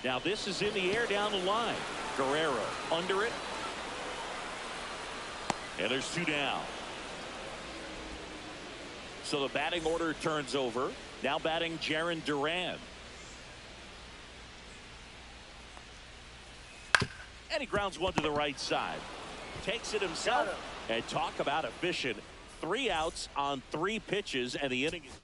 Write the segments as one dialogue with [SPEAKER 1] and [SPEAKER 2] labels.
[SPEAKER 1] Now this is in the air down the line. Guerrero under it. And there's 2 down. So the batting order turns over. Now batting Jarren Duran. And he grounds one to the right side. Takes it himself. And talk about efficient. 3 outs on 3 pitches, and the inning is done.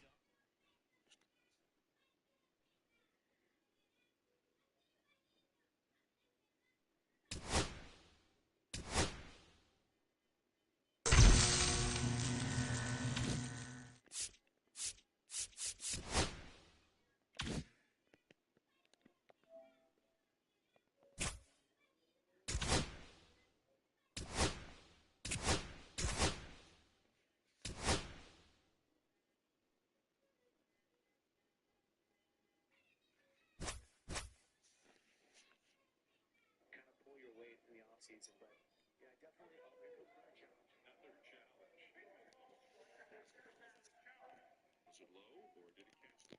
[SPEAKER 2] Season, but yeah, definitely another challenge. Was it low or did it catch?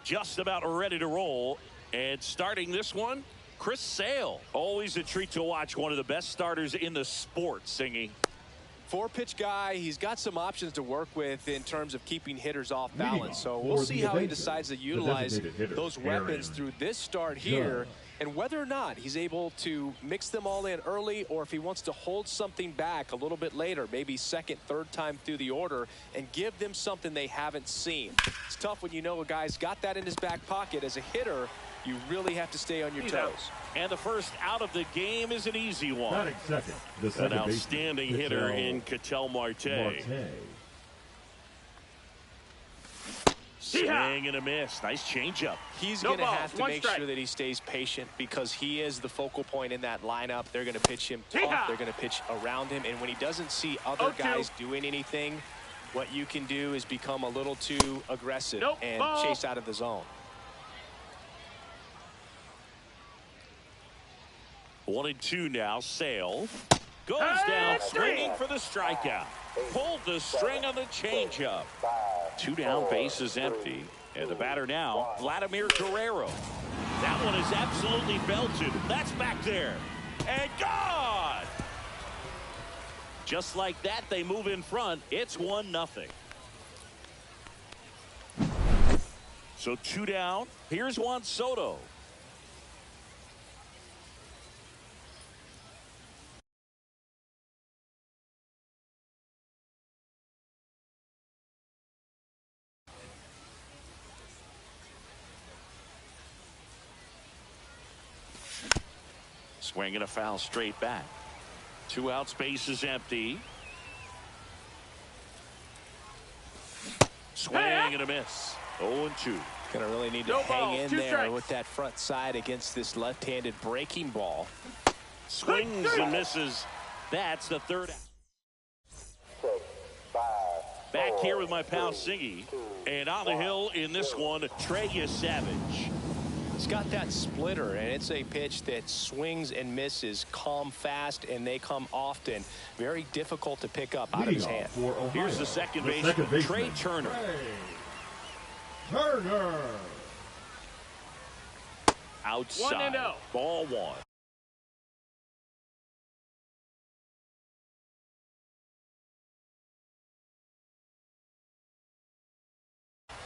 [SPEAKER 1] Just about ready to roll, and starting this one, Chris Sale. Always a treat to watch one of the best starters in the sport, Singy.
[SPEAKER 3] 4-pitch guy. He's got some options to work with in terms of keeping hitters off balance. So we'll see how he decides to utilize those weapons through this start here, and whether or not he's able to mix them all in early, or if he wants to hold something back a little bit later, maybe second, third time through the order, and give them something they haven't seen. It's tough when you know a guy's got that in his back pocket. As a hitter, you really have to stay on your toes.
[SPEAKER 1] And the first out of the game is an easy one.
[SPEAKER 4] Batting second, the second
[SPEAKER 1] An outstanding hitter in Ketel Marte. Swing and a miss. Nice changeup.
[SPEAKER 3] He's going to have to make sure that he stays patient, because he is the focal point in that lineup. They're going to pitch him tough. They're going to pitch around him. And when he doesn't see other guys doing anything, what you can do is become a little too aggressive and chase out of the zone.
[SPEAKER 1] 1-2 now. Sale goes down swinging for the strikeout. Pulled the string on the changeup. 2 down, base is empty. And the batter now, Vladimir Guerrero. That one is absolutely belted. That's back there. And gone! Just like that, they move in front. It's 1-0. So 2 down. Here's Juan Soto. Swing and a foul straight back. 2 outs, base is empty. Swing and a miss. 0-2.
[SPEAKER 3] Gonna really need to hang in there with that front side against this left-handed breaking ball.
[SPEAKER 1] Swings and misses. That's the 3rd out. Back here with my pal Singy. And on the hill in this one, Trey Savage.
[SPEAKER 3] He's got that splitter, and it's a pitch that swings and misses, come fast, and they come often. Very difficult to pick up out of his hand.
[SPEAKER 1] Here's the second baseman, Trey Turner. Outside.
[SPEAKER 5] 1-0.
[SPEAKER 1] Ball 1.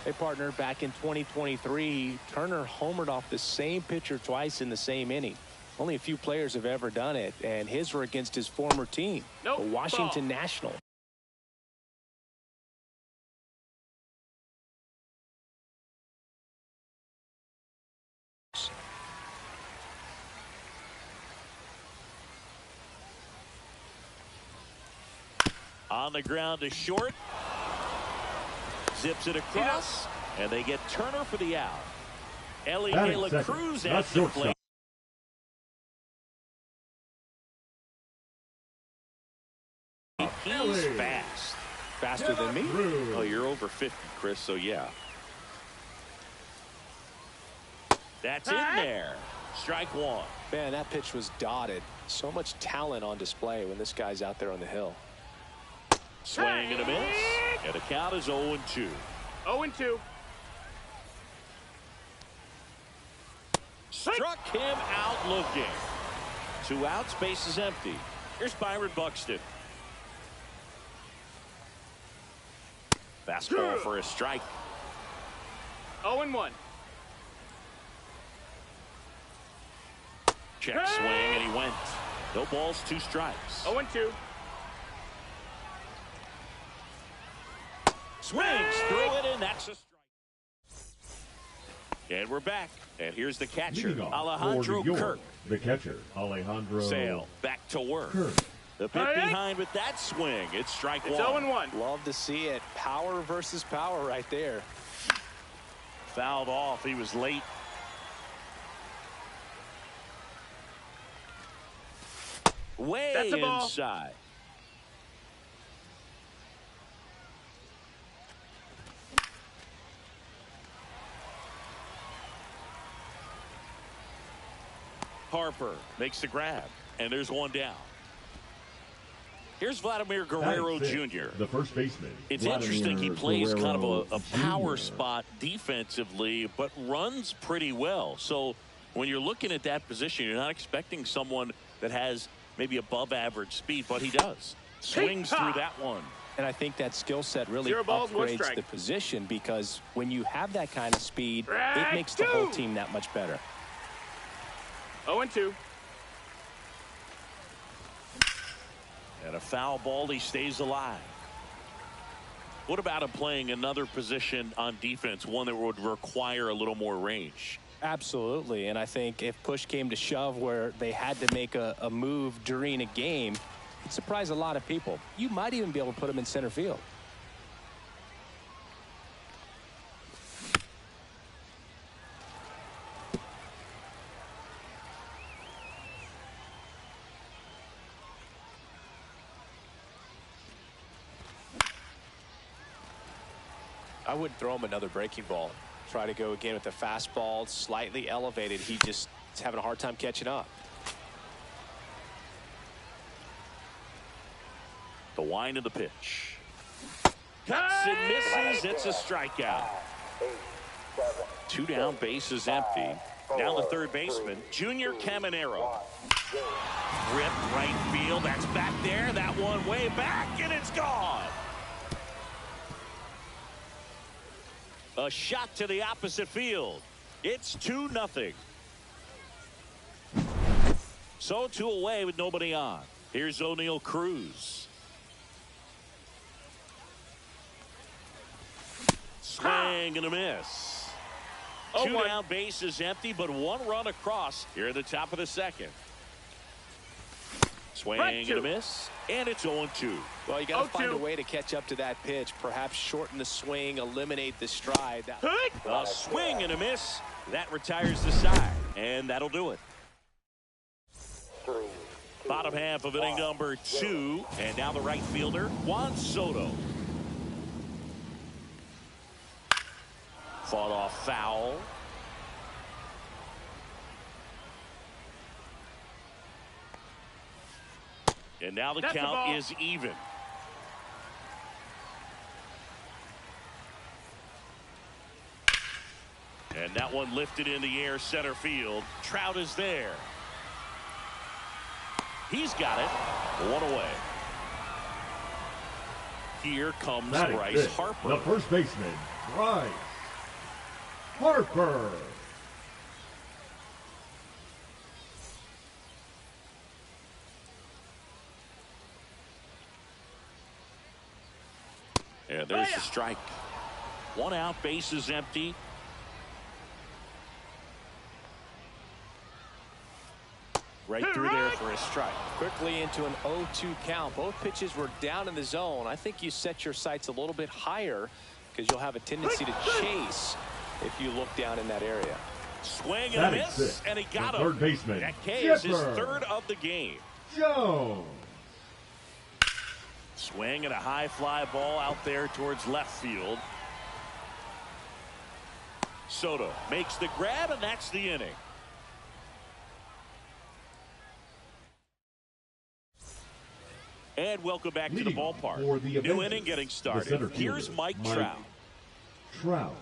[SPEAKER 3] Hey, partner, back in 2023, Turner homered off the same pitcher twice in the same inning. Only a few players have ever done it, and his were against his former team, the Washington Nationals.
[SPEAKER 1] On the ground to short. Zips it across, and they get Turner for the out. Ellie De La Cruz at the plate.
[SPEAKER 3] faster than me.
[SPEAKER 1] Oh, you're over 50, Chris, so yeah. That's in there. Strike one.
[SPEAKER 3] Man, that pitch was dotted. So much talent on display when this guy's out there on the hill.
[SPEAKER 1] Swing and a miss. And the count is 0-2.
[SPEAKER 4] 0-2.
[SPEAKER 1] Struck him out looking. 2 outs, base is empty. Here's Byron Buxton. Fastball for a strike.
[SPEAKER 4] 0-1.
[SPEAKER 1] Check swing, and he went. No balls, 2 strikes.
[SPEAKER 4] 0-2.
[SPEAKER 1] Swings through it, and that's a strike. And we're back. And here's the catcher, Alejandro Kirk.
[SPEAKER 5] The catcher, Alejandro
[SPEAKER 1] Sale back to work.
[SPEAKER 5] Kirk.
[SPEAKER 1] The pitch behind with that swing. It's strike
[SPEAKER 4] It's
[SPEAKER 1] one.
[SPEAKER 4] 0-1.
[SPEAKER 3] Love to see it. Power versus power right there.
[SPEAKER 1] Fouled off. He was late. Way
[SPEAKER 4] That's a ball.
[SPEAKER 1] inside. Harper makes the grab, and there's one down. Here's Vladimir Guerrero Jr.
[SPEAKER 5] The first baseman.
[SPEAKER 1] It's
[SPEAKER 5] Vladimir
[SPEAKER 1] interesting he plays kind
[SPEAKER 5] Guerrero
[SPEAKER 1] of a power
[SPEAKER 5] Jr.
[SPEAKER 1] spot defensively, but runs pretty well. So when you're looking at that position, you're not expecting someone that has maybe above average speed, but he does. Swings through that one.
[SPEAKER 3] And I think that skill set really
[SPEAKER 4] 0 balls, 1
[SPEAKER 3] upgrades
[SPEAKER 4] strike.
[SPEAKER 3] the position, because when you have that kind of speed,
[SPEAKER 4] Strike
[SPEAKER 3] it makes the
[SPEAKER 4] 2.
[SPEAKER 3] whole team that much better.
[SPEAKER 4] 0-2.
[SPEAKER 1] And a foul ball, he stays alive. What about him playing another position on defense, one that would require a little more range?
[SPEAKER 3] Absolutely. And I think if push came to shove where they had to make a move during a game, it'd surprise a lot of people. You might even be able to put him in center field. I wouldn't throw him another breaking ball. Try to go again with the fastball, slightly elevated. He just is having a hard time catching up.
[SPEAKER 1] The wind of the pitch. Cuts and misses. It's a strikeout. 2 down, bases empty. Now the third baseman, Junior Caminero. Rip right field. That's back there. That one way back, and it's gone. A shot to the opposite field. It's 2-0. So 2 away with nobody on. Here's O'Neal Cruz. Swing and a miss. 2 down, bases empty, but 1 run across here at the top of the second. Swing and a miss, and it's 0-2.
[SPEAKER 3] Well, you got to find a way to catch up to that pitch. Perhaps shorten the swing, eliminate the stride.
[SPEAKER 1] A swing and a miss. That retires the side, and that'll do it. Bottom half of inning number 2, and now the right fielder, Juan Soto. Fought off foul. And now the count is even. And that one lifted in the air, center field. Trout is there. He's got it. 1 away. Here comes Bryce Harper.
[SPEAKER 5] The first baseman, Bryce Harper.
[SPEAKER 1] And there's the strike. 1 out, bases empty.
[SPEAKER 3] Right through there for a strike. Quickly into an 0-2 count. Both pitches were down in the zone. I think you set your sights a little bit higher because you'll have a tendency to chase if you look down in that area.
[SPEAKER 1] Swing and a miss, and he got him.
[SPEAKER 5] Third baseman,
[SPEAKER 1] That K is his 3rd of the game.
[SPEAKER 5] Jones.
[SPEAKER 1] Swing and a high fly ball out there towards left field. Soto makes the grab, and that's the inning. And welcome back to the ballpark. New inning getting started. Here's Mike Trout.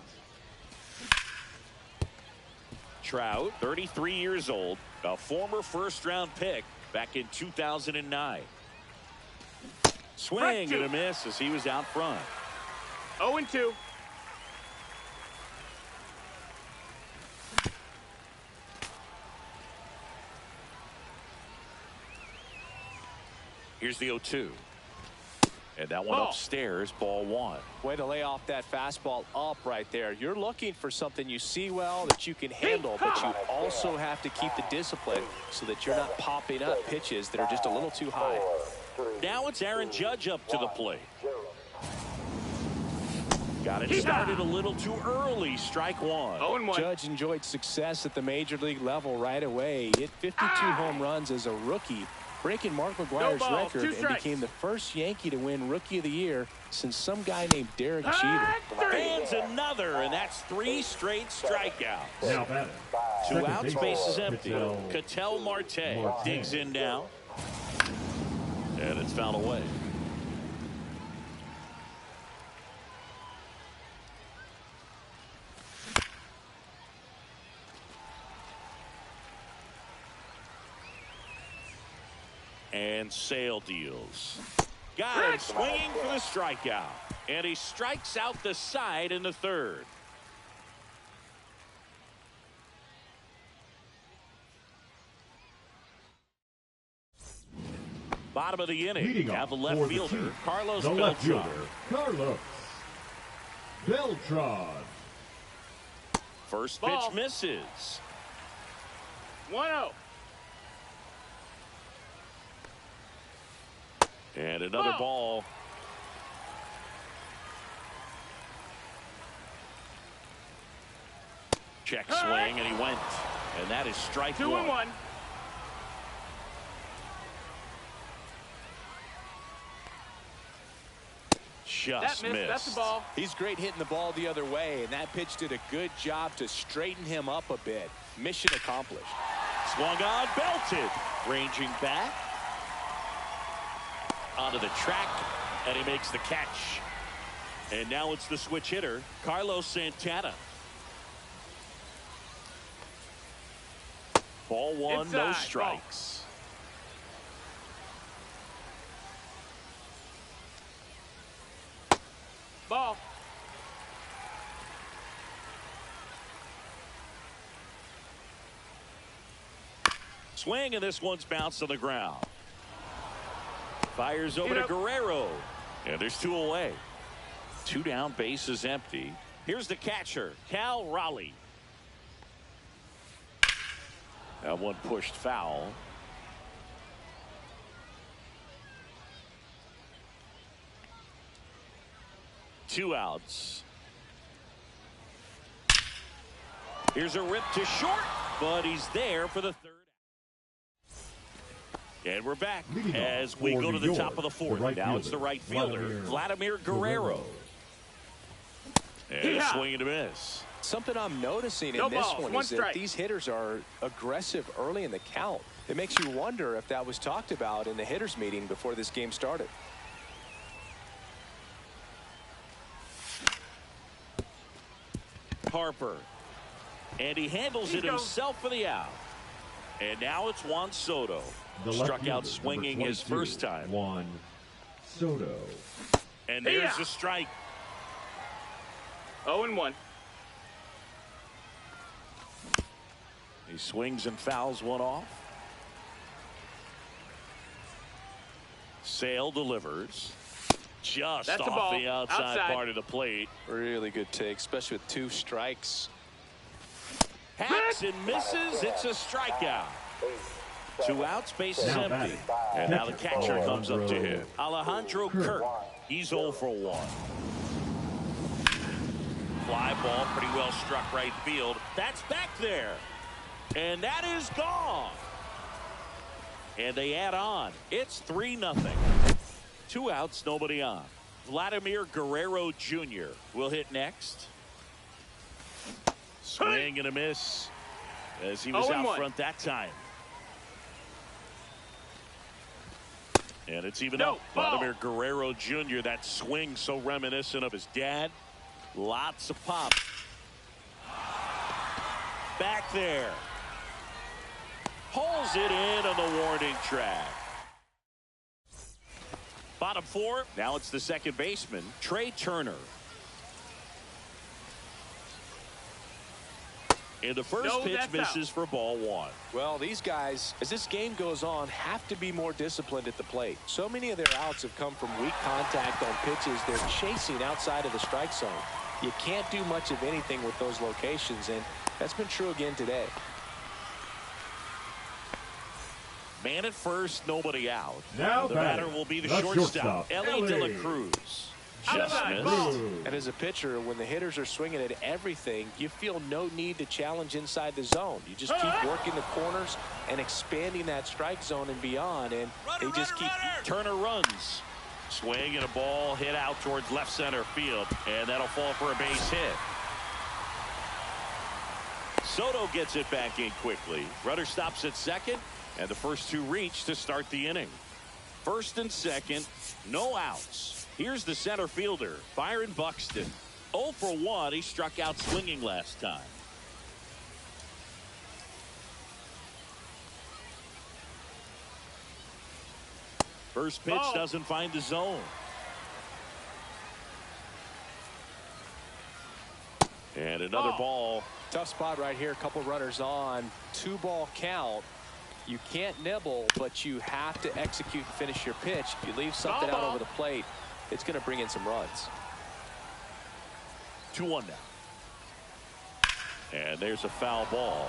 [SPEAKER 1] Trout, 33 years old, a former first-round pick back in 2009. Swing and a miss as he was out front.
[SPEAKER 4] 0-2.
[SPEAKER 1] Here's the 0-2. And that one upstairs, ball one.
[SPEAKER 3] Way to lay off that fastball up right there. You're looking for something you see well that you can handle, but you also have to keep the discipline so that you're not popping up pitches that are just a little too high.
[SPEAKER 1] Now it's Aaron Judge up to the plate. Got it started a little too early. Strike one.
[SPEAKER 4] 0-1.
[SPEAKER 3] Judge enjoyed success at the major league level right away. He hit 52 home runs as a rookie, breaking Mark McGwire's record, and became the first Yankee to win Rookie of the Year since some guy named Derek Jeter.
[SPEAKER 1] Fans another, and that's 3 straight strikeouts.
[SPEAKER 5] Now batting.
[SPEAKER 1] 2 outs, bases empty. Ketel Marte digs in now. And it's fouled away. And Sale deals. Got him swinging for the strikeout. And he strikes out the side in the third. Bottom of the inning. Have the left fielder, Carlos Beltran.
[SPEAKER 5] Carlos Beltran.
[SPEAKER 1] First pitch misses.
[SPEAKER 4] 1-0.
[SPEAKER 1] And another ball. Check swing, and he went. And that is strike
[SPEAKER 4] 2-1.
[SPEAKER 1] Just missed.
[SPEAKER 4] That's the ball.
[SPEAKER 3] He's great hitting the ball the other way, and that pitch did a good job to straighten him up a bit. Mission accomplished.
[SPEAKER 1] Swung on, belted. Ranging back. Onto the track, and he makes the catch. And now it's the switch hitter, Carlos Santana. Ball one, no strikes.
[SPEAKER 4] Ball.
[SPEAKER 1] Swing, and this one's bounced on the ground. Fires over to Guerrero. And there's 2 away. 2 down, bases empty. Here's the catcher, Cal Raleigh. That one pushed foul. Two outs. Here's a rip to short, but he's there for the third. And we're back as we go to the top of the fourth. Now it's the right fielder, Vladimir Guerrero. And a swing and a miss.
[SPEAKER 3] Something I'm noticing in this one is that these hitters are aggressive early in the count. It makes you wonder if that was talked about in the hitters meeting before this game started.
[SPEAKER 1] Harper. And he handles it himself for the out. And now it's Juan Soto. Struck out swinging his first time.
[SPEAKER 5] Juan Soto.
[SPEAKER 1] And there's the strike.
[SPEAKER 4] 0-1.
[SPEAKER 1] He swings and fouls one off. Sale delivers. Just off the outside part of the plate.
[SPEAKER 3] Really good take, especially with 2 strikes.
[SPEAKER 1] Hacks and misses. It's a strikeout. 2 outs, bases empty. And now the catcher comes up to him. Alejandro Kirk. He's 0 for 1. Fly ball pretty well struck right field. That's back there. And that is gone. And they add on. It's 3-0. 2 outs, nobody on. Vladimir Guerrero Jr. will hit next. Swing and a miss as he was out front that time. And it's even up. Vladimir Guerrero Jr. That swing so reminiscent of his dad. Lots of pop. Back there. Pulls it in on the warning track. Bottom 4. Now it's the second baseman, Trey Turner. And the first pitch misses for ball 1.
[SPEAKER 3] Well, these guys, as this game goes on, have to be more disciplined at the plate. So many of their outs have come from weak contact on pitches they're chasing outside of the strike zone. You can't do much of anything with those locations, and that's been true again today.
[SPEAKER 1] Man at first, nobody out.
[SPEAKER 5] Now
[SPEAKER 1] the batter will be the shortstop, Elly De La Cruz. Just missed.
[SPEAKER 3] And as a pitcher, when the hitters are swinging at everything, you feel no need to challenge inside the zone. You just keep working the corners and expanding that strike zone and beyond, and they just keep.
[SPEAKER 1] Turner runs. Swing and a ball hit out towards left center field, and that'll fall for a base hit. Soto gets it back in quickly. Runner stops at second, and the first 2 reach to start the inning. First and second, no outs. Here's the center fielder, Byron Buxton. 0 for 1. He struck out swinging last time. First pitch doesn't find the zone. And another ball.
[SPEAKER 3] Tough spot right here. A couple runners on. 2-ball count. You can't nibble, but you have to execute and finish your pitch. If you leave something out over the plate, it's going to bring in some runs.
[SPEAKER 1] 2-1 now. And there's a foul ball.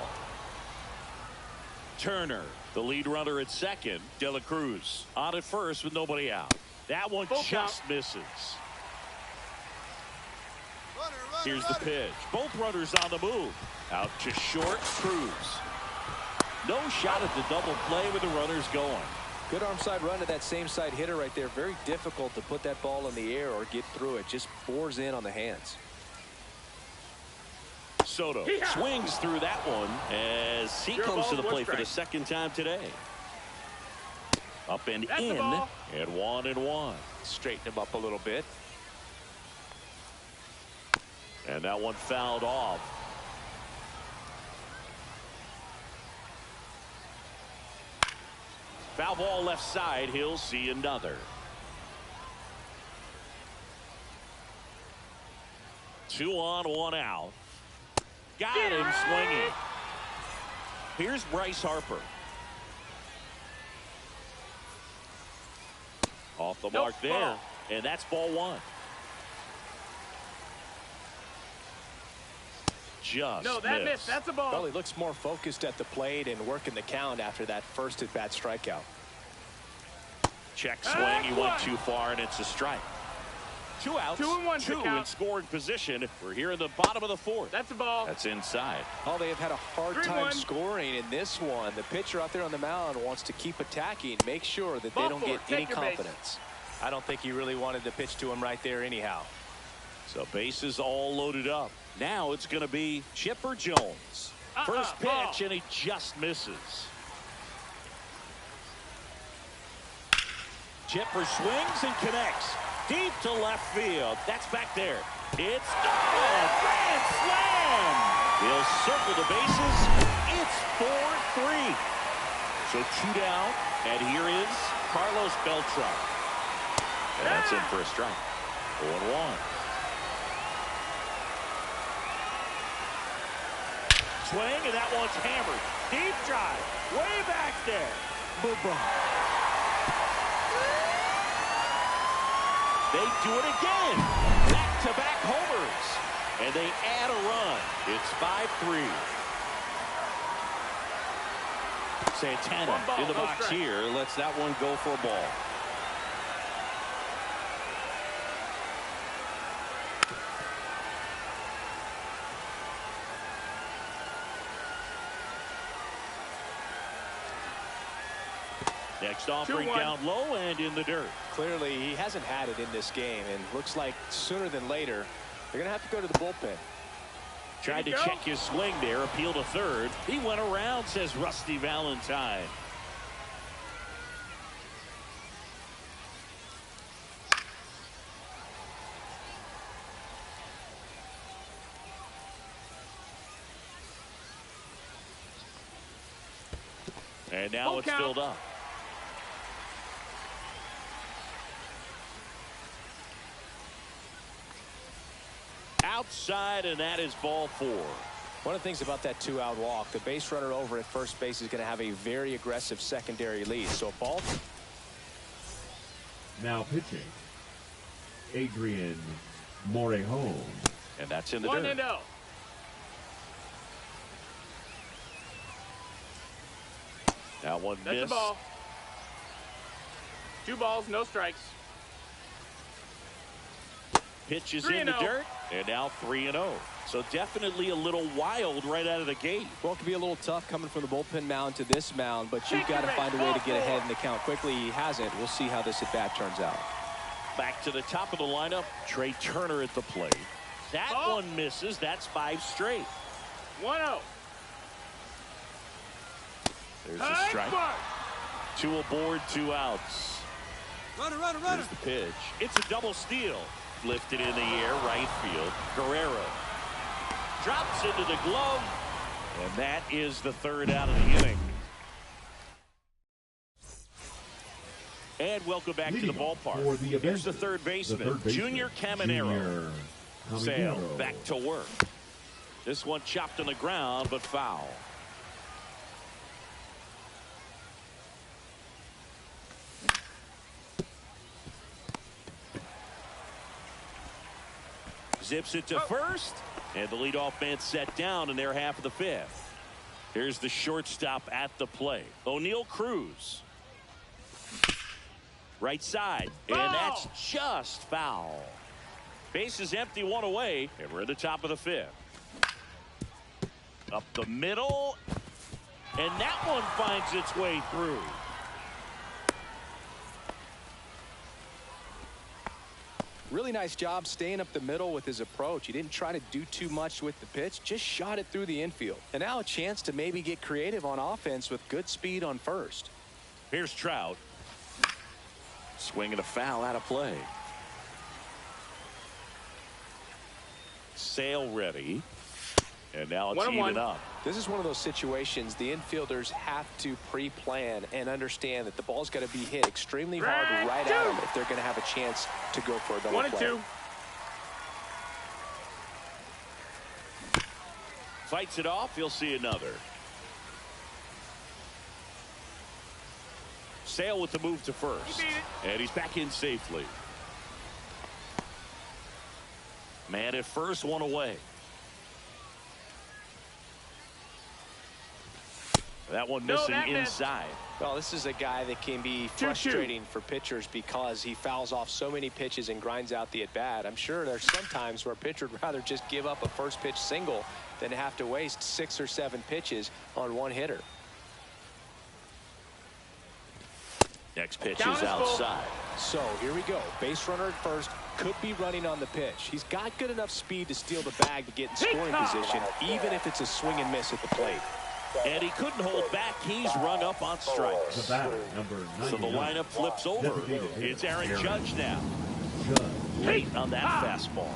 [SPEAKER 1] Turner, the lead runner at second. De La Cruz on at first with nobody out. That one just misses. Here's the pitch. Both runners on the move. Out to short. Cruz. No shot at the double play with the runners going.
[SPEAKER 3] Good arm side run to that same side hitter right there. Very difficult to put that ball in the air or get through it. Just bores in on the hands.
[SPEAKER 1] Soto swings through that one as he comes to the plate for the second time today. Up and in, and 1-1.
[SPEAKER 3] Straighten him up a little bit.
[SPEAKER 1] And that one fouled off. Foul ball left side. He'll see another. 2 on, 1 out. Got him swinging. Here's Bryce Harper. Off the mark there. And that's ball 1. Just missed.
[SPEAKER 4] That's a ball.
[SPEAKER 3] Well, he looks more focused at the plate and working the count after that first at-bat strikeout.
[SPEAKER 1] Check swing. He went too far, and it's a strike. 2 outs. 2 in scoring position. We're here in the bottom of the 4th.
[SPEAKER 4] That's a ball.
[SPEAKER 1] That's inside.
[SPEAKER 3] Oh, they have had a hard time scoring in this one. The pitcher out there on the mound wants to keep attacking, make sure that they don't get any confidence. I don't think he really wanted to pitch to him right there anyhow.
[SPEAKER 1] So bases all loaded up. Now it's going to be Chipper Jones. First pitch, and he just misses. Chipper swings and connects. Deep to left field. That's back there. It's gone. Grand slam. He'll circle the bases. It's 4-3. So 2 down, and here is Carlos Beltran. And that's in for a strike. 0-1. Swing, and that one's hammered. Deep drive. Way back there. Boom. They do it again. Back-to-back homers. And they add a run. It's 5-3. Santana in the box here. Lets that one go for a ball. Next offering
[SPEAKER 4] 2-1.
[SPEAKER 1] down low and in the dirt.
[SPEAKER 3] Clearly, he hasn't had it in this game, and looks like sooner than later, they're going to have to go to the bullpen.
[SPEAKER 1] Tried to
[SPEAKER 4] go.
[SPEAKER 1] check his swing there, appeal to third. He went around, says Rusty Valentine. And now
[SPEAKER 4] Full
[SPEAKER 1] it's
[SPEAKER 4] count.
[SPEAKER 1] filled up. Outside, and that is ball 4.
[SPEAKER 3] One of the things about that 2-out walk, the base runner over at first base is going to have a very aggressive secondary lead. So ball.
[SPEAKER 5] Now pitching, Adrian Morejon.
[SPEAKER 1] And that's in the
[SPEAKER 4] 1-0.
[SPEAKER 1] dirt. That one
[SPEAKER 4] That's
[SPEAKER 1] missed.
[SPEAKER 4] the ball. 2 balls, no strikes.
[SPEAKER 1] Pitch is
[SPEAKER 4] 3-0.
[SPEAKER 1] in the dirt, and now 3-0. So definitely a little wild right out of the gate.
[SPEAKER 3] Well, it can be a little tough coming from the bullpen mound to this mound, but you've
[SPEAKER 4] Take
[SPEAKER 3] got to
[SPEAKER 4] your
[SPEAKER 3] find a
[SPEAKER 4] man.
[SPEAKER 3] way to get
[SPEAKER 4] Ball
[SPEAKER 3] ahead
[SPEAKER 4] 4.
[SPEAKER 3] in the count quickly. He hasn't. We'll see how this at-bat turns out.
[SPEAKER 1] Back to the top of the lineup, Trey Turner at the plate. That
[SPEAKER 4] Ball.
[SPEAKER 1] one misses. That's 5 straight.
[SPEAKER 4] 1-0.
[SPEAKER 1] There's the strike. 2 aboard, 2 outs.
[SPEAKER 6] Runner.
[SPEAKER 1] Here's the pitch. It's a double steal. Lifted in the air, right field. Guerrero drops into the glove, and that is the 3rd out of the inning. And welcome back to the
[SPEAKER 5] Leading off for
[SPEAKER 1] ballpark.
[SPEAKER 5] the
[SPEAKER 1] Here's the
[SPEAKER 5] Avengers,
[SPEAKER 1] third baseman, Junior Caminero.
[SPEAKER 5] Junior
[SPEAKER 1] Sale
[SPEAKER 5] Caminero.
[SPEAKER 1] back to work. This one chopped on the ground, but foul. Zips it to first, and the leadoff man set down in their half of the 5th. Here's the shortstop at the plate, O'Neal Cruz. Right side, and that's just foul. Base is empty, 1 away, and we're at the top of the 5th. Up the middle, and that one finds its way through.
[SPEAKER 3] Really nice job staying up the middle with his approach. He didn't try to do too much with the pitch, just shot it through the infield. And now a chance to maybe get creative on offense with good speed on first.
[SPEAKER 1] Here's Trout. Swinging a foul out of play. Sale ready. And now it's
[SPEAKER 4] 1-1.
[SPEAKER 1] even up.
[SPEAKER 3] This is one of those situations the infielders have to pre-plan and understand that the ball's got to be hit extremely hard right at them if they're going to have a chance to go for a double play.
[SPEAKER 4] 1-2.
[SPEAKER 1] Fights it off. You'll see another. Sale with the move to first.
[SPEAKER 4] He beat it.
[SPEAKER 1] And he's back in safely. Man at first, 1 away. That one
[SPEAKER 4] No,
[SPEAKER 1] missing
[SPEAKER 4] that missed.
[SPEAKER 1] inside.
[SPEAKER 3] Well, this is a guy that can be
[SPEAKER 4] 2-2.
[SPEAKER 3] frustrating for pitchers because he fouls off so many pitches and grinds out the at-bat. I'm sure there's some times where a pitcher would rather just give up a first pitch single than have to waste 6 or 7 pitches on one hitter.
[SPEAKER 1] Next pitch
[SPEAKER 4] Count
[SPEAKER 1] is
[SPEAKER 4] is full.
[SPEAKER 1] outside.
[SPEAKER 3] So here we go. Base runner at first, could be running on the pitch. He's got good enough speed to steal the bag to get in scoring position, even if it's a swing and miss at the plate.
[SPEAKER 1] And he couldn't hold back. He's rung up on strikes.
[SPEAKER 5] The batter, number 99.
[SPEAKER 1] So the lineup flips over.
[SPEAKER 5] Designated hitter,
[SPEAKER 1] It's Aaron Judge now.
[SPEAKER 5] Judge.
[SPEAKER 1] Late on that fastball.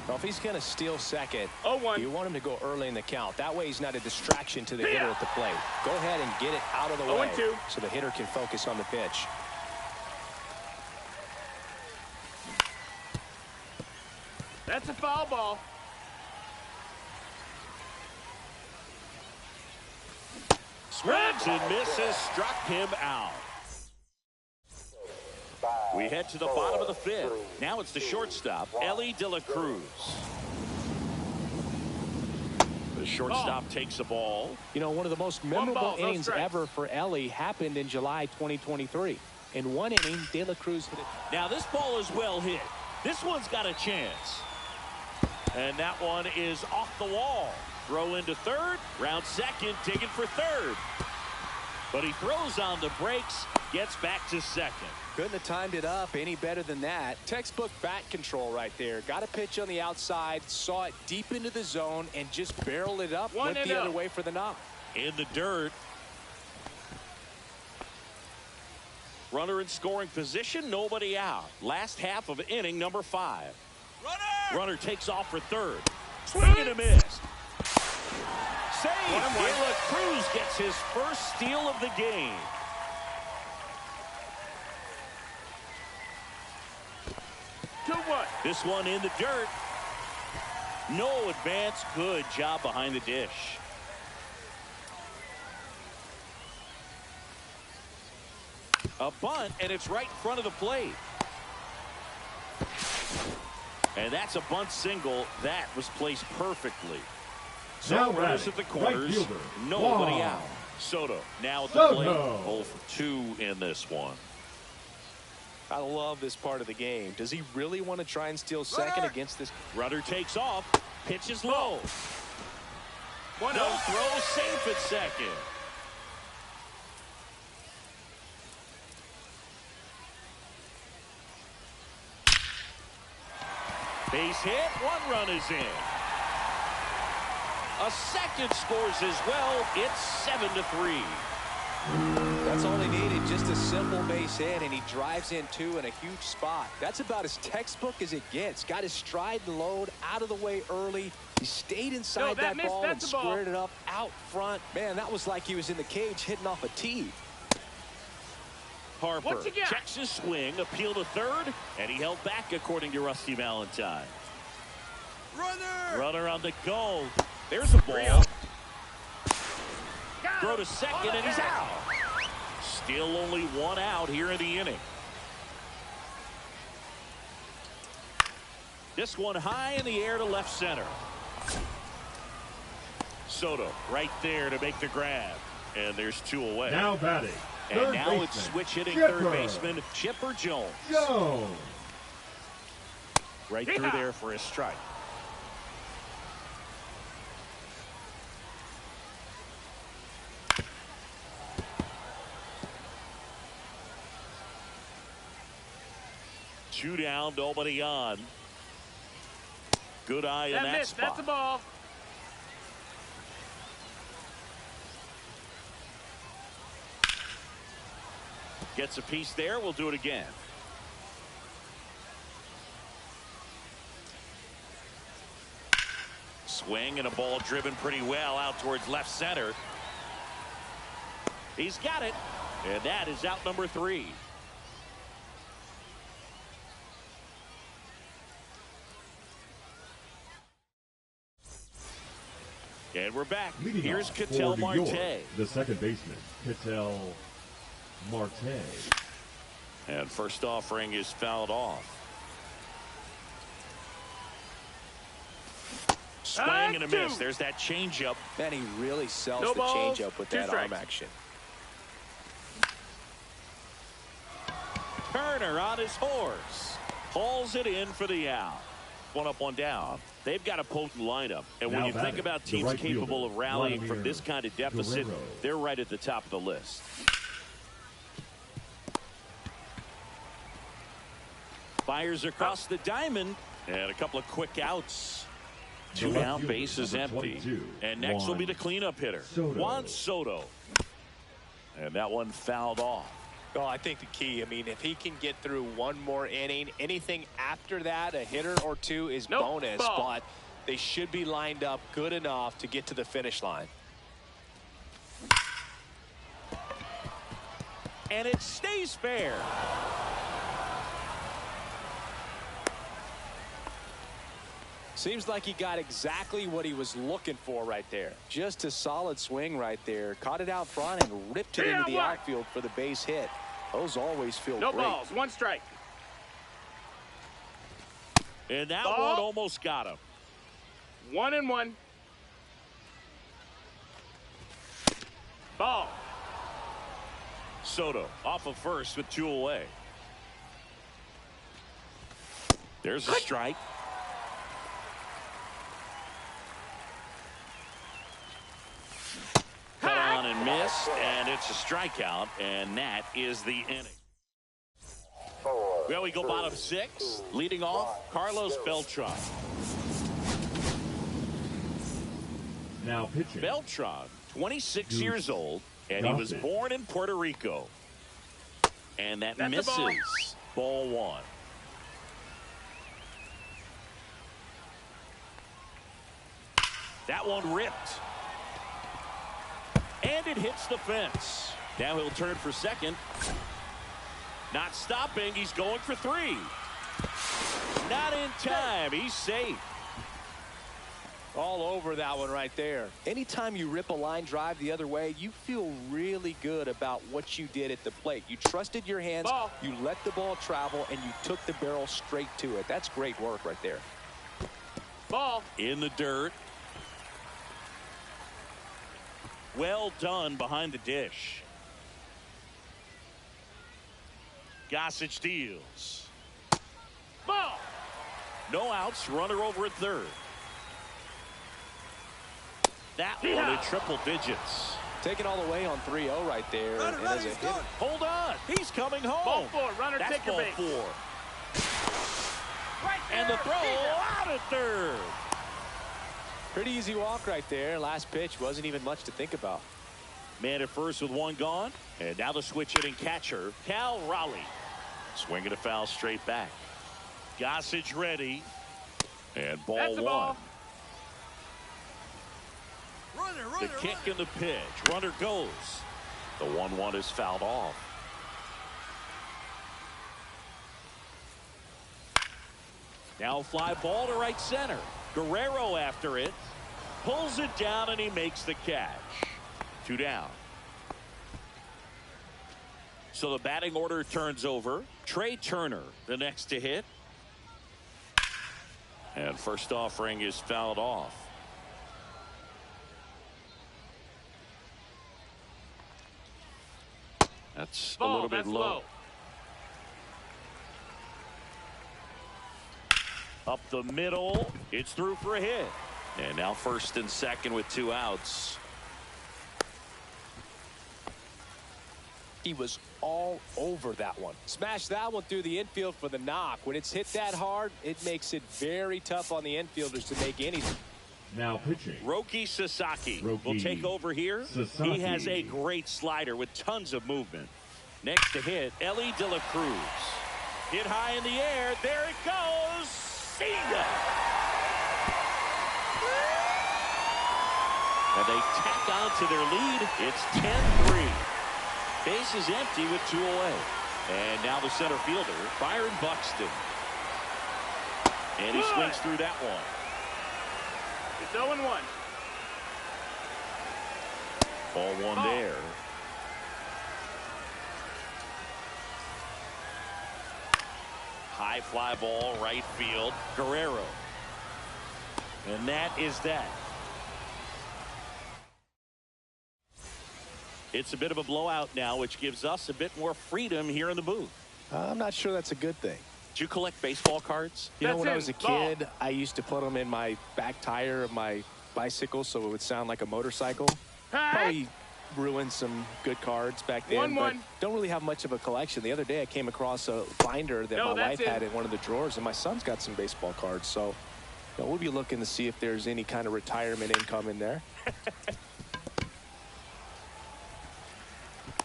[SPEAKER 3] Well, if he's going to steal second,
[SPEAKER 4] 0-1.
[SPEAKER 3] you want him to go early in the count. That way he's not a distraction to the hitter at the plate. Go ahead and get it out of the way
[SPEAKER 4] 0-2.
[SPEAKER 3] so the hitter can focus on the pitch.
[SPEAKER 4] That's a foul ball.
[SPEAKER 1] Swings and misses. Struck him out. We head to the bottom of the 5th. Now it's the shortstop, Elly De La Cruz. The shortstop takes the ball.
[SPEAKER 3] You know, one of the most
[SPEAKER 4] One
[SPEAKER 3] memorable
[SPEAKER 4] ball, no
[SPEAKER 3] innings
[SPEAKER 4] strikes.
[SPEAKER 3] ever for Elly happened in July 2023. In one inning, De La Cruz hit it.
[SPEAKER 1] Now this ball is well hit. This one's got a chance. And that one is off the wall. Throw into third. Round second, digging for third. But he throws on the brakes, gets back to second.
[SPEAKER 3] Couldn't have timed it up any better than that. Textbook bat control right there. Got a pitch on the outside, saw it deep into the zone, and just barreled it up. Went the other way for the knock.
[SPEAKER 1] In the dirt. Runner in scoring position, nobody out. Last half of inning number 5. Runner takes off for third. Swing and a miss. Save. De La Cruz gets his first steal of the game. This one in the dirt. No advance. Good job behind the dish. A bunt, and it's right in front of the plate. And that's a bunt single. That was placed perfectly. So runners at the corners. Right, nobody out. Soto now at the plate. 0 for 2 in this one.
[SPEAKER 3] I love this part of the game. Does he really want to try and steal second against this?
[SPEAKER 1] Runner takes off. Pitch is low. No throw, safe at second. Base hit. 1 run is in. A second scores as well. It's 7-3.
[SPEAKER 3] That's all he needed, just a simple base hit, and he drives in 2 in a huge spot. That's about as textbook as it gets. Got his stride and load out of the way early. He stayed inside that ball and squared it up out front. Man, that was like he was in the cage hitting off a tee.
[SPEAKER 1] Harper checks his swing, appeal to third, and he held back according to Rusty Valentine. Runner on the go. There's a ball. Throw to second, and he's out. Still only 1 out here in the inning. This one high in the air to left center. Soto right there to make the grab. And there's 2 away.
[SPEAKER 5] Now batting.
[SPEAKER 1] And now it's switch hitting third baseman Chipper Jones. Right through there for a strike. Two down, nobody on. Good eye in that spot.
[SPEAKER 4] That's a ball.
[SPEAKER 1] Gets a piece there. We'll do it again. Swing and a ball driven pretty well out towards left center. He's got it. And that is out number 3. And we're back. Here's Ketel Marte.
[SPEAKER 5] The second baseman, Ketel Marte.
[SPEAKER 1] And first offering is fouled off. Swing and a miss. There's that changeup.
[SPEAKER 3] Man, he really sells the changeup with that arm action.
[SPEAKER 1] Turner on his horse. Hauls it in for the out. 1 up, 1 down. They've got a potent lineup. And when you think about teams capable of rallying from this kind of deficit, they're right at the top of the list. Fires across the diamond. And a couple of quick outs. 2 down, base is empty. And next will be the cleanup hitter, Juan Soto. And that one fouled off.
[SPEAKER 3] Well, I think the key, I mean, if he can get through 1 more inning, anything after that, a hitter or 2 is bonus. But they should be lined up good enough to get to the finish line.
[SPEAKER 1] And it stays fair.
[SPEAKER 3] Seems like he got exactly what he was looking for right there. Just a solid swing right there. Caught it out front and ripped it into the outfield for the base hit. Those always feel great.
[SPEAKER 4] No balls, 1 strike.
[SPEAKER 1] And that one almost got him.
[SPEAKER 4] 1-1. Ball.
[SPEAKER 1] Soto off of first with 2 away. There's a strike. Cut on and missed, and it's a strikeout, and that is the inning. Well, we go bottom 6. Leading off, Carlos Beltran.
[SPEAKER 5] Now pitching.
[SPEAKER 1] Beltran, 26 years old, and he was born in Puerto Rico. And that misses. Ball 1. That one ripped. And it hits the fence. Now he'll turn for second. Not stopping. He's going for 3. Not in time. He's safe.
[SPEAKER 3] All over that one right there. Anytime you rip a line drive the other way, you feel really good about what you did at the plate. You trusted your hands, you let the ball travel, and you took the barrel straight to it. That's great work right there.
[SPEAKER 4] Ball.
[SPEAKER 1] In the dirt. Well done behind the dish. Gossage deals.
[SPEAKER 4] Ball.
[SPEAKER 1] No outs. Runner over at third. That one in triple digits.
[SPEAKER 3] Taking all the way on 3-0 right there. And as a hitter,
[SPEAKER 1] hold on. He's coming home.
[SPEAKER 4] Ball 4. Runner
[SPEAKER 1] That's
[SPEAKER 4] take your
[SPEAKER 1] ball
[SPEAKER 4] base.
[SPEAKER 1] 4.
[SPEAKER 4] Right there.
[SPEAKER 1] And the throw out at third.
[SPEAKER 3] pretty easy walk right there. Last pitch wasn't even much to think about.
[SPEAKER 1] Man at first with 1 gone. And now the switch hitting catcher, Cal Raleigh. Swinging a foul straight back. Gossage ready. And ball
[SPEAKER 4] That's
[SPEAKER 1] 1.
[SPEAKER 4] Ball.
[SPEAKER 1] The kick and the pitch. Runner goes. The 1-1 is fouled off. Now fly ball to right center. Guerrero after it. Pulls it down and he makes the catch. 2 down. So the batting order turns over. Trey Turner the next to hit. And first offering is fouled off. That's a little bit low. Up the middle. It's through for a hit. And now first and second with 2 outs.
[SPEAKER 3] He was all over that one. Smashed that one through the infield for the knock. When it's hit that hard, it makes it very tough on the infielders to make anything.
[SPEAKER 5] Now pitching.
[SPEAKER 1] Roki Sasaki will take over here. He has a great slider with tons of movement. Next to hit, Ellie De La Cruz. Hit high in the air. There it goes. See ya. And they tack on to their lead. It's 10-3. Base is empty with 2 away. And now the center fielder, Byron Buxton. And he swings through that one.
[SPEAKER 4] It's 0-1.
[SPEAKER 1] Ball 1 there. High fly ball, right field. Guerrero. And that is that. It's a bit of a blowout now, which gives us a bit more freedom here in the booth.
[SPEAKER 3] I'm not sure that's a good thing.
[SPEAKER 1] Did you collect baseball cards?
[SPEAKER 3] You know, when I was a kid, I used to put them in my back tire of my bicycle so it would sound like a motorcycle. Probably ruined some good cards back then, but don't really have much of a collection. The other day I came across a binder that my wife had in one of the drawers, and my son's got some baseball cards. So you know, we'll be looking to see if there's any kind of retirement income in there.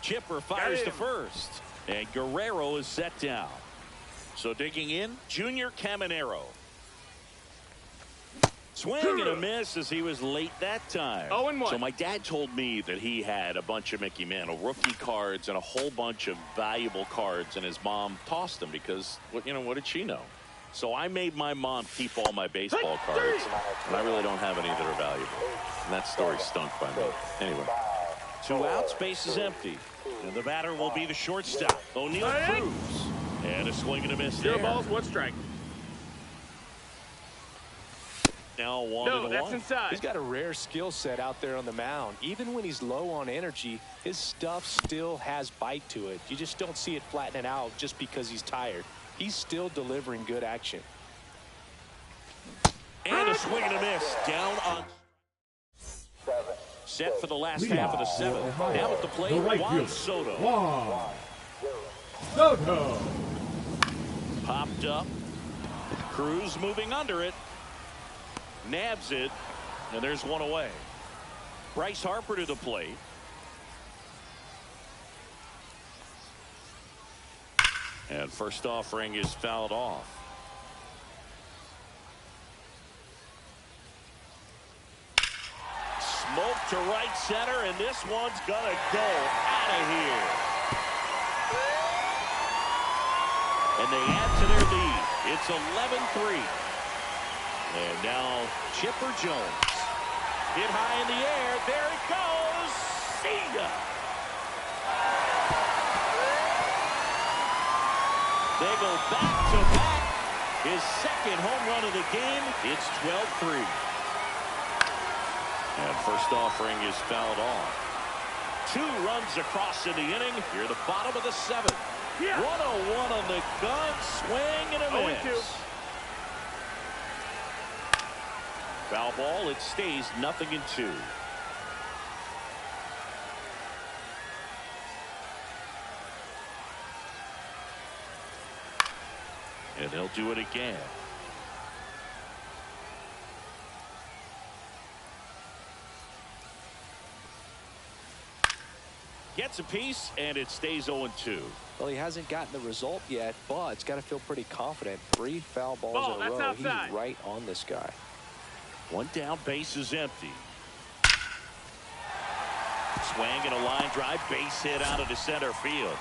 [SPEAKER 1] Chipper fires to first, and Guerrero is set down. So digging in, Junior Caminero. Swing and a miss as he was late that time.
[SPEAKER 4] 0-1.
[SPEAKER 1] So my dad told me that he had a bunch of Mickey Mantle rookie cards and a whole bunch of valuable cards, and his mom tossed them because, what did she know? So I made my mom keep all my baseball cards, and I really don't have any that are valuable. And that story stunk by me. Anyway, 2 outs, base is empty. And the batter will be the shortstop, O'Neill Cruz. And a swing and a miss there.
[SPEAKER 4] 0 balls, 1 strike.
[SPEAKER 1] Now 1-1.
[SPEAKER 4] No, that's inside.
[SPEAKER 3] He's got a rare skill set out there on the mound. Even when he's low on energy, his stuff still has bite to it. You just don't see it flattening out just because he's tired. He's still delivering good action. And a swing and a miss. Down on
[SPEAKER 1] set for the last half of the seventh. Now at the plate,
[SPEAKER 5] the right
[SPEAKER 1] Juan
[SPEAKER 5] fielder,
[SPEAKER 1] Soto.
[SPEAKER 5] Juan Soto.
[SPEAKER 1] Popped up. Cruz moving under it. Nabs it. And there's one away. Bryce Harper to the plate. And first offering is fouled off. Smoke to right center, and this one's gonna go out of here. And they add to their lead. It's 11-3. And now Chipper Jones. Hit high in the air. There it goes. See ya. They go back to back. His second home run of the game. It's 12-3. And first offering is fouled off. 2 runs across in the inning. Here at the bottom of the 7th. 101 on the gun. Swing and a miss. Foul ball. It stays 0-2. And they'll do it again. Gets a piece, and it stays 0-2.
[SPEAKER 3] Well, he hasn't gotten the result yet, but it's got to feel pretty confident. 3 foul balls
[SPEAKER 4] Ball,
[SPEAKER 3] in a row.
[SPEAKER 4] that's outside.
[SPEAKER 3] He's right on this guy.
[SPEAKER 1] 1 down, base is empty. Swing and a line drive, base hit out of the center field.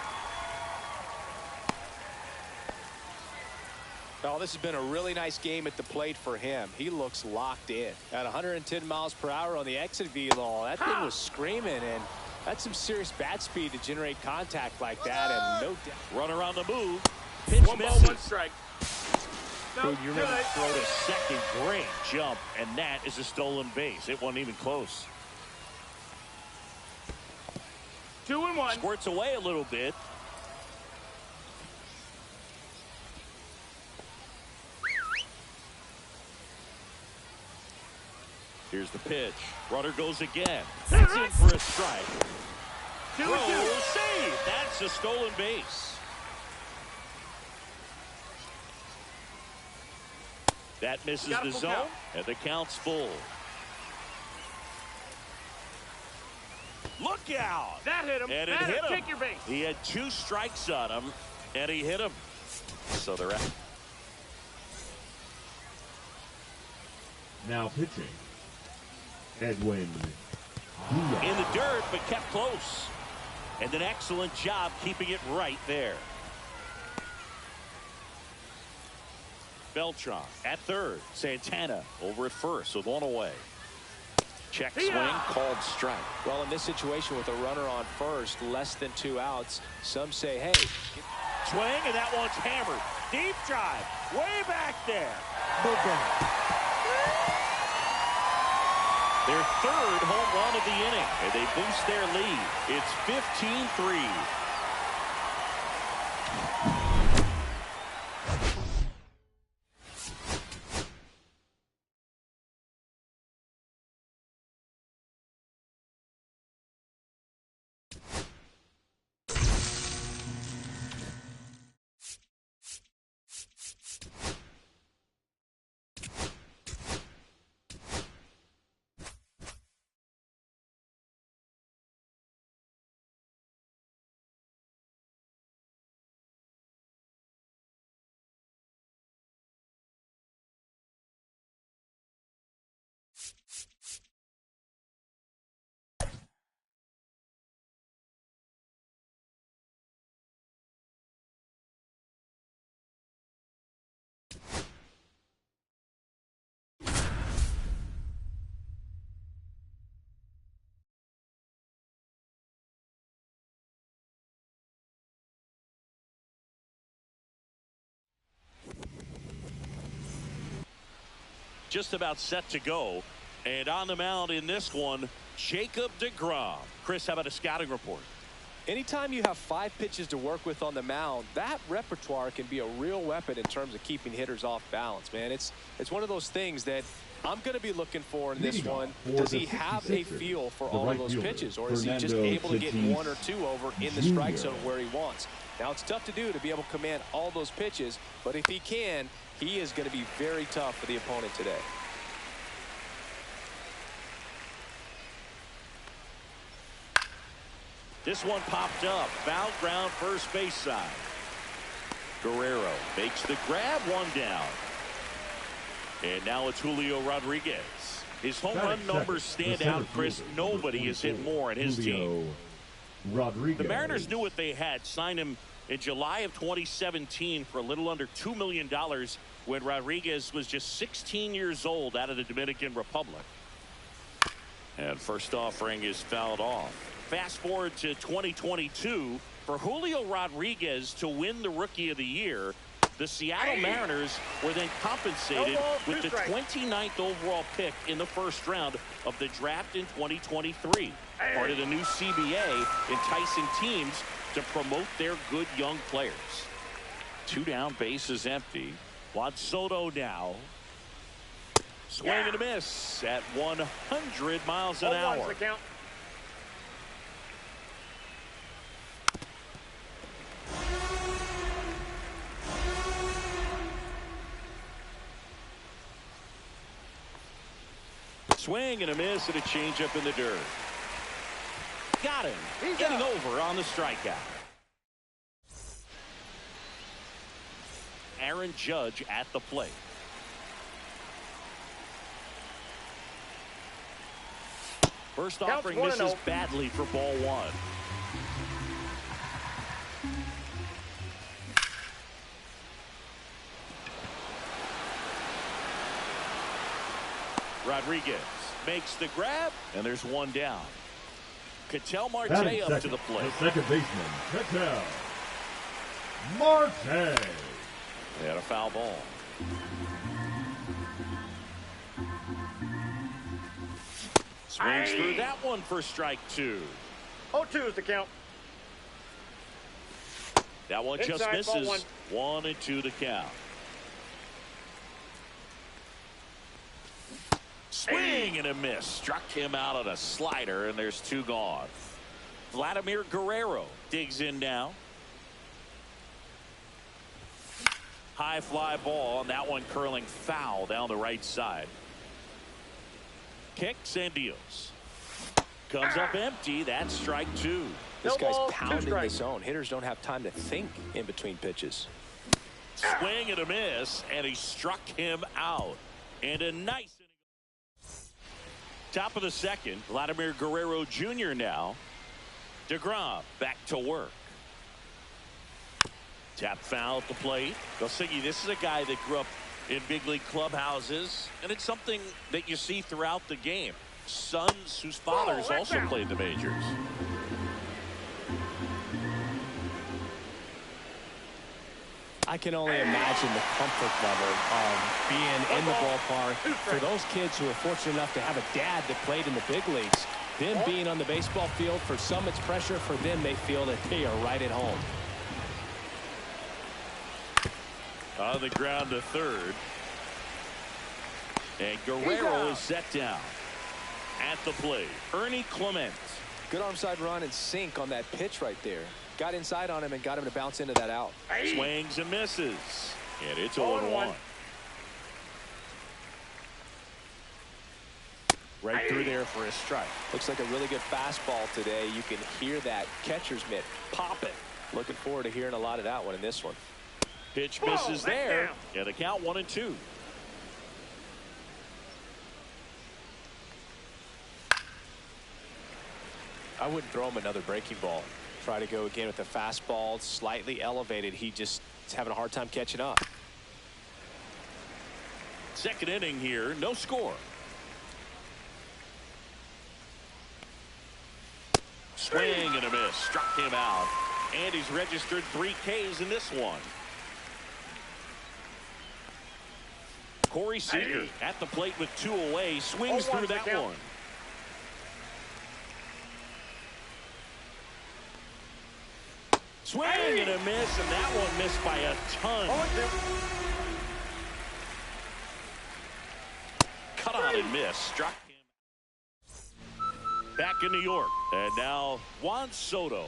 [SPEAKER 3] Oh, this has been a really nice game at the plate for him. He looks locked in. At 110 miles per hour on the exit velo, that thing was screaming, and that's some serious bat speed to generate contact like that. And no doubt.
[SPEAKER 1] Runner on the move. Pitch
[SPEAKER 4] 1 ball,
[SPEAKER 1] misses.
[SPEAKER 4] 1 strike. No,
[SPEAKER 1] You remember throw to second, great jump, and that is a stolen base. It wasn't even close.
[SPEAKER 4] 2-1.
[SPEAKER 1] Squirts away a little bit. Here's the pitch. Runner goes again. That's in for a strike.
[SPEAKER 4] 2-2.
[SPEAKER 1] Oh, save. That's a stolen base. That misses
[SPEAKER 4] Got a
[SPEAKER 1] the
[SPEAKER 4] full
[SPEAKER 1] zone,
[SPEAKER 4] count.
[SPEAKER 1] and the count's full. Look out!
[SPEAKER 4] That hit him.
[SPEAKER 1] And it
[SPEAKER 4] That
[SPEAKER 1] hit him.
[SPEAKER 4] Take your base.
[SPEAKER 1] He had 2 strikes on him, and he hit him. So they're out.
[SPEAKER 5] Now pitching, Edwin Diaz.
[SPEAKER 1] In the dirt, but kept close. And an excellent job keeping it right there. Beltran at third. Santana over at first with 1 away. Check swing, called strike.
[SPEAKER 3] Well, in this situation with a runner on first, less than 2 outs, some say, hey.
[SPEAKER 1] Swing, and that one's hammered. Deep drive, way back there. Their 3rd home run of the inning, and they boost their lead. It's 15-3. Just about set to go. And on the mound in this one, Jacob deGrom. Chris, how about a scouting report?
[SPEAKER 3] Anytime you have 5 pitches to work with on the mound, that repertoire can be a real weapon in terms of keeping hitters off balance, man. It's one of those things that I'm going to be looking for in this one, does he have a feel for all of those pitches, or is he just able to get one or two over in the strike zone where he wants? Now, it's tough to do to be able to command all those pitches, but if he can, he is going to be very tough for the opponent today.
[SPEAKER 1] This one popped up. Foul ground, first base side. Guerrero makes the grab, one down. And now it's Julio Rodriguez. His home run numbers stand out, Chris. Nobody has hit more in his team.
[SPEAKER 5] Rodriguez.
[SPEAKER 1] The Mariners knew what they had. Signed him in July of 2017 for a little under $2 million when Rodriguez was just 16 years old out of the Dominican Republic. And first offering is fouled off. Fast forward to 2022. For Julio Rodriguez to win the Rookie of the Year, the Seattle Mariners were then compensated with the 29th overall pick in the first round of the draft in 2023. Part of the new CBA, enticing teams to promote their good young players. 2 down, bases empty. Juan Soto now. Swing and a miss at 100 miles an hour. Swing and a miss and a changeup in the dirt. Got him. He's getting over on the strikeout. Aaron Judge at the plate. First offering misses badly for ball 1. Rodriguez makes the grab, and there's 1 down. Ketel Marte up to the plate.
[SPEAKER 5] The second baseman, Ketel Marte.
[SPEAKER 1] They had a foul ball. Swings through that one for strike 2.
[SPEAKER 4] 0-2 is the count.
[SPEAKER 1] That one
[SPEAKER 4] Inside,
[SPEAKER 1] just misses.
[SPEAKER 4] ball
[SPEAKER 1] 1 and 2 the count. Swing and a miss. Struck him out on a slider, and there's 2 gone. Vladimir Guerrero digs in now. High fly ball, and that one curling foul down the right side. Kicks and deals. Comes up empty. That's strike 2.
[SPEAKER 3] This guy's pounding the zone. Hitters don't have time to think in between pitches.
[SPEAKER 1] Swing and a miss, and he struck him out. And a nice top of the second. Vladimir Guerrero Jr. now. DeGrom back to work. Tap foul at the plate. Gosigi, this is a guy that grew up in big league clubhouses, and it's something that you see throughout the game. Sons whose fathers also played the majors.
[SPEAKER 3] I can only imagine the comfort level of being in the ballpark for those kids who are fortunate enough to have a dad that played in the big leagues. Them being on the baseball field, for some it's pressure. For them, they feel that they are right at home.
[SPEAKER 1] On the ground to third. And Guerrero is set down. At the plate, Ernie Clement.
[SPEAKER 3] Good arm side run and sink on that pitch right there. Got inside on him and got him to bounce into that out.
[SPEAKER 1] Swings and misses. And it's 0-1. Right through there for a strike.
[SPEAKER 3] Looks like a really good fastball today. You can hear that catcher's mitt popping. Looking forward to hearing a lot of that one in this one.
[SPEAKER 1] Pitch misses there. Yeah, the count 1 and 2.
[SPEAKER 3] I wouldn't throw him another breaking ball. Try to go again with the fastball, slightly elevated. He just is having a hard time catching up.
[SPEAKER 1] Second inning here, no score. Swing and a miss. Struck him out. And he's registered 3 Ks in this one. Corey Seager at the plate with 2 away. Swings through that one. Swing and a miss, and that one missed by a ton. Cut shot and miss. Struck him. Back in New York. And now Juan Soto.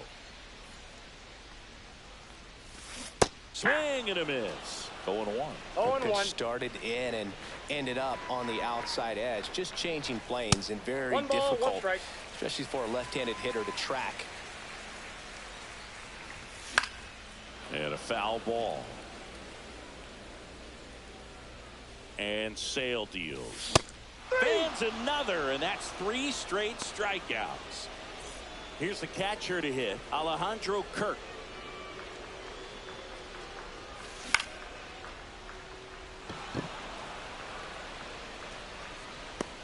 [SPEAKER 1] Swing and a miss. 0-1.
[SPEAKER 4] 0-1.
[SPEAKER 3] Started in and ended up on the outside edge. Just changing planes and very
[SPEAKER 4] One ball,
[SPEAKER 3] difficult,
[SPEAKER 4] one strike.
[SPEAKER 3] especially for a left-handed hitter to track.
[SPEAKER 1] And a foul ball. And Sale deals. Fans another, and that's 3 straight strikeouts. Here's the catcher to hit, Alejandro Kirk.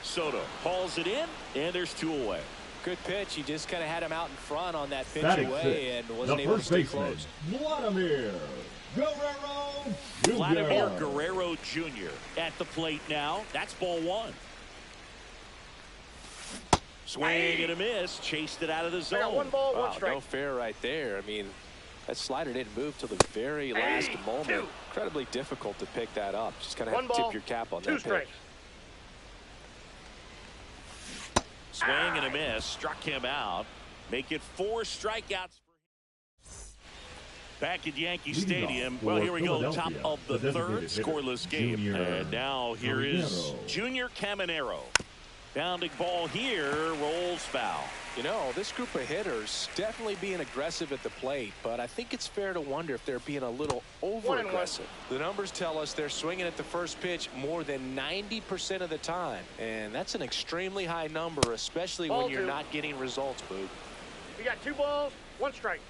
[SPEAKER 1] Soto hauls it in, and there's 2 away.
[SPEAKER 3] Good pitch. He just kind of had him out in front on that pitch
[SPEAKER 5] Batting
[SPEAKER 3] away
[SPEAKER 5] sixth,
[SPEAKER 3] and wasn't
[SPEAKER 5] the
[SPEAKER 3] able to
[SPEAKER 5] first
[SPEAKER 3] stay
[SPEAKER 5] baseman,
[SPEAKER 3] close.
[SPEAKER 5] Vladimir Guerrero Jr.
[SPEAKER 1] Vladimir Guerrero Jr. at the plate now. That's ball 1. Swing and a miss. Chased it out of the
[SPEAKER 4] I got 1
[SPEAKER 1] zone.
[SPEAKER 4] ball, 1
[SPEAKER 3] Wow,
[SPEAKER 4] strike.
[SPEAKER 3] no fair right there. I mean, that slider didn't move till the very last moment.
[SPEAKER 4] 2.
[SPEAKER 3] Incredibly difficult to pick that up. Just kind of
[SPEAKER 4] 1
[SPEAKER 3] have to
[SPEAKER 4] ball,
[SPEAKER 3] tip your cap on
[SPEAKER 4] 2
[SPEAKER 3] that pitch.
[SPEAKER 4] strikes.
[SPEAKER 1] Swing and a miss. Struck him out. Make it 4 strikeouts. Back at Yankee Stadium. Well, here we go. Top of the 3rd. Scoreless game. And now here is Junior Caminero. Bounding ball here. Rolls foul.
[SPEAKER 3] You know, this group of hitters definitely being aggressive at the plate, but I think it's fair to wonder if they're being a little over-aggressive. The numbers tell us they're swinging at the first pitch more than 90% of the time, and that's an extremely high number, especially
[SPEAKER 4] Ball
[SPEAKER 3] when you're
[SPEAKER 4] 2.
[SPEAKER 3] not getting results, Boog.
[SPEAKER 4] You got 2 balls, 1 strike.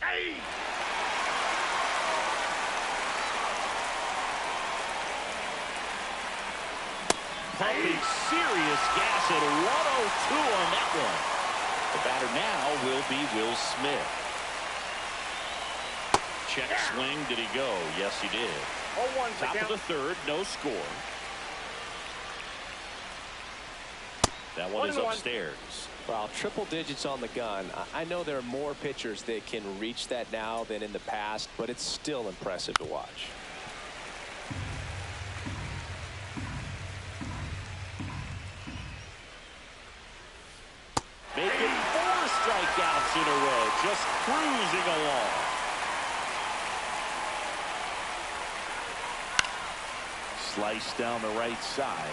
[SPEAKER 4] Hey!
[SPEAKER 1] Pumping serious gas at 102 on that one. The batter now will be Will Smith. Check swing. Did he go? Yes, he did.
[SPEAKER 4] 0-1 to
[SPEAKER 1] Top of
[SPEAKER 4] count.
[SPEAKER 1] the 3rd. No score. That one is
[SPEAKER 4] 1-1.
[SPEAKER 1] upstairs.
[SPEAKER 3] Well, triple digits on the gun. I know there are more pitchers that can reach that now than in the past, but it's still impressive to watch.
[SPEAKER 1] Making 4 strikeouts in a row. Just cruising along. Slice down the right side.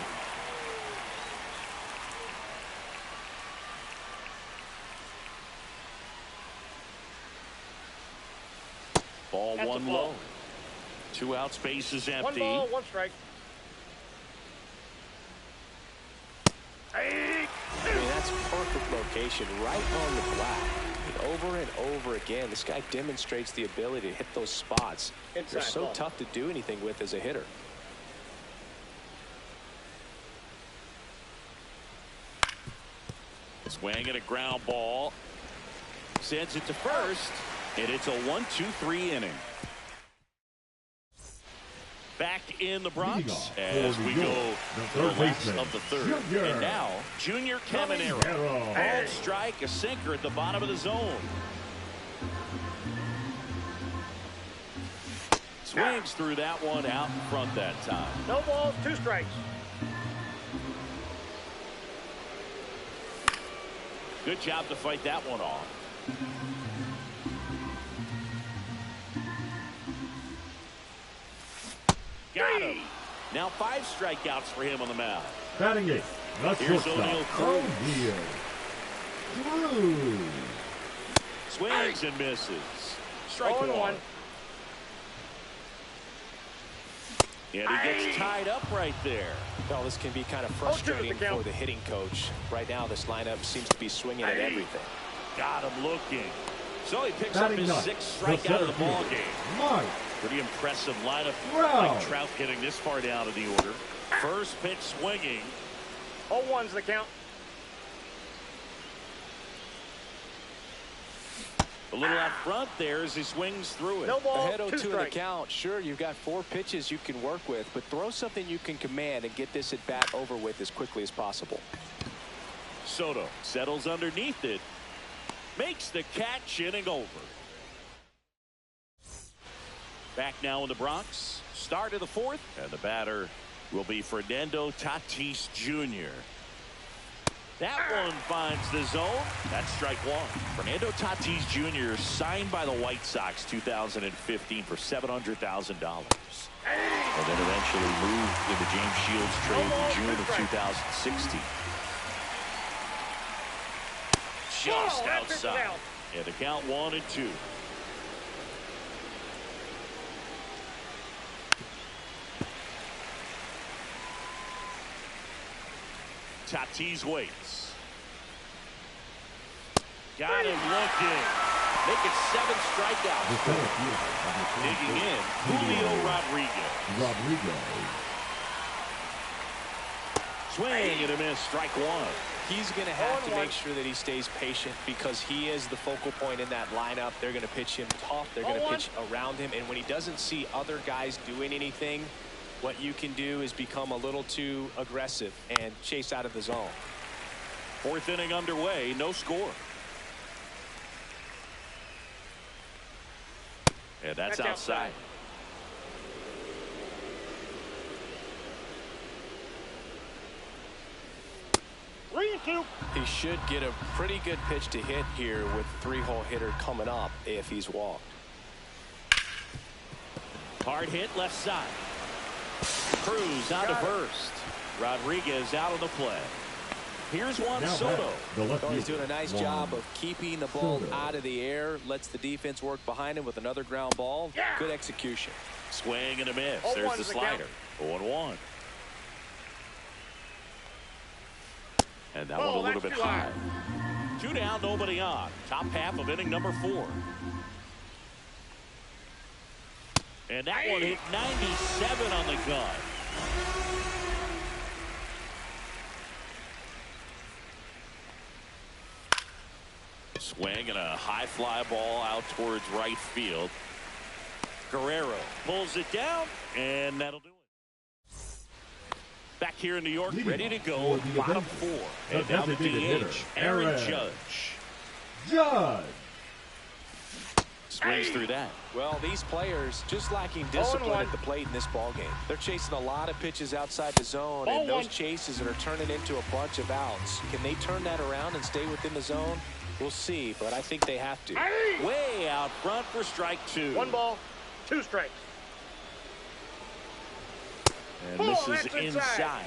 [SPEAKER 1] Ball
[SPEAKER 4] That's a
[SPEAKER 1] 1
[SPEAKER 4] ball.
[SPEAKER 1] low. 2 outs, bases
[SPEAKER 4] 1
[SPEAKER 1] empty.
[SPEAKER 4] ball, 1 strike. Hey!
[SPEAKER 3] I mean, that's perfect location right on the black. I mean, over and over again, this guy demonstrates the ability to hit those spots. They're
[SPEAKER 4] Inside
[SPEAKER 3] so
[SPEAKER 4] ball.
[SPEAKER 3] tough to do anything with as a hitter.
[SPEAKER 1] Swing at a ground ball. Sends it to first. And it's a 1-2-3 inning. Back in the Bronx as we go to the last of the 3rd. And now, Junior Caminero. Ball strike, a sinker at the bottom of the zone. Swings through that one out in front that time.
[SPEAKER 4] No balls, 2 strikes.
[SPEAKER 1] Good job to fight that one off. Got him. Now 5 strikeouts for him on the mound.
[SPEAKER 5] Batting 8th, the
[SPEAKER 1] Here's
[SPEAKER 5] shortstop,
[SPEAKER 1] O'Neal Cruz.
[SPEAKER 5] Cruz.
[SPEAKER 1] Swings and misses. Strike
[SPEAKER 4] 0-1.
[SPEAKER 1] 1. And he gets tied up right there.
[SPEAKER 3] Well, this can be kind of
[SPEAKER 4] 0-2
[SPEAKER 3] frustrating
[SPEAKER 4] is the count.
[SPEAKER 3] for the hitting coach. Right now, this lineup seems to be swinging at everything.
[SPEAKER 1] Got him looking. So he picks
[SPEAKER 5] Batting
[SPEAKER 1] up his
[SPEAKER 5] ninth,
[SPEAKER 1] 6th
[SPEAKER 5] the
[SPEAKER 1] strikeout of the
[SPEAKER 5] center
[SPEAKER 1] ball
[SPEAKER 5] fielder,
[SPEAKER 1] game.
[SPEAKER 5] Mike
[SPEAKER 1] Pretty impressive lineup.
[SPEAKER 5] Trout.
[SPEAKER 1] Like Trout getting this far down in the order. First pitch swinging.
[SPEAKER 4] 0-1's the count.
[SPEAKER 1] A little out front there as he swings through it.
[SPEAKER 4] No ball,
[SPEAKER 3] Ahead
[SPEAKER 4] 2
[SPEAKER 3] 0-2 in the
[SPEAKER 4] strikes.
[SPEAKER 3] count. Sure, you've got 4 pitches you can work with, but throw something you can command and get this at bat over with as quickly as possible.
[SPEAKER 1] Soto settles underneath it. Makes the catch, inning over. Back now in the Bronx. start of the fourth, and the batter will be Fernando Tatis Jr. That one finds the zone. That's strike one. Fernando Tatis Jr. signed by the White Sox 2015 for $700,000. And then eventually moved in the James Shields trade in June of 2016. Just outside. And the count 1-2. Tatis waits. Got him looking. Making 7 strikeouts. Digging in, Julio Rodriguez. Swing and a miss, strike one.
[SPEAKER 3] He's going to have to make sure that he stays patient because he is the focal point in that lineup. They're going to pitch him tough. They're going to pitch around him. And when he doesn't see other guys doing anything, what you can do is become a little too aggressive and chase out of the zone.
[SPEAKER 1] Fourth inning underway, no score. And that's outside.
[SPEAKER 3] He should get a pretty good pitch to hit here with 3-hole hitter coming up if he's walked.
[SPEAKER 1] Hard hit left side. Cruz out to first. Rodriguez out on the play. Here's Juan Soto.
[SPEAKER 3] He's doing a nice job of keeping the ball out of the air. Lets the defense work behind him with another ground ball. Good execution.
[SPEAKER 1] Swing and a miss. There's the slider. 0-1. And that one a little bit high. 2 down, nobody on. Top half of inning number 4. And that one hit 97 on the gun. Swing and a high fly ball out towards right field. Guerrero pulls it down, and that'll do it. Back here in New York, ready to go, bottom 4. And now the DH, Aaron Judge. Swings through that.
[SPEAKER 3] Well, these players just lacking discipline at the plate in this ballgame. They're chasing a lot of pitches outside the zone, and those chases are turning into a bunch of outs. Can they turn that around and stay within the zone? We'll see, but I think they have to.
[SPEAKER 1] Way out front for strike 2.
[SPEAKER 4] 1 ball, 2 strikes.
[SPEAKER 1] And this is inside.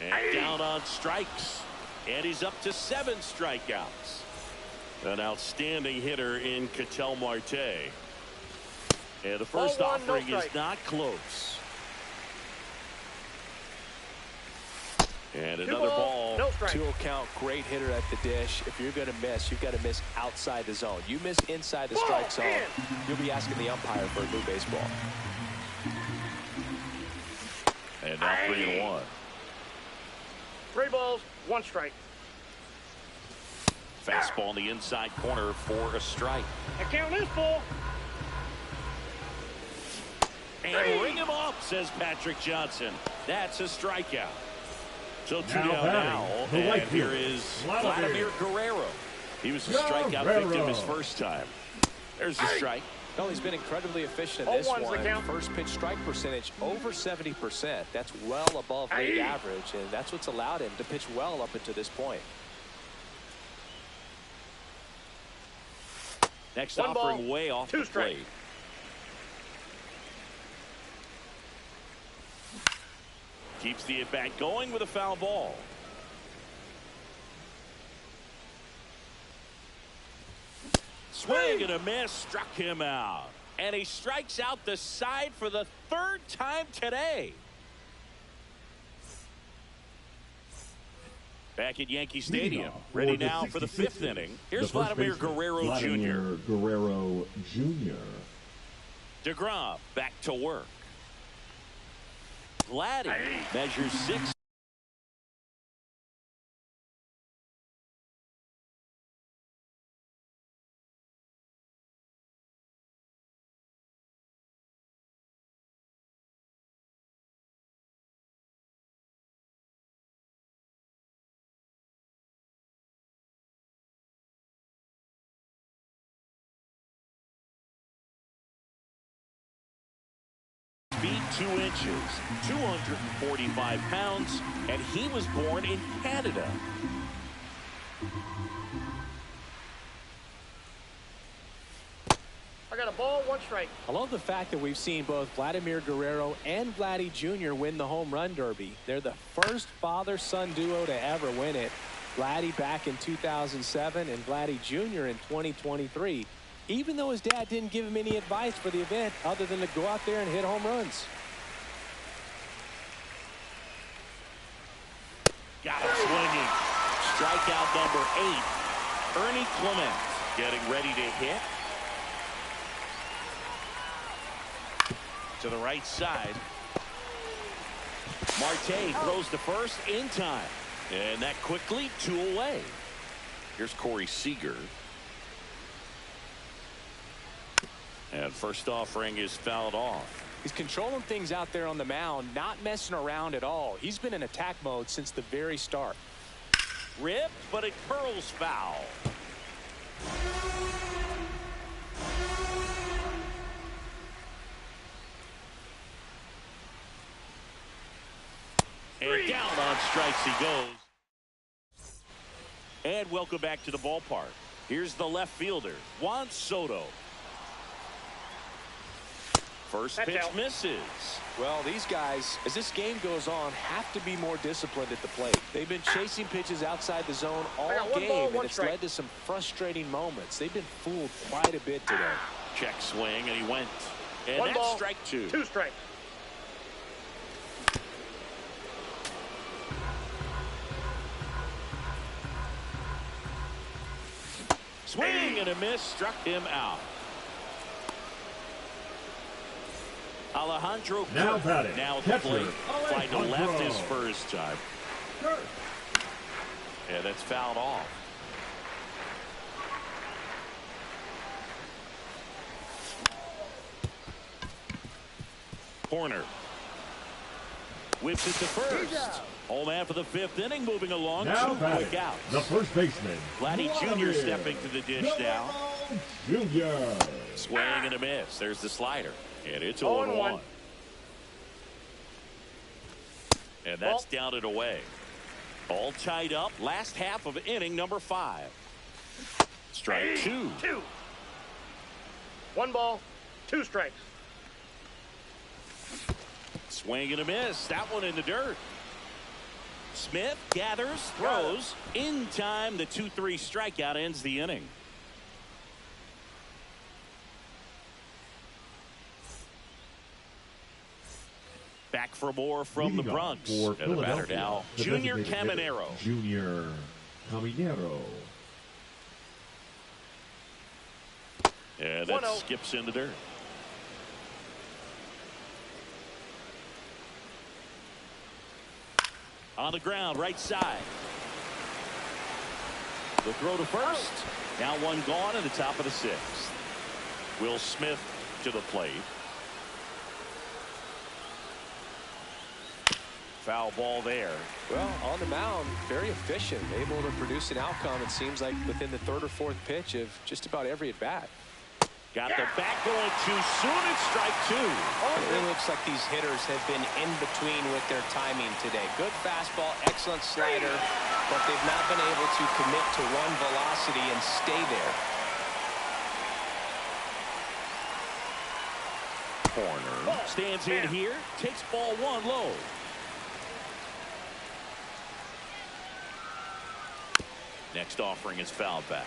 [SPEAKER 1] And down on strikes. And he's up to 7 strikeouts. An outstanding hitter in Ketel Marte. And the first offering is not close. And another ball.
[SPEAKER 3] 2-0 count, great hitter at the dish. If you're going to miss, you've got to miss outside the zone. You miss inside the strike zone, you'll be asking the umpire for a new baseball.
[SPEAKER 1] And now 3-1.
[SPEAKER 4] 3 balls, 1 strike.
[SPEAKER 1] Fastball in the inside corner for a strike.
[SPEAKER 4] The count is full.
[SPEAKER 1] And ring him up, says Patrick Johnson. That's a strikeout. So 2 down now, and here is Vladimir Guerrero. He was a strikeout victim his first time. There's the strike.
[SPEAKER 3] No, he's been incredibly efficient in this one. First pitch strike percentage over 70%. That's well above league average, and that's what's allowed him to pitch well up until this point.
[SPEAKER 1] Next offering way off the plate. Keeps the at-bat going with a foul ball. Swing and a miss, struck him out. And he strikes out the side for the 3rd time today. Back at Yankee Stadium, ready now for the 5th inning. Here's Vladimir Guerrero Jr. DeGrom back to work. Vladdy measures 6. 2 inches, 245 pounds, and he was born in Canada.
[SPEAKER 4] I got a ball, 1 strike.
[SPEAKER 3] I love the fact that we've seen both Vladimir Guerrero and Vladdy Jr. win the home run derby. They're the first father-son duo to ever win it. Vladdy back in 2007 and Vladdy Jr. in 2023. Even though his dad didn't give him any advice for the event other than to go out there and hit home runs.
[SPEAKER 1] Got him swinging. Strikeout number 8. Ernie Clement getting ready to hit. To the right side. Marte throws to first in time. And that quickly 2 away. Here's Corey Seager. And first offering is fouled off.
[SPEAKER 3] He's controlling things out there on the mound, not messing around at all. He's been in attack mode since the very start.
[SPEAKER 1] Ripped, but it curls foul. And down on strikes he goes. And welcome back to the ballpark. Here's the left fielder, Juan Soto. First pitch misses.
[SPEAKER 3] Well, these guys, as this game goes on, have to be more disciplined at the plate. They've been chasing pitches outside the zone all game, and it's led to some frustrating moments. They've been fooled quite a bit today.
[SPEAKER 1] Check swing, and he went. And
[SPEAKER 4] 1
[SPEAKER 1] that's
[SPEAKER 4] ball,
[SPEAKER 1] strike 2.
[SPEAKER 4] 2 strikes.
[SPEAKER 1] Swing and a miss, struck him out. Alejandro
[SPEAKER 5] Now
[SPEAKER 1] Kirk
[SPEAKER 5] batting.
[SPEAKER 1] now at the
[SPEAKER 5] Catcher,
[SPEAKER 1] plate. Fly to left
[SPEAKER 5] Alejandro.
[SPEAKER 1] his first time.
[SPEAKER 5] Kirk.
[SPEAKER 1] Yeah, that's fouled off. Corner. Whips it to first. Home man for the 5th inning, moving along.
[SPEAKER 5] Now
[SPEAKER 1] 2
[SPEAKER 5] batting.
[SPEAKER 1] quick outs.
[SPEAKER 5] The first baseman.
[SPEAKER 1] Vladdy Jr.
[SPEAKER 5] Vladimir
[SPEAKER 1] stepping to the dish now.
[SPEAKER 5] Jr.
[SPEAKER 1] Swing and a miss. There's the slider. And it's
[SPEAKER 4] 0-1.
[SPEAKER 1] And that's down and away. All tied up. Last half of inning number 5. Strike 2.
[SPEAKER 4] 2. 1 ball, 2 strikes.
[SPEAKER 1] Swing and a miss. That one in the dirt. Smith gathers, throws. In time, the 2-3 strikeout ends the inning. Back for more from the Bronx.
[SPEAKER 5] For
[SPEAKER 1] And the batter
[SPEAKER 5] Philadelphia,
[SPEAKER 1] now,
[SPEAKER 5] the
[SPEAKER 1] Junior
[SPEAKER 5] designated hitter,
[SPEAKER 1] Caminero.
[SPEAKER 5] Junior Caminero.
[SPEAKER 1] And that
[SPEAKER 4] 1-0.
[SPEAKER 1] skips in the dirt. On the ground, right side. The throw to first. Now 1 gone in the top of the 6th. Will Smith to the plate. Foul ball there.
[SPEAKER 3] Well, on the mound, very efficient, able to produce an outcome, it seems like, within the 3rd or 4th pitch of just about every at-bat.
[SPEAKER 1] Got the back going too soon. It's strike 2.
[SPEAKER 6] It really looks like these hitters have been in between with their timing today. Good fastball, excellent slider, but they've not been able to commit to one velocity and stay there.
[SPEAKER 1] Corner stands in here, takes ball 1 low. Next offering is fouled back.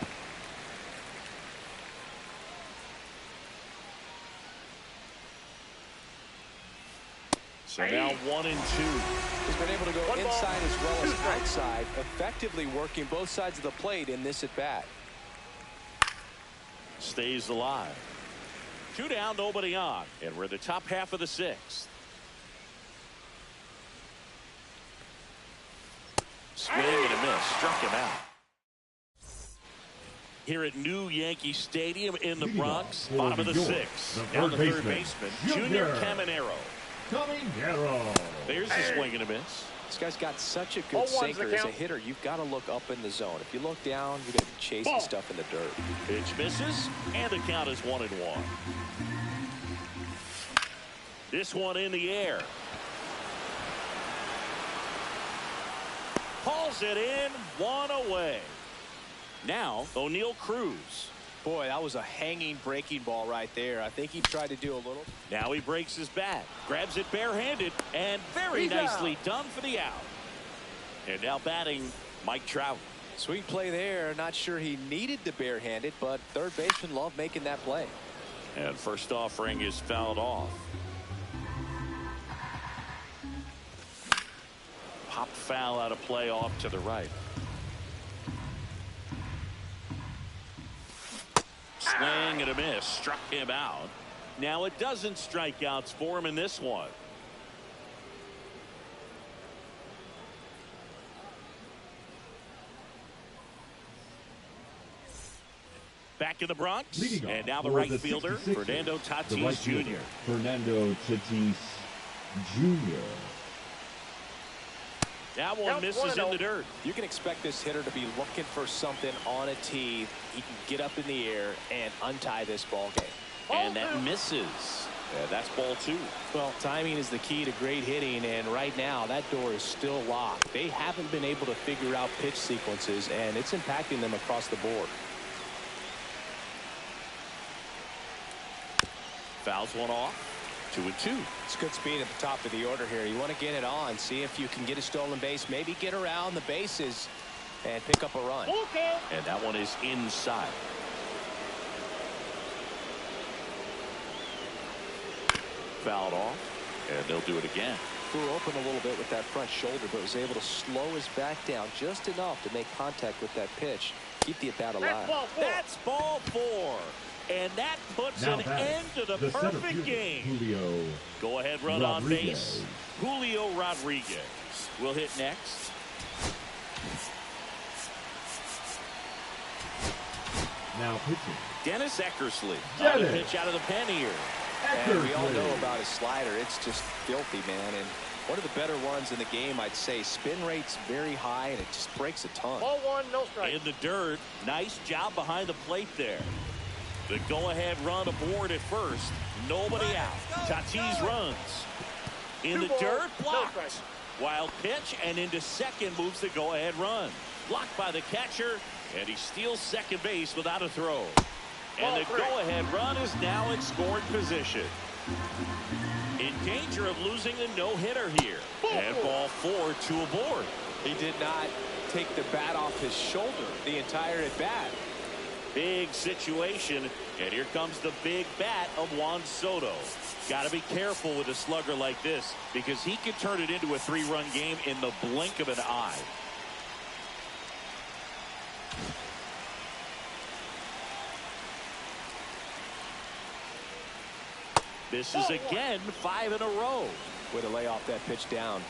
[SPEAKER 1] So now 1 and 2.
[SPEAKER 3] He's been able to go
[SPEAKER 4] 1 ball,
[SPEAKER 3] inside as well
[SPEAKER 4] 2
[SPEAKER 3] as
[SPEAKER 4] strikes.
[SPEAKER 3] outside, effectively working both sides of the plate in this at-bat.
[SPEAKER 1] Stays alive. 2 down, nobody on. And we're the top half of the 6th. Swing and a miss. Struck him out. Here at New Yankee Stadium in the
[SPEAKER 5] Leading
[SPEAKER 1] Bronx,
[SPEAKER 5] off for
[SPEAKER 1] bottom of the
[SPEAKER 5] New York,
[SPEAKER 1] 6th.
[SPEAKER 5] the
[SPEAKER 1] Down
[SPEAKER 5] third
[SPEAKER 1] the third
[SPEAKER 5] baseman,
[SPEAKER 1] baseman, Junior
[SPEAKER 5] Junior
[SPEAKER 1] Caminero.
[SPEAKER 5] Caminero.
[SPEAKER 1] There's the swing and a miss.
[SPEAKER 3] This guy's got such a good
[SPEAKER 4] 0-1's the
[SPEAKER 3] sinker. As a
[SPEAKER 4] count.
[SPEAKER 3] hitter, you've got to look up in the zone. If you look down, you're going to be chasing
[SPEAKER 4] Ball.
[SPEAKER 3] stuff in the dirt.
[SPEAKER 1] Pitch misses, and the count is 1 and 1. This one in the air. Hauls it in, one away. Now, O'Neal Cruz.
[SPEAKER 6] Boy, that was a hanging breaking ball right there. I think he tried to do a little.
[SPEAKER 1] Now he breaks his bat, grabs it barehanded, and very nicely done for the out. And now batting, Mike Trout.
[SPEAKER 3] Sweet play there. Not sure he needed the barehanded, but third baseman loved making that play.
[SPEAKER 1] And first offering is fouled off. Popped foul out of play off to the right. Swing and a miss. Struck him out. Now a dozen strikeouts for him in this one. Back in the Bronx. And now the right fielder, Fernando Tatis Jr.
[SPEAKER 5] Fernando Tatis Jr.
[SPEAKER 1] That one misses in the dirt.
[SPEAKER 6] You can expect this hitter to be looking for something on a tee. He can get up in the air and untie this ball game.
[SPEAKER 1] And that misses. That's ball two.
[SPEAKER 6] Well, timing is the key to great hitting, and right now that door is still locked. They haven't been able to figure out pitch sequences, and it's impacting them across the board.
[SPEAKER 1] Fouls one off. 2-2.
[SPEAKER 6] It's good speed at the top of the order here. You want to get it on, see if you can get a stolen base, maybe get around the bases and pick up a run.
[SPEAKER 1] And that one is inside. Fouled off, and they'll do it again.
[SPEAKER 3] Flew open a little bit with that front shoulder, but was able to slow his back down just enough to make contact with that pitch. Keep the at-bat alive.
[SPEAKER 1] That's ball four. And that puts an end to the perfect game.
[SPEAKER 5] Julio
[SPEAKER 1] Go ahead, run on base. Julio Rodriguez will hit next.
[SPEAKER 5] now pitching.
[SPEAKER 1] Dennis Eckersley on a pitch out of the pen here.
[SPEAKER 3] And we all know about his slider. It's just filthy, man. And one of the better ones in the game, I'd say. Spin rate's very high, and it just breaks a ton.
[SPEAKER 4] Ball one, no strike.
[SPEAKER 1] In the dirt. Nice job behind the plate there. The go-ahead run aboard at first. Nobody out. Tatis runs. In the dirt, blocked. Wild pitch, and into second moves the go-ahead run. Blocked by the catcher, and he steals second base without a throw. And the go-ahead run is now in scoring position. In danger of losing the no-hitter here. And ball four to aboard.
[SPEAKER 3] He did not take the bat off his shoulder the entire at-bat.
[SPEAKER 1] Big situation, and here comes the big bat of Juan Soto. Got to be careful with a slugger like this because he could turn it into a three-run game in the blink of an eye. This is again 5 in a row.
[SPEAKER 3] Way to lay off that pitch down.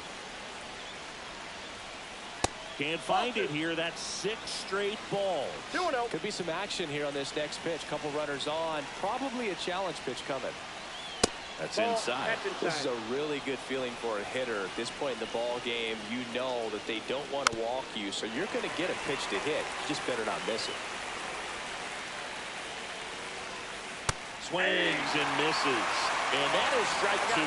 [SPEAKER 1] Can't find it here. That's 6 straight balls.
[SPEAKER 4] 2-0.
[SPEAKER 3] Could be some action here on this next pitch. Couple runners on. Probably a challenge pitch coming.
[SPEAKER 1] That's inside.
[SPEAKER 3] This is a really good feeling for a hitter. At this point in the ball game, you know that they don't want to walk you, so you're going to get a pitch to hit. You just better not miss it.
[SPEAKER 1] Swings and misses. And that is strike 2.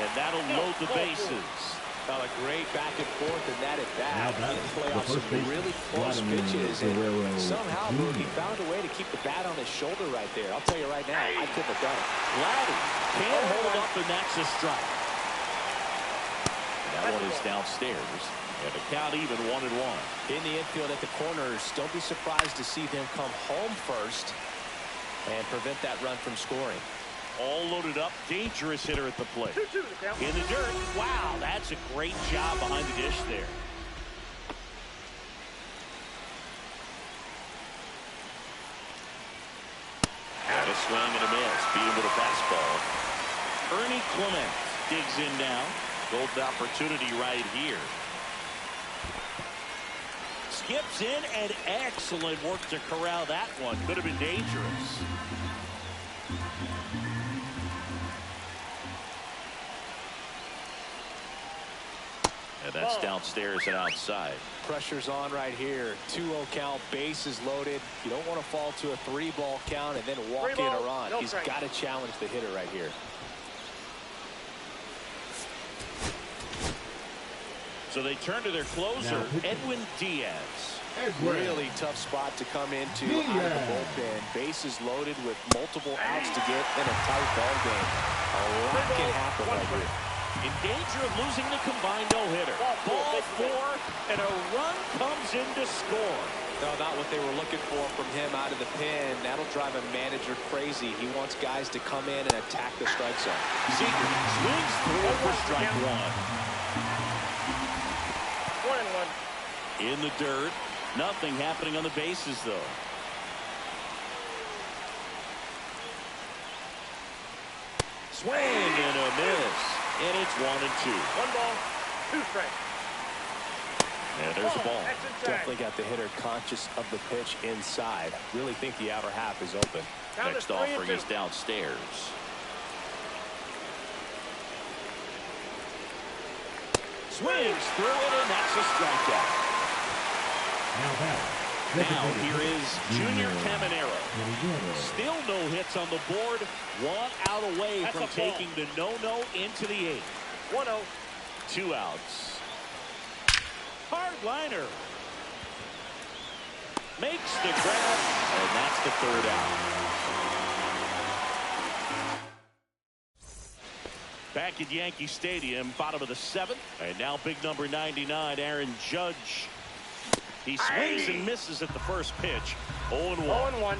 [SPEAKER 1] And that'll load the bases.
[SPEAKER 3] Well, a great back and forth in that at bat. He play off some really close
[SPEAKER 5] Vladimir
[SPEAKER 3] pitches,
[SPEAKER 5] Guerrero
[SPEAKER 3] and somehow he
[SPEAKER 5] Jr.
[SPEAKER 3] found a way to keep the bat on his shoulder right there. I'll tell you right now, I couldn't have done it.
[SPEAKER 1] Vladdy can't hold up, and that's a strike. And that one is downstairs, and the count even 1-1.
[SPEAKER 3] In the infield at the corners, don't be surprised to see them come home first and prevent that run from scoring.
[SPEAKER 1] All loaded up, dangerous hitter at the plate.
[SPEAKER 4] 2-2 the count.
[SPEAKER 1] In the dirt. Wow, that's a great job behind the dish there. And a swing and a miss. Beat him with a fastball. Ernie Clement digs in now. Golden opportunity right here. Skips in, and excellent work to corral that one. Could have been dangerous. And that's downstairs and outside.
[SPEAKER 3] Pressure's on right here. 2-0 count, bases loaded. You don't want to fall to a 3-ball count and then walk in a run. He's got to challenge the hitter right here.
[SPEAKER 1] So they turn to their closer, Edwin Diaz.
[SPEAKER 3] Really tough spot to come into out of the bullpen. Bases loaded with multiple outs to get in a tight ball game. A lot can happen right here.
[SPEAKER 1] In danger of losing the combined no-hitter. Ball 4, and a run comes in to score.
[SPEAKER 3] No, not what they were looking for from him out of the pen. That'll drive a manager crazy. He wants guys to come in and attack the strike zone.
[SPEAKER 1] Seager swings through for strike 1.
[SPEAKER 4] 1-1.
[SPEAKER 1] In the dirt. Nothing happening on the bases, though. Swing and a miss. And it's 1-2.
[SPEAKER 4] 1 ball, 2 strikes.
[SPEAKER 1] And there's the ball.
[SPEAKER 3] Definitely got the hitter conscious of the pitch inside. Really think the outer half is open.
[SPEAKER 1] Next offering is downstairs. Swings through it, and that's a strikeout. Now here is Junior Caminero. Still no hits on the board. 1 out away from taking the no-no into the 8th.
[SPEAKER 4] 1-0.
[SPEAKER 1] 2 outs. Hard liner. Makes the grab, and that's the 3rd out. Back at Yankee Stadium, bottom of the 7th. And now big number 99, Aaron Judge. He swings and misses at the first pitch. 0-1.
[SPEAKER 4] 0-1.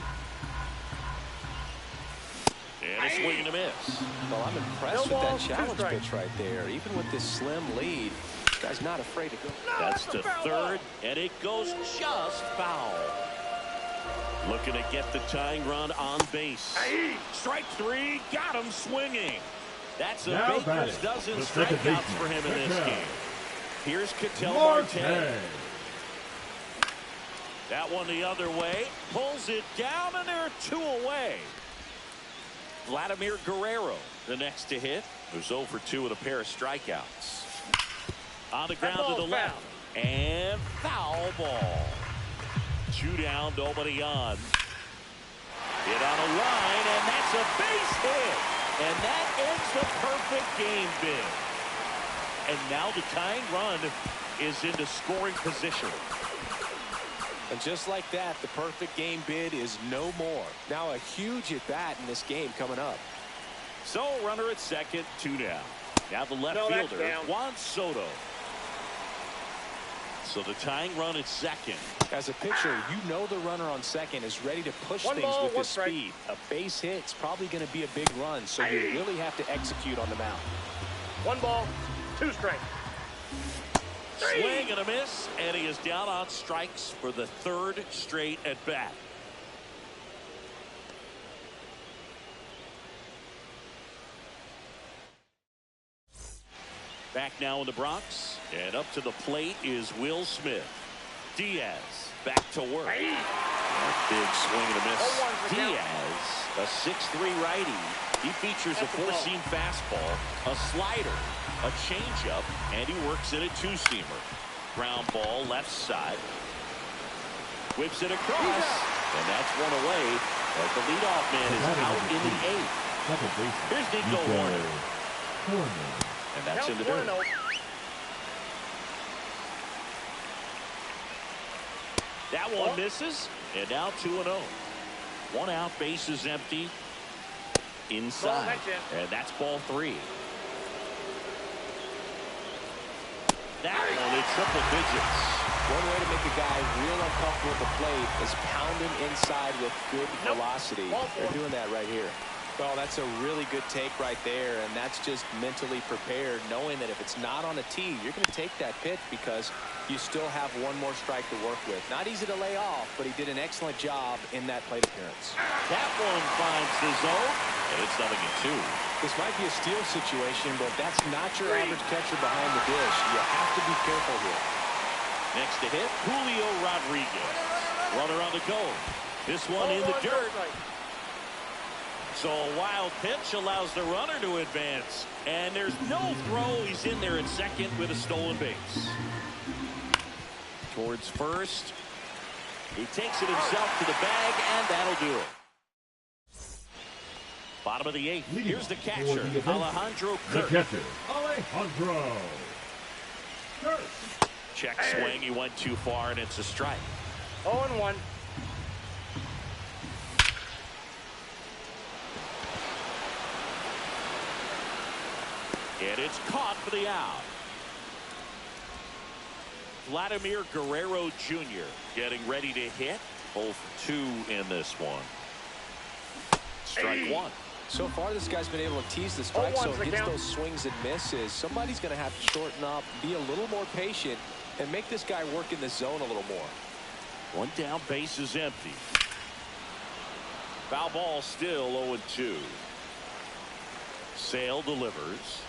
[SPEAKER 1] And a swing and a miss.
[SPEAKER 3] Well, I'm impressed with that challenge pitch right there. Even with this slim lead, this guy's not afraid to go.
[SPEAKER 1] That's the 3rd, and it goes just foul. Looking to get the tying run on base. Strike 3, got him swinging. That's a baker's dozen strikeouts for him in this game. Here's Ketel Marte. That one the other way. Pulls it down, and there are 2 away. Vladimir Guerrero, the next to hit. Who's 0 for 2 with a pair of strikeouts. On the ground to the left. And foul ball. 2 down, nobody on. Hit on a line, and that's a base hit. And that ends the perfect game bid. And now the tying run is into scoring position.
[SPEAKER 3] And just like that, the perfect game bid is no more. Now a huge at-bat in this game coming up.
[SPEAKER 1] So runner at second, 2 down. Now the left fielder, Juan Soto. So the tying run at second.
[SPEAKER 3] As a pitcher, you know the runner on second is ready to push things with his speed. A base hit's probably going to be a big run, so you really have to execute on the mound.
[SPEAKER 4] 1 ball, 2 strikes.
[SPEAKER 1] Swing and a miss, and he is down on strikes for the 3rd straight at bat. Back now in the Bronx, and up to the plate is Will Smith. Diaz back to work. A big swing and a miss. Diaz, a 6'3" righty. He features a 4-seam fastball, a slider, a changeup, and he works in a 2-seamer. Ground ball left side. Whips it across, and that's 1 away. As the leadoff man is out in the 8th. Here's Nico Hoerner. And that's in the dirt. That one misses, and now 2-0. 1 out, bases empty. Inside, and that's ball 3. That one in triple digits.
[SPEAKER 3] One way to make a guy real uncomfortable at the plate is pound him inside with good velocity. They're doing that right here. Well, that's a really good take right there, and that's just mentally prepared, knowing that if it's not on a tee, you're going to take that pitch because you still have 1 more strike to work with. Not easy to lay off, but he did an excellent job in that plate appearance.
[SPEAKER 1] That one finds the zone, and it's 0-2.
[SPEAKER 3] This might be a steal situation, but that's not your average catcher behind the dish. You have to be careful here.
[SPEAKER 1] Next to hit, Julio Rodriguez. Runner on the go. This one in the dirt. So a wild pitch allows the runner to advance. And there's no throw. He's in there at second with a stolen base. Towards first. He takes it himself to the bag, and that'll do it. Bottom of the eighth. Here's the catcher, Alejandro Kirk.
[SPEAKER 5] The catcher, Alejandro Kirk.
[SPEAKER 1] Check swing. He went too far, and it's a strike.
[SPEAKER 4] 0-1.
[SPEAKER 1] And it's caught for the out. Vladimir Guerrero Jr. getting ready to hit. 0 for 2 in this one. Strike one.
[SPEAKER 3] So far, this guy's been able to tease the strike, so he gets those swings and misses. Somebody's going to have to shorten up, be a little more patient, and make this guy work in the zone a little more.
[SPEAKER 1] One down, base is empty. Foul ball still 0-2. Sale delivers.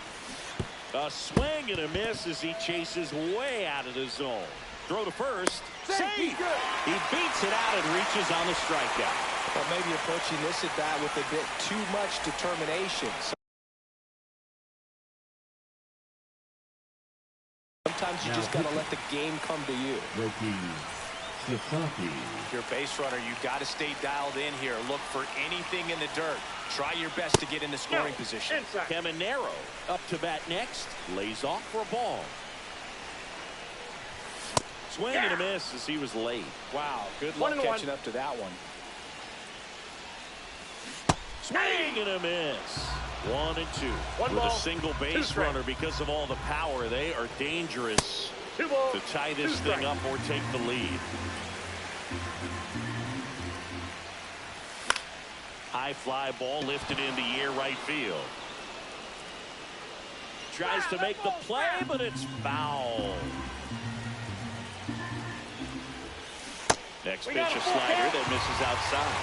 [SPEAKER 1] A swing and a miss as he chases way out of the zone. Throw to first. Save! He beats it out and reaches on the strikeout.
[SPEAKER 3] Well, maybe approaching this at bat with a bit too much determination. Sometimes you just got to let the game come to you.
[SPEAKER 5] Roki Sasaki.
[SPEAKER 6] Your base runner, you got to stay dialed in here. Look for anything in the dirt. Try your best to get in the scoring position.
[SPEAKER 1] Caminero up to bat next. Lays off for a ball. Swing and a miss as he was late.
[SPEAKER 3] Wow, good luck catching up to that one.
[SPEAKER 1] Swing and a miss. 1-2. With a single base runner, because of all the power, they are dangerous to tie this thing up or take the lead. High fly ball lifted into air right field. Tries to make the play, but it's foul. Next pitch, a slider that misses outside.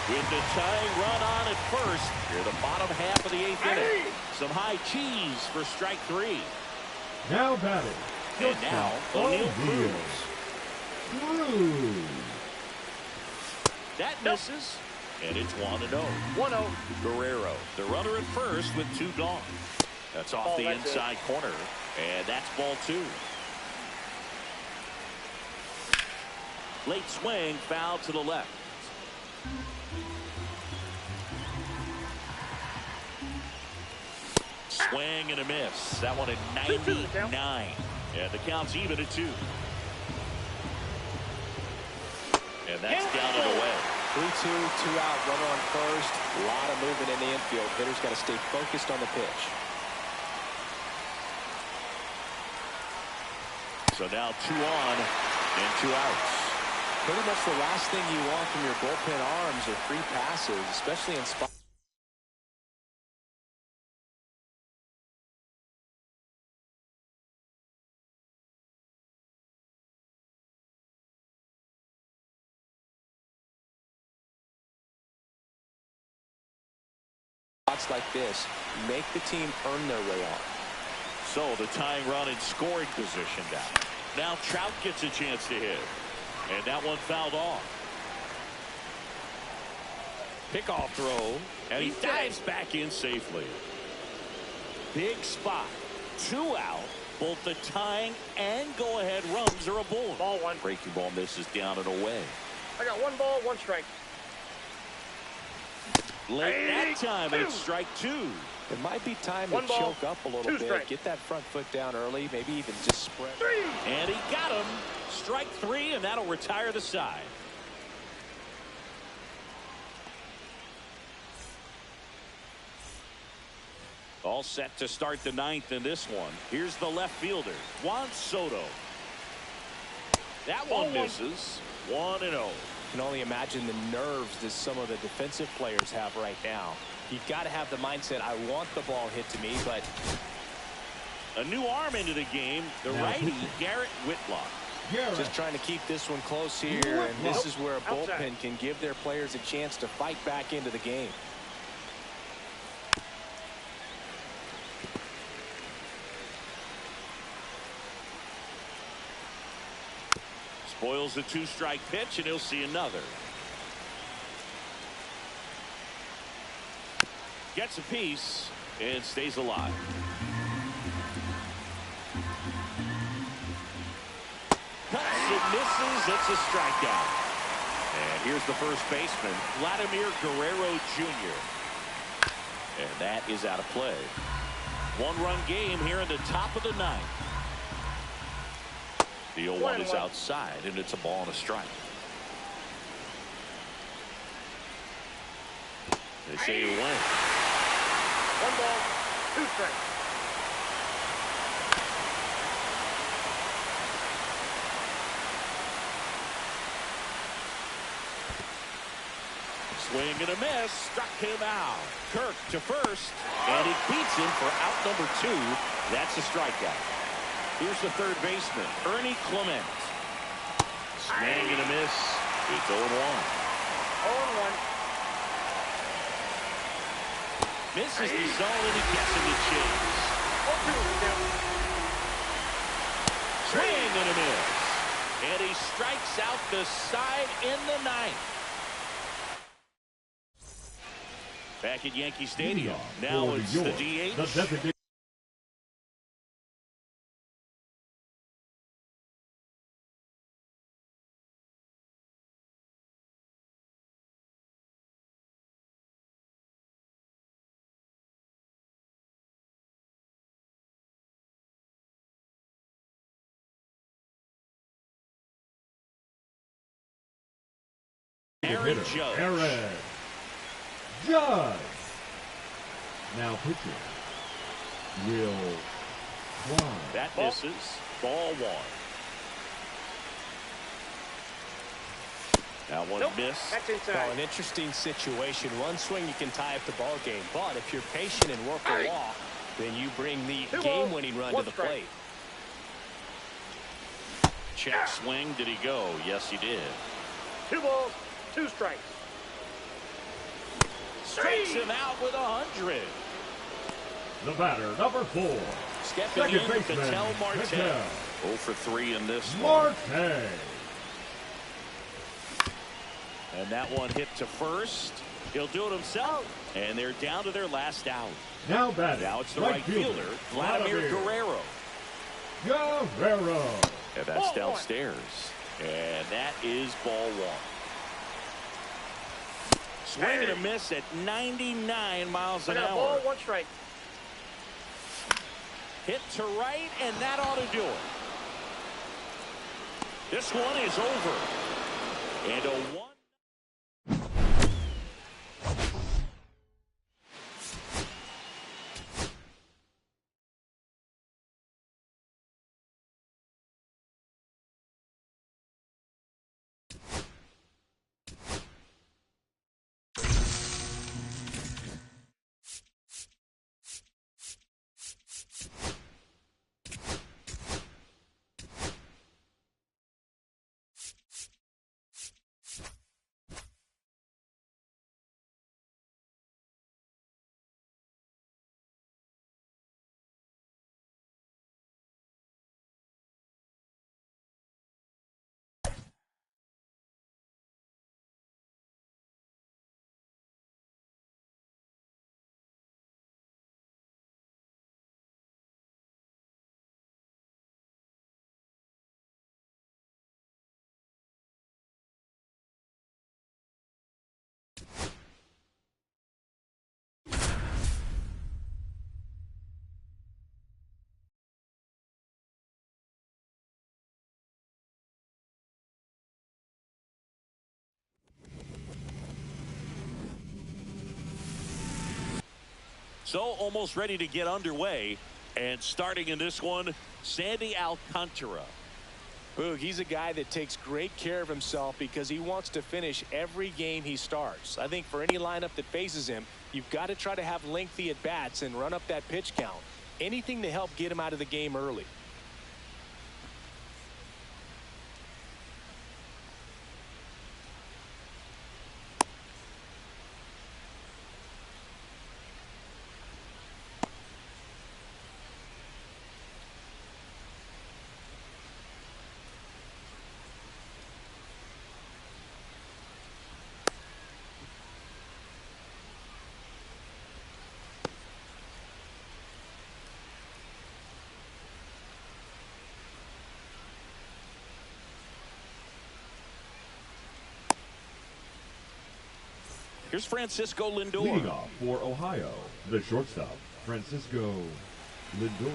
[SPEAKER 1] With the tying run on at first, here the bottom half of the eighth inning. Some high cheese for strike three.
[SPEAKER 5] Now batting.
[SPEAKER 1] And now O'Neill Cruz. That misses, and it's 1-0.
[SPEAKER 4] 1-0.
[SPEAKER 1] Guerrero, the runner at first with 2 gone. That's off the inside corner, and that's ball 2. Late swing, foul to the left. Swing and a miss. That one at 99. And the count's even at 2. And that's down and away.
[SPEAKER 3] 3-2, 2 out, runner on first. A lot of movement in the infield. Hitter's got to stay focused on the pitch.
[SPEAKER 1] So now 2 on and 2 outs.
[SPEAKER 3] Pretty much the last thing you want from your bullpen arms are free passes, especially in spots. Like this, make the team earn their way on.
[SPEAKER 1] So the tying run in scoring position down. Now Trout gets a chance to hit. And that one fouled off. Pickoff throw. And he dives back in safely. Big spot. 2 out. Both the tying and go-ahead runs are a bull.
[SPEAKER 4] Ball 1.
[SPEAKER 1] Breaking ball misses down and away.
[SPEAKER 4] I got 1 ball, 1 strike.
[SPEAKER 1] Late that time, it's strike 2.
[SPEAKER 3] It might be time to choke up a little bit. Get that front foot down early, maybe even just spread.
[SPEAKER 1] And he got him. Strike 3, and that'll retire the side. All set to start the 9th in this one. Here's the left fielder, Juan Soto. That one misses. 1-0.
[SPEAKER 3] Can only imagine the nerves that some of the defensive players have right now. You've got to have the mindset, I want the ball hit to me, but
[SPEAKER 1] a new arm into the game, the righty Garrett Whitlock.
[SPEAKER 3] Just trying to keep this one close here, and this is where a bullpen can give their players a chance to fight back into the game.
[SPEAKER 1] Spoils a 2-strike pitch, and he'll see another. Gets a piece and stays alive. Cuts and misses. It's a strikeout. And here's the first baseman, Vladimir Guerrero Jr. And that is out of play. One-run game here in the top of the ninth. The 0-1 is outside, and it's a ball and a strike. They say you win.
[SPEAKER 4] 1 ball, 2 strikes.
[SPEAKER 1] Swing and a miss. Struck him out. Kirk to first. And it beats him for out number 2. That's a strikeout. Here's the third baseman, Ernie Clement. Swing and a miss. It's 0-1.
[SPEAKER 4] 0-1.
[SPEAKER 1] Misses the zone and he gets him to chase.
[SPEAKER 4] 0-2.
[SPEAKER 1] Swing and a miss. And he strikes out the side in the ninth. Back at Yankee Stadium. Now it's the DH.
[SPEAKER 5] The designated
[SPEAKER 1] Aaron
[SPEAKER 5] hitter,
[SPEAKER 1] Judge.
[SPEAKER 5] Aaron Judge. Now pitching, Will Klein.
[SPEAKER 1] That misses. Ball 1. Now one miss.
[SPEAKER 4] That's
[SPEAKER 6] Well,
[SPEAKER 4] inside.
[SPEAKER 6] an interesting situation. One swing you can tie up the ball game, but if you're patient and work a walk, then you bring the
[SPEAKER 4] 2 balls,
[SPEAKER 6] game-winning run to
[SPEAKER 4] 1
[SPEAKER 6] the
[SPEAKER 4] strike.
[SPEAKER 6] plate.
[SPEAKER 1] Check swing. Did he go? Yes, he did.
[SPEAKER 4] 2 balls, 2 strikes.
[SPEAKER 1] Strikes him out with 100.
[SPEAKER 5] The batter, number 4,
[SPEAKER 1] Stepping
[SPEAKER 5] second
[SPEAKER 1] in,
[SPEAKER 5] baseman,
[SPEAKER 1] Ketel Marte.
[SPEAKER 5] Ketel
[SPEAKER 1] 0 for 3 in this one.
[SPEAKER 5] Marte.
[SPEAKER 1] And that one hit to first. He'll do it himself. And they're down to their last out.
[SPEAKER 5] Now batting,
[SPEAKER 1] Now it's the right fielder, Vladimir Guerrero.
[SPEAKER 5] Guerrero.
[SPEAKER 1] And that's downstairs. And that is ball 1. Swing and a miss at 99 miles an
[SPEAKER 4] I got a
[SPEAKER 1] hour.
[SPEAKER 4] ball, 1 strike.
[SPEAKER 1] Hit to right, and that ought to do it. This one is over. And a 1. So almost ready to get underway. And starting in this one, Sandy Alcantara.
[SPEAKER 6] Boog, he's a guy that takes great care of himself because he wants to finish every game he starts. I think for any lineup that faces him, you've got to try to have lengthy at-bats and run up that pitch count. Anything to help get him out of the game early.
[SPEAKER 1] Here's Francisco Lindor.
[SPEAKER 5] Leading off for Ohio, the shortstop, Francisco Lindor.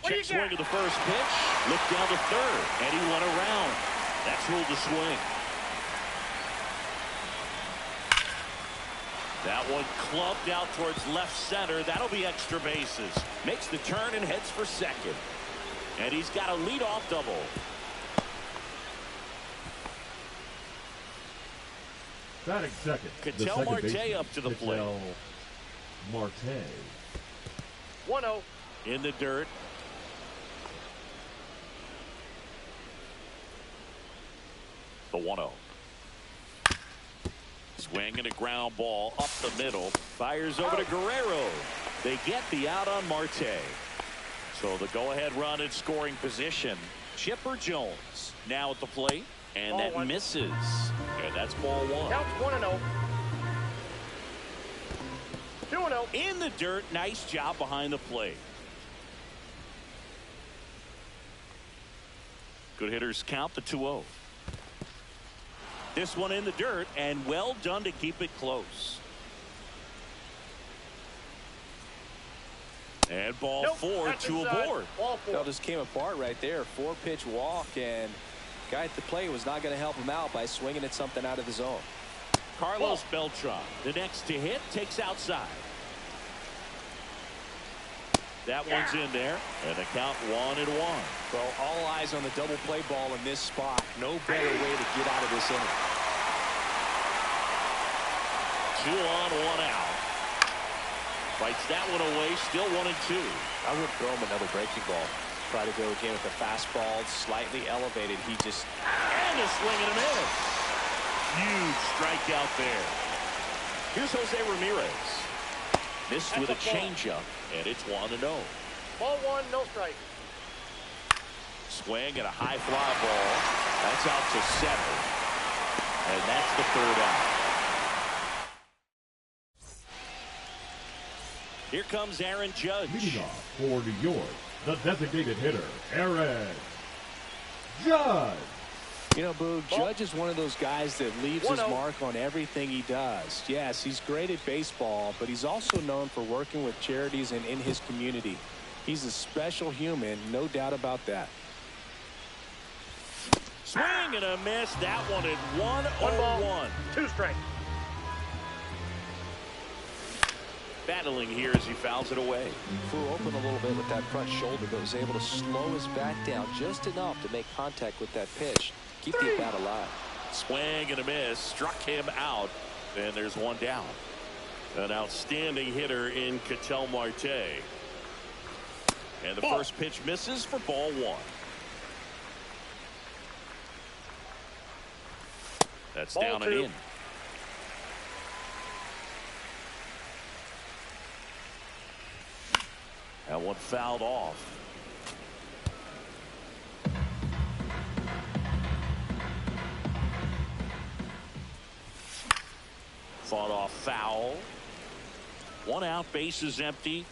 [SPEAKER 1] Check swing of the first pitch. Look down to third, and he went around. That's ruled a swing. That one clubbed out towards left center. That'll be extra bases. Makes the turn and heads for second. And he's got a leadoff double.
[SPEAKER 5] Batting second.
[SPEAKER 1] Ketel Marte up to the plate.
[SPEAKER 5] Ketel Marte.
[SPEAKER 4] 1-0.
[SPEAKER 1] In the dirt. The 1-0. Swing and a ground ball up the middle. Fires over to Guerrero. They get the out on Marte. So the go-ahead run in scoring position. Chipper Jones now at the plate. And
[SPEAKER 4] Ball
[SPEAKER 1] that
[SPEAKER 4] one.
[SPEAKER 1] misses. And that's ball one.
[SPEAKER 4] Counts 1-0. 2-0.
[SPEAKER 1] In the dirt. Nice job behind the plate. Good hitters count the 2-0. This one in the dirt, and well done to keep it close. And ball
[SPEAKER 4] Nope,
[SPEAKER 1] four
[SPEAKER 4] that's
[SPEAKER 1] to
[SPEAKER 4] inside.
[SPEAKER 1] a board.
[SPEAKER 4] Ball
[SPEAKER 6] That
[SPEAKER 4] 4.
[SPEAKER 6] just came apart right there. 4-pitch walk, and guy at the plate was not going to help him out by swinging at something out of the zone.
[SPEAKER 1] Carlos Beltran, the next to hit, takes outside. That one's in there, and the count 1-1.
[SPEAKER 6] Well, all eyes on the double play ball in this spot. No better way to get out of this inning.
[SPEAKER 1] 2 on, 1 out. Fights that one away, still 1-2.
[SPEAKER 6] I would throw him another breaking ball. Try to go again with the fastball, slightly elevated. He just...
[SPEAKER 1] And a swing and a miss. Huge strikeout there. Here's Jose Ramirez. Missed with a changeup, and it's 1-0.
[SPEAKER 4] Ball 1, no strike.
[SPEAKER 1] Swing and a high fly ball. That's out to center. And that's the third out. Here comes Aaron Judge.
[SPEAKER 5] Leading off for New York, the designated hitter, Aaron Judge.
[SPEAKER 6] You know, Boog, Judge is one of those guys that leaves his
[SPEAKER 4] 1-0.
[SPEAKER 6] mark on everything he does. Yes, he's great at baseball, but he's also known for working with charities and in his community. He's a special human, no doubt about that.
[SPEAKER 1] Swing and a miss. That one at
[SPEAKER 4] 1 ball,
[SPEAKER 1] 1-0-1.
[SPEAKER 4] 2 strikes.
[SPEAKER 1] Battling here as he fouls it away.
[SPEAKER 7] Flew open a little bit with that front shoulder, but was able to slow his back down just enough to make contact with that pitch. Keep the at-bat alive.
[SPEAKER 1] Swing and a miss. Struck him out. And there's one down. An outstanding hitter in Ketel Marte. And the first pitch misses for ball 1. That's
[SPEAKER 4] Ball
[SPEAKER 1] down
[SPEAKER 4] 2.
[SPEAKER 1] and in. That one fouled off. Fought off foul. 1 out, bases empty.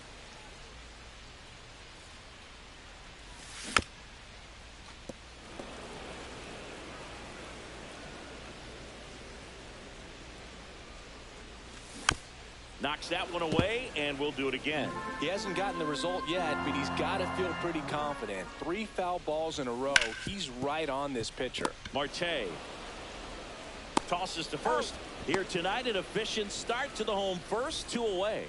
[SPEAKER 1] Knocks that one away, and we'll do it again.
[SPEAKER 6] He hasn't gotten the result yet, but he's got to feel pretty confident. 3 foul balls in a row. He's right on this pitcher.
[SPEAKER 1] Marte tosses to first. Here tonight, an efficient start to the home first, 2 away.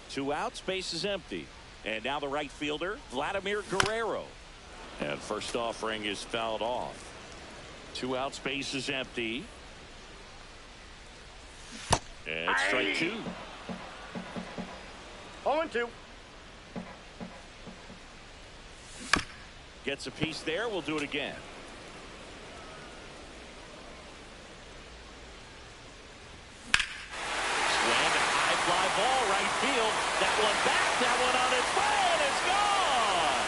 [SPEAKER 1] 2 outs, base is empty. And now the right fielder, Vladimir Guerrero. And first offering is fouled off. 2 outs, base is empty. And strike 2.
[SPEAKER 4] 0-2.
[SPEAKER 1] Gets a piece there. We'll do it again. Swing and high fly ball right field. That one back. That one on its way, and it's gone.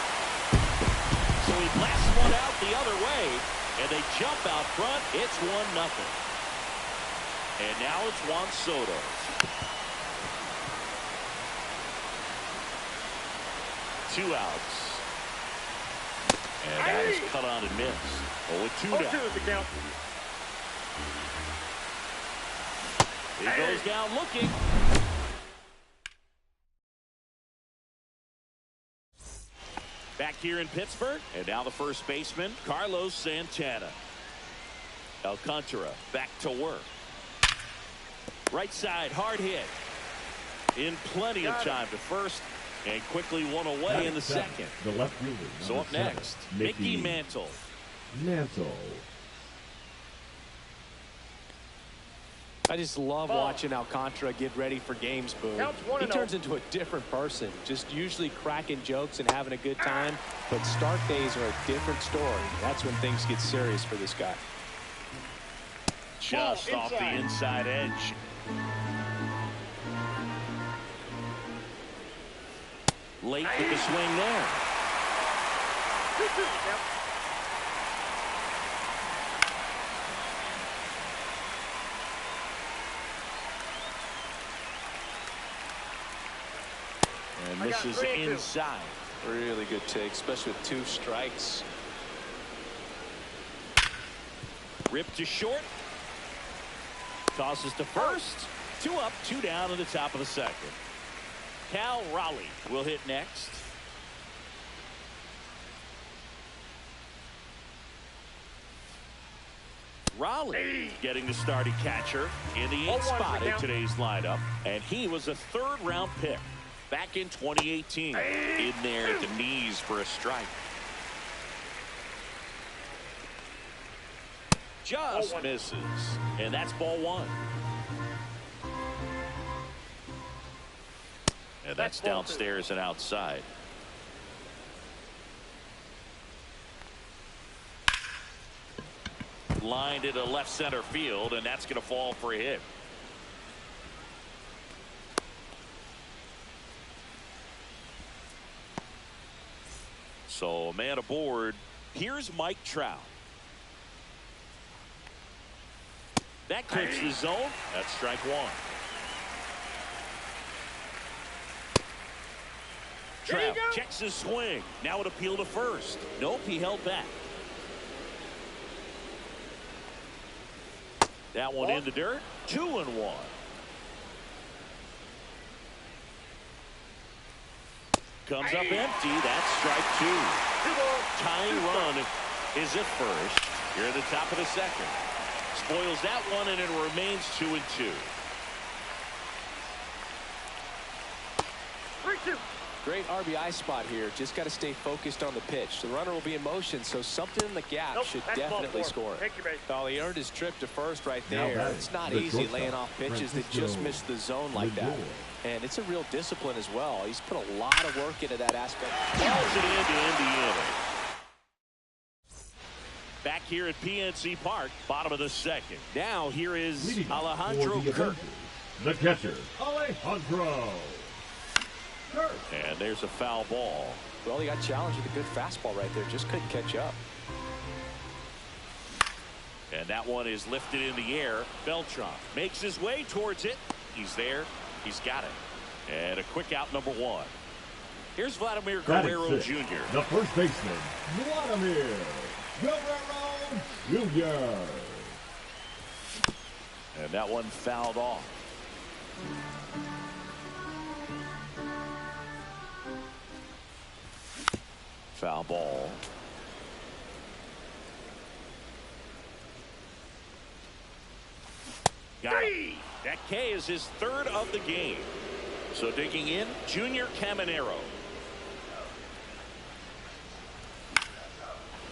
[SPEAKER 1] So he blasts one out the other way, and they jump out front. It's 1-0. And now it's Juan Soto. Two outs. And that is cut on and miss. 0-2 down.
[SPEAKER 4] 0-2 is the count.
[SPEAKER 1] He goes down looking. Back here in Pittsburgh, and now the first baseman, Carlos Santana. Alcantara back to work. Right side, hard hit. In plenty of time to first, and quickly one away in the second.
[SPEAKER 5] The left fielder.
[SPEAKER 1] So up next, Mickey Mantle.
[SPEAKER 3] I just love watching Alcantara get ready for games, Boog.
[SPEAKER 4] Counts
[SPEAKER 3] He
[SPEAKER 4] 1-0.
[SPEAKER 3] turns into a different person, just usually cracking jokes and having a good time. But start days are a different story. That's when things get serious for this guy.
[SPEAKER 1] Just off the inside edge. Late with the swing there.
[SPEAKER 4] 2-2 is the count.
[SPEAKER 1] And
[SPEAKER 4] I got
[SPEAKER 1] misses
[SPEAKER 4] 3-2.
[SPEAKER 1] inside.
[SPEAKER 7] Really good take, especially with 2 strikes.
[SPEAKER 1] Ripped to short. Tosses to first. 2 up, 2 down in the top of the second. Cal Raleigh will hit next. Raleigh getting the starting catcher in the 8th spot in today's lineup. And he was a 3rd-round pick back in 2018. In there at the knees for a strike. Just misses. And that's ball 1. And that's downstairs and outside. Lined into left center field, and that's going to fall for a hit. So a man aboard. Here's Mike Trout. That clips the zone. That's strike 1. Trout checks his swing. Now an appeal to first. Nope, he held back. That one in the dirt. 2-1. Comes up empty. That's strike 2. Tying run is at first. Here at the top of the second. Spoils that one, and it remains 2-2.
[SPEAKER 4] 3-2.
[SPEAKER 3] Great RBI spot here. Just got to stay focused on the pitch. The runner will be in motion, so something in the gap should definitely score.
[SPEAKER 4] Take your base.
[SPEAKER 3] Well, he earned his trip to first right
[SPEAKER 5] Now
[SPEAKER 3] there.
[SPEAKER 5] batting,
[SPEAKER 3] It's not
[SPEAKER 5] the
[SPEAKER 3] easy
[SPEAKER 5] shortstop,
[SPEAKER 3] laying off pitches that just
[SPEAKER 5] Francisco
[SPEAKER 3] miss the zone like that.
[SPEAKER 5] Lindor.
[SPEAKER 3] And it's a real discipline as well. He's put a lot of work into that aspect.
[SPEAKER 1] Calls it into Indiana. Back here at PNC Park, bottom of the second. Now here is
[SPEAKER 5] Leading
[SPEAKER 1] Alejandro
[SPEAKER 5] for the
[SPEAKER 1] Kirk.
[SPEAKER 5] Avengers, the catcher, Alejandro Kirk.
[SPEAKER 1] And there's a foul ball.
[SPEAKER 3] Well, he got challenged with a good fastball right there. Just couldn't catch up.
[SPEAKER 1] And that one is lifted in the air. Beltran makes his way towards it. He's there. He's got it. And a quick out, number 1. Here's Vladimir
[SPEAKER 5] Batting
[SPEAKER 1] Guerrero
[SPEAKER 5] sixth,
[SPEAKER 1] Jr.
[SPEAKER 5] the first baseman, Vladimir Guerrero Jr.
[SPEAKER 1] And that one fouled off. Foul ball. Got it. That K is his 3rd of the game. So digging in, Junior Caminero.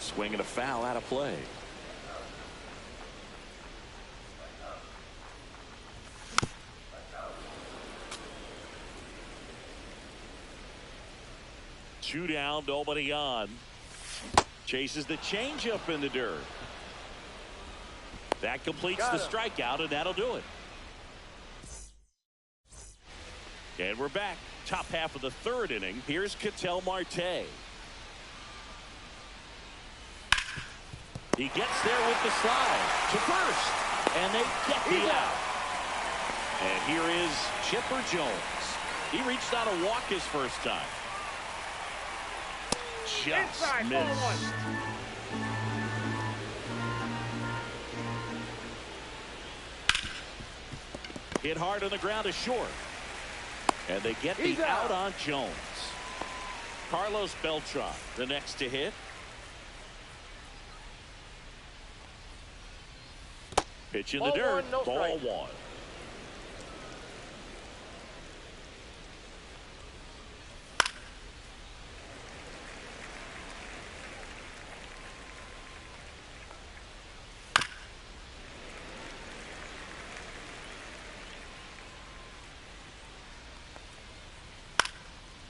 [SPEAKER 1] Swinging a foul out of play. Two down, nobody on. Chases the changeup in the dirt. That completes the strikeout, and that'll do it. And we're back. Top half of the 3rd inning. Here's Ketel Marte. He gets there with the slide to first, and they get the out. And here is Chipper Jones. He reached out a walk his first time. Just
[SPEAKER 4] Inside, ball
[SPEAKER 1] missed.
[SPEAKER 4] one.
[SPEAKER 1] Hit hard on the ground is short. And they get the
[SPEAKER 4] He's
[SPEAKER 1] out
[SPEAKER 4] out.
[SPEAKER 1] on Jones. Carlos Beltran, the next to hit. Pitch in the
[SPEAKER 4] Ball
[SPEAKER 1] dirt.
[SPEAKER 4] one, no
[SPEAKER 1] Ball
[SPEAKER 4] strike.
[SPEAKER 1] one.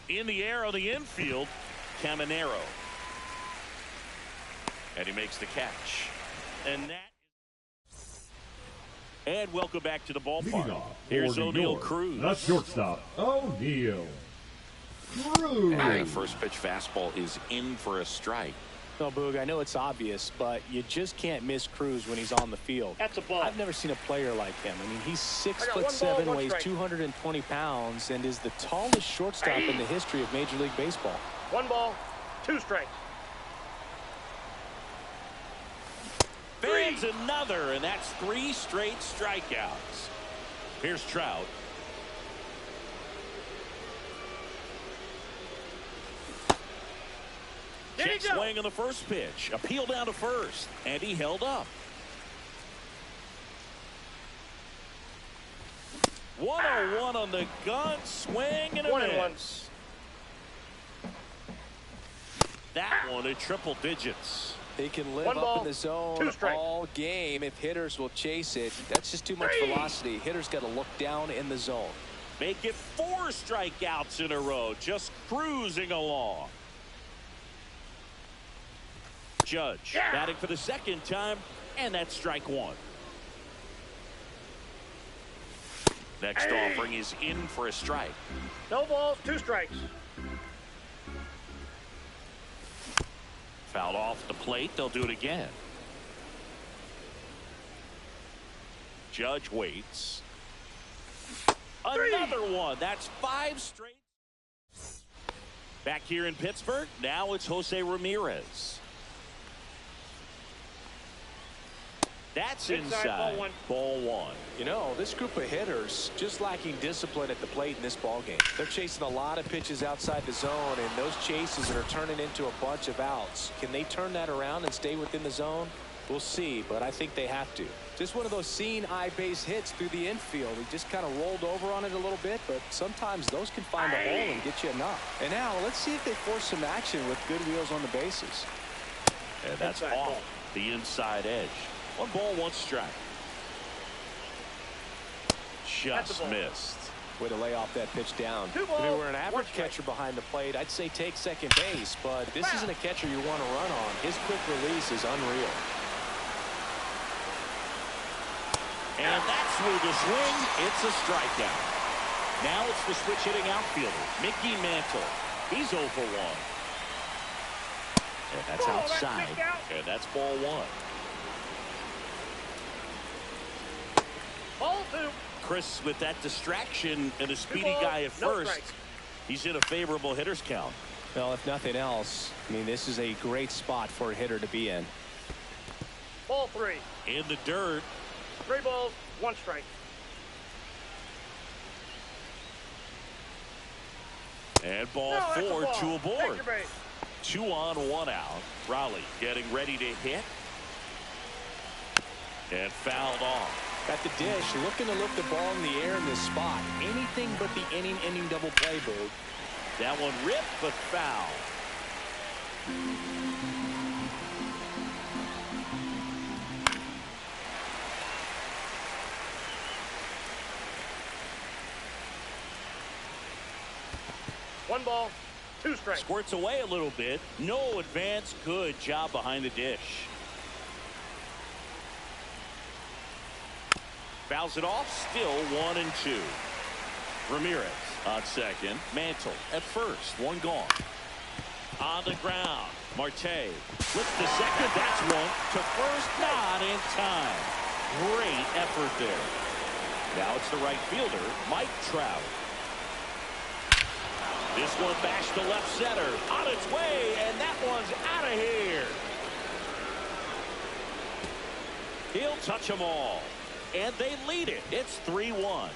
[SPEAKER 1] In the air on the infield, Caminero. And he makes the catch. And welcome back to the
[SPEAKER 5] Leading
[SPEAKER 1] ballpark.
[SPEAKER 5] off
[SPEAKER 1] Here's
[SPEAKER 5] for New
[SPEAKER 1] O'Neill
[SPEAKER 5] York,
[SPEAKER 1] Cruz.
[SPEAKER 5] the shortstop, O'Neill Cruz.
[SPEAKER 1] And the first pitch fastball is in for a strike.
[SPEAKER 6] No, Boog, I know it's obvious, but you just can't miss Cruz when he's on the field.
[SPEAKER 4] That's a ball.
[SPEAKER 6] I've never seen a player like him. I mean, he's
[SPEAKER 4] I got
[SPEAKER 6] 6'7",
[SPEAKER 4] 1 ball, 1
[SPEAKER 6] weighs
[SPEAKER 4] strike.
[SPEAKER 6] 220 pounds, and is the tallest shortstop in the history of Major League Baseball.
[SPEAKER 4] 1 ball, 2 strikes.
[SPEAKER 1] Fans another, and that's 3 straight strikeouts. Here's Trout.
[SPEAKER 4] There you
[SPEAKER 1] Check
[SPEAKER 4] go.
[SPEAKER 1] swing on the first pitch. Appeal down to first, and he held up. 101 on the gun, swing and a
[SPEAKER 4] 1 and 1.
[SPEAKER 1] miss. That one in triple digits.
[SPEAKER 6] He can live
[SPEAKER 4] 1
[SPEAKER 6] up
[SPEAKER 4] ball,
[SPEAKER 6] in the
[SPEAKER 4] 2
[SPEAKER 6] zone
[SPEAKER 4] strikes.
[SPEAKER 6] all game if hitters will chase it. That's just too much
[SPEAKER 4] 3.
[SPEAKER 6] velocity. Hitters got to look down in the zone.
[SPEAKER 1] Make it 4 strikeouts in a row, just cruising along. Judge batting for the second time, and that's strike 1. Next offering is in for a strike.
[SPEAKER 4] No balls, 2 strikes.
[SPEAKER 1] Fouled off the plate. They'll do it again. Judge waits. Another one. That's 5 straight. Back here in Pittsburgh, now it's Jose Ramirez. That's inside. Ball 1.
[SPEAKER 6] You know, this group of hitters just lacking discipline at the plate in this ballgame. They're chasing a lot of pitches outside the zone, and those chases are turning into a bunch of outs. Can they turn that around and stay within the zone? We'll see, but I think they have to. Just one of those seeing eye base hits through the infield. He just kind of rolled over on it a little bit, but sometimes those can find a hole and get you a knock. And now let's see if they force some action with good wheels on the bases.
[SPEAKER 1] And that's
[SPEAKER 4] Inside
[SPEAKER 1] off
[SPEAKER 4] ball.
[SPEAKER 1] the inside edge. 1 ball, 1 strike.
[SPEAKER 4] That's
[SPEAKER 1] Just
[SPEAKER 4] a ball.
[SPEAKER 1] missed.
[SPEAKER 6] Way to lay off that pitch down.
[SPEAKER 4] 2
[SPEAKER 6] If
[SPEAKER 4] balls,
[SPEAKER 6] we were an
[SPEAKER 4] 1
[SPEAKER 6] average
[SPEAKER 4] strike.
[SPEAKER 6] catcher behind the plate, I'd say take second base, but this isn't a catcher you want to run on. His quick release is unreal.
[SPEAKER 1] And that's through the swing. It's a strikeout. Now it's the switch hitting outfielder, Mickey Mantle. He's 0 for 1. And that's
[SPEAKER 4] Ball, that's
[SPEAKER 1] outside.
[SPEAKER 4] kicked out.
[SPEAKER 1] And that's ball 1.
[SPEAKER 4] Ball 2.
[SPEAKER 1] Chris, with that distraction and a speedy
[SPEAKER 4] balls,
[SPEAKER 1] guy at
[SPEAKER 4] no
[SPEAKER 1] first,
[SPEAKER 4] strikes.
[SPEAKER 1] he's in a favorable hitter's count.
[SPEAKER 6] Well, if nothing else, I mean, this is a great spot for a hitter to be in.
[SPEAKER 4] Ball 3.
[SPEAKER 1] In the dirt.
[SPEAKER 4] 3 balls, 1 strike.
[SPEAKER 1] And ball
[SPEAKER 4] No, that's a
[SPEAKER 1] 4,
[SPEAKER 4] ball.
[SPEAKER 1] 2 aboard.
[SPEAKER 4] Take your base.
[SPEAKER 1] 2 on, 1 out. Raleigh getting ready to hit. And fouled off.
[SPEAKER 6] At the dish, looking to lift the ball in the air in this spot. Anything but the inning double play, Boog.
[SPEAKER 1] That one ripped, but foul.
[SPEAKER 4] One ball, 2 strikes.
[SPEAKER 1] Squirts away a little bit. No advance. Good job behind the dish. Fouls it off. Still 1 and 2. Ramirez on second. Mantle at first. 1 gone. On the ground. Marte flips to second. That's 1. To first. Not in time. Great effort there. Now it's the right fielder, Mike Trout. This one bashed to left center. On its way, and that one's out of here. He'll touch them all. And they lead it. It's 3-1.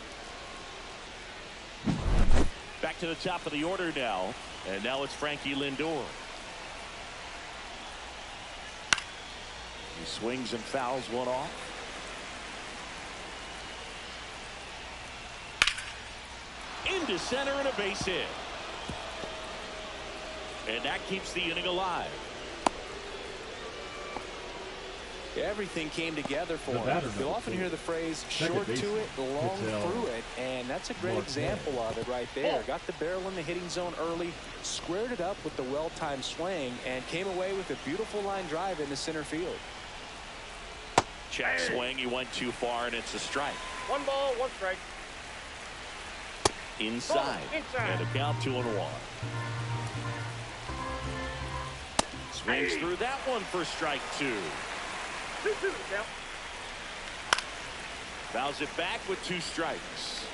[SPEAKER 1] Back to the top of the order now. And now it's Frankie Lindor. He swings and fouls one off. Into center and a base hit. And that keeps the inning alive.
[SPEAKER 6] Everything came together for him. You'll often hear the phrase short to it, long through it, and that's a great example of it right there. Got the barrel in the hitting zone early, squared it up with the well-timed swing, and came away with a beautiful line drive into center field.
[SPEAKER 1] Check swing, he went too far, and it's a strike.
[SPEAKER 4] 1 ball, 1 strike.
[SPEAKER 1] Inside. And a count 2-1. Swings through that one for strike 2.
[SPEAKER 4] 2-2 count.
[SPEAKER 1] Fouls it back with 2 strikes.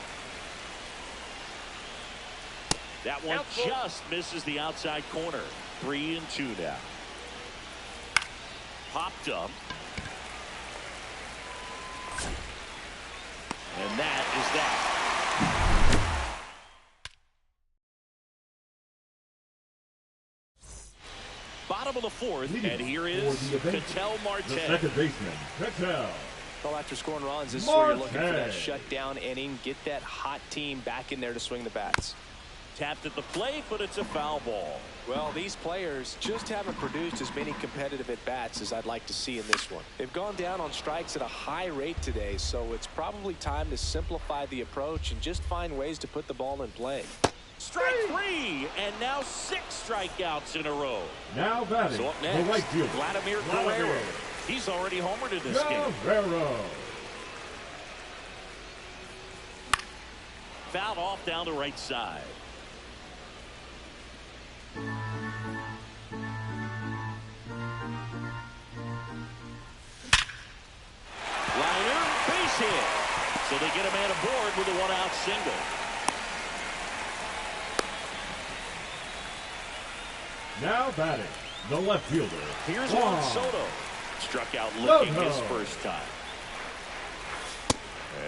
[SPEAKER 1] That one just misses the outside corner. 3-2 now. Popped up. And that is that. Bottom of the 4th, and here is Ketel Marte.
[SPEAKER 5] The second baseman, Ketel.
[SPEAKER 6] Well, after scoring runs, this is where you're looking for that shutdown inning. Get that hot team back in there to swing the bats.
[SPEAKER 1] Tapped at the plate, but it's a foul ball.
[SPEAKER 6] Well, these players just haven't produced as many competitive at-bats as I'd like to see in this one. They've gone down on strikes at a high rate today, so it's probably time to simplify the approach and just find ways to put the ball in play.
[SPEAKER 1] Strike 3, and now 6 strikeouts in a row.
[SPEAKER 5] Now batting,
[SPEAKER 1] So up
[SPEAKER 5] the
[SPEAKER 1] next,
[SPEAKER 5] right fielder,
[SPEAKER 1] Vladimir Guerrero. He's already homered in this game.
[SPEAKER 5] Guerrero.
[SPEAKER 1] Fouled off down the right side. Liner, base hit. So they get a man aboard with a 1-out single.
[SPEAKER 5] Now batting, the left fielder.
[SPEAKER 1] Here's Juan Soto. Struck out looking his first time.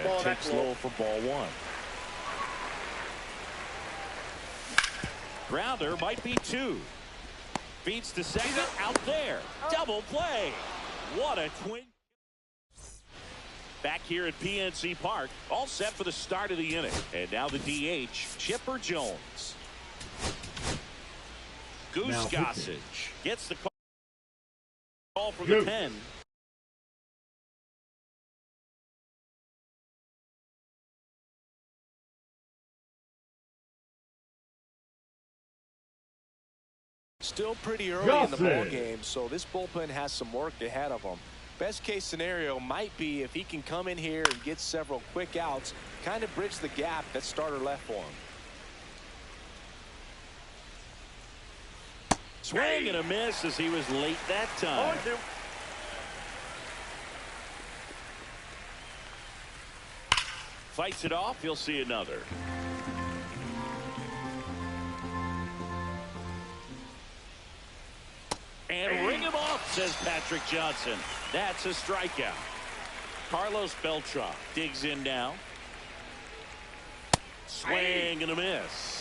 [SPEAKER 1] And takes low for ball 1. Grounder might be 2. Feeds to second, out there. Double play. What a twin. Back here at PNC Park, all set for the start of the inning. And now the DH, Chipper Jones. Goose Gossage gets the call from the pen.
[SPEAKER 6] Still pretty early in the ball game, so this bullpen has some work ahead of them. Best case scenario might be if he can come in here and get several quick outs, kind of bridge the gap that starter left for him.
[SPEAKER 1] Swing and a miss as he was late that time.
[SPEAKER 4] 0-2.
[SPEAKER 1] Fights it off. He'll see another. And ring him off, says Patrick Johnson. That's a strikeout. Carlos Beltran digs in now. Swing and a miss.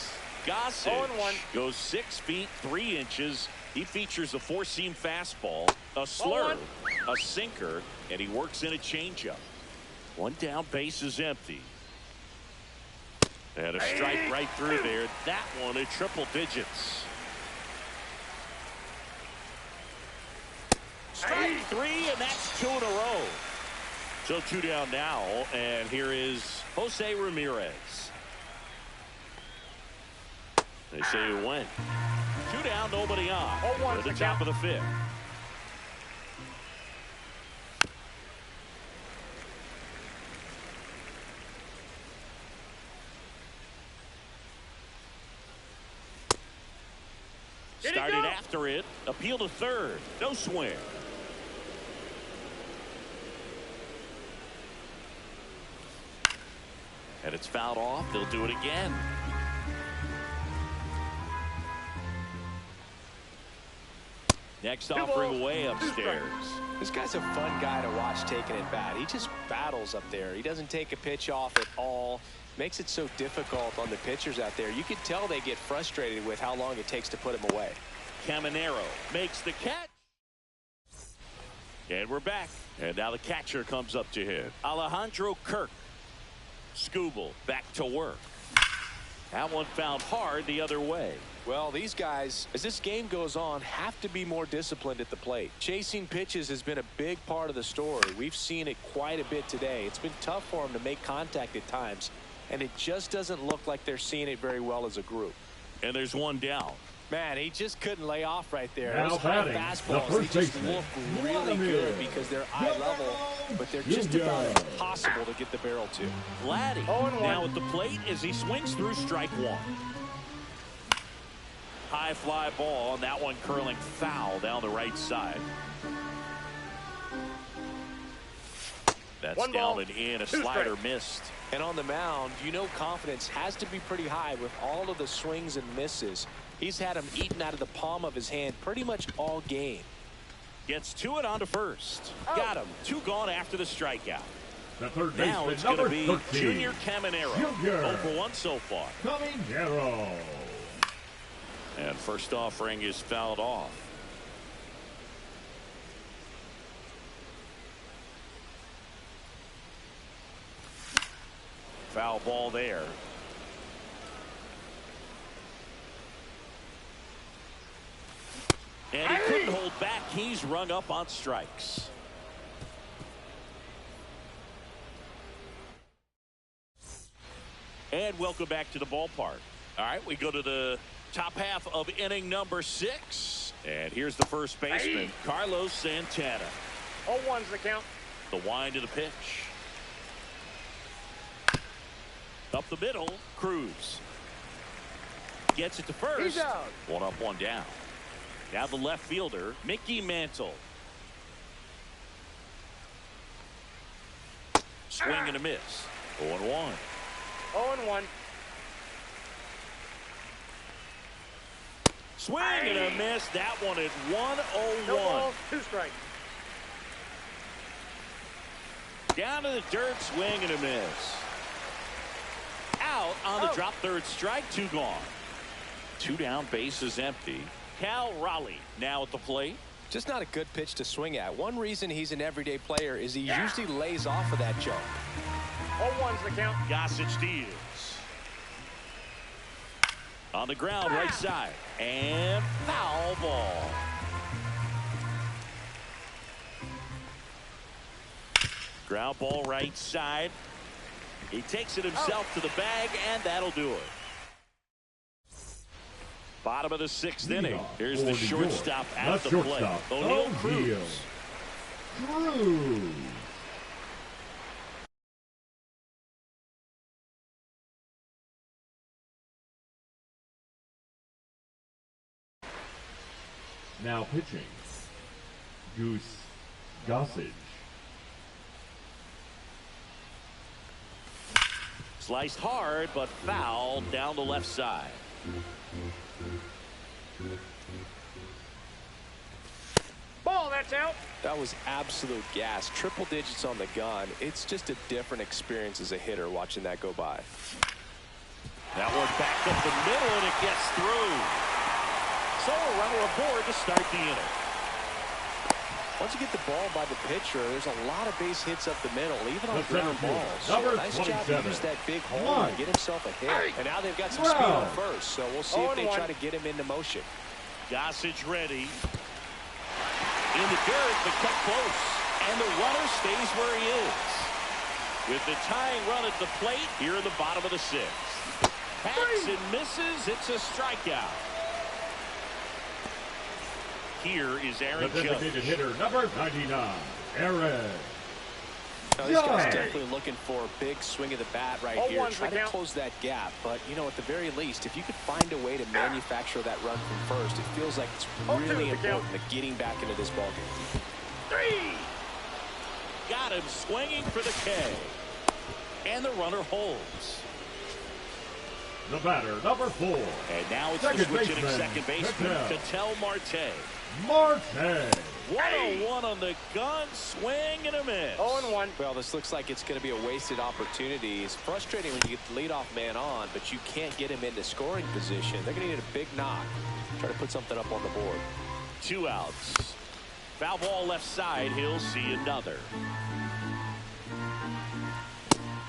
[SPEAKER 1] Gossage goes 6 feet 3 inches. He features a 4-seam fastball, a slurve, a sinker, and he works in a changeup. 1 down, base is empty. And a strike right through there. That one at triple digits. Strike 3, and that's 2 in a row. So 2 down now, and here is Jose Ramirez. They say he went. 2 down, nobody on. At the top of the 5th. Started after it. Appeal to third. No swing. And it's fouled off. They'll do it again. Next offering way upstairs.
[SPEAKER 6] This guy's a fun guy to watch taking at bat. He just battles up there. He doesn't take a pitch off at all. Makes it so difficult on the pitchers out there. You can tell they get frustrated with how long it takes to put him away.
[SPEAKER 1] Caminero makes the catch. And we're back. And now the catcher comes up to hit. Alejandro Kirk. Skubal back to work. That one found hard the other way.
[SPEAKER 6] Well, these guys, as this game goes on, have to be more disciplined at the plate. Chasing pitches has been a big part of the story. We've seen it quite a bit today. It's been tough for them to make contact at times, and it just doesn't look like they're seeing it very well as a group.
[SPEAKER 1] And there's one down.
[SPEAKER 6] Man, he just couldn't lay off right there.
[SPEAKER 5] Now
[SPEAKER 6] Those high
[SPEAKER 5] batting,
[SPEAKER 6] fastballs,
[SPEAKER 5] the
[SPEAKER 6] they
[SPEAKER 5] first
[SPEAKER 6] just
[SPEAKER 5] baseman,
[SPEAKER 6] look really good because they're eye level, but they're just about impossible to get the barrel to.
[SPEAKER 1] Vladdy
[SPEAKER 4] 0-1.
[SPEAKER 1] now at the plate as he swings through strike one. High fly ball, and that one curling foul down the right side. That's
[SPEAKER 4] One
[SPEAKER 1] down
[SPEAKER 4] ball,
[SPEAKER 1] and in. A
[SPEAKER 4] 2
[SPEAKER 1] slider
[SPEAKER 4] strikes.
[SPEAKER 1] missed.
[SPEAKER 6] And on the mound, you know confidence has to be pretty high with all of the swings and misses. He's had them eaten out of the palm of his hand pretty much all game.
[SPEAKER 1] Gets to it onto first. Got him. 2 gone after the strikeout.
[SPEAKER 5] The third
[SPEAKER 1] Now
[SPEAKER 5] baseman,
[SPEAKER 1] it's going to
[SPEAKER 5] number
[SPEAKER 1] be
[SPEAKER 5] 13.
[SPEAKER 1] Junior Caminero.
[SPEAKER 5] Junior.
[SPEAKER 1] 0 for 1 so far.
[SPEAKER 5] Caminero.
[SPEAKER 1] And first offering is fouled off. Foul ball there. And he couldn't hold back. He's rung up on strikes. And welcome back to the ballpark. All right, we go to the top half of inning number 6. And here's the first baseman, Carlos Santana.
[SPEAKER 4] 0-1's the count.
[SPEAKER 1] The wind to the pitch. Up the middle, Cruz. Gets it to first.
[SPEAKER 4] He's out.
[SPEAKER 1] 1 up, 1 down. Now the left fielder, Mickey Mantle. Swing and a miss. 0-1.
[SPEAKER 4] 0-1.
[SPEAKER 1] Swing and a miss. That one at 1-0-1.
[SPEAKER 4] No balls, 2 strikes.
[SPEAKER 1] Down to the dirt, swing and a miss. Out on the drop, third strike, 2 gone. 2 down, bases empty. Cal Raleigh now at the plate.
[SPEAKER 6] Just not a good pitch to swing at. One reason he's an everyday player is he usually lays off of that jump.
[SPEAKER 4] 0-1's the count.
[SPEAKER 1] Gossage deals. On the ground, right side. And foul ball. Ground ball right side. He takes it himself to the bag, and that'll do it. Bottom of the 6th inning. Here's the shortstop at the plate. O'Neal Cruz.
[SPEAKER 5] Cruz. Now pitching, Goose Gossage.
[SPEAKER 1] Sliced hard, but foul down the left side.
[SPEAKER 4] Ball, that's out.
[SPEAKER 6] That was absolute gas. Triple digits on the gun. It's just a different experience as a hitter watching that go by.
[SPEAKER 1] That one back up the middle, and it gets through. So a runner aboard to start the inning.
[SPEAKER 6] Once you get the ball by the pitcher, there's a lot of base hits up the middle, even on
[SPEAKER 5] The
[SPEAKER 6] ground
[SPEAKER 5] center field,
[SPEAKER 6] balls.
[SPEAKER 5] number
[SPEAKER 6] So nice job to
[SPEAKER 5] 27.
[SPEAKER 6] use that big hole and get himself a hit. And now they've got some speed on first, so we'll see if they
[SPEAKER 4] 0-1.
[SPEAKER 6] try to get him into motion.
[SPEAKER 1] Gossage ready. In the dirt, but cut close. And the runner stays where he is. With the tying run at the plate here in the bottom of the 6th. Hacks and misses. It's a strikeout. Here is Aaron
[SPEAKER 5] The designated
[SPEAKER 1] Judge.
[SPEAKER 5] hitter, number 99, Aaron.
[SPEAKER 6] Now, this guy's
[SPEAKER 5] Judge.
[SPEAKER 6] definitely looking for a big swing of the bat right
[SPEAKER 4] 0-1's
[SPEAKER 6] here.
[SPEAKER 4] the
[SPEAKER 6] Try to
[SPEAKER 4] count.
[SPEAKER 6] close that gap. But, you know, at the very least, if you could find a way to manufacture that run from first, it feels like it's
[SPEAKER 4] 0-2's
[SPEAKER 6] really
[SPEAKER 4] the count.
[SPEAKER 6] important to getting back into this ballgame.
[SPEAKER 4] 3.
[SPEAKER 1] Got him swinging for the K. And the runner holds.
[SPEAKER 5] The batter, number 4,
[SPEAKER 1] And now it's
[SPEAKER 5] Second
[SPEAKER 1] the switch hitting
[SPEAKER 5] baseman,
[SPEAKER 1] second baseman,
[SPEAKER 5] Ketel.
[SPEAKER 1] Ketel Marte.
[SPEAKER 5] Marte.
[SPEAKER 1] 101 on the gun, swing and a miss.
[SPEAKER 4] 0-1.
[SPEAKER 6] Well, this looks like it's going to be a wasted opportunity. It's frustrating when you get the leadoff man on, but you can't get him into scoring position. They're going to need a big knock. Try to put something up on the board.
[SPEAKER 1] 2 outs. Foul ball left side. He'll see another.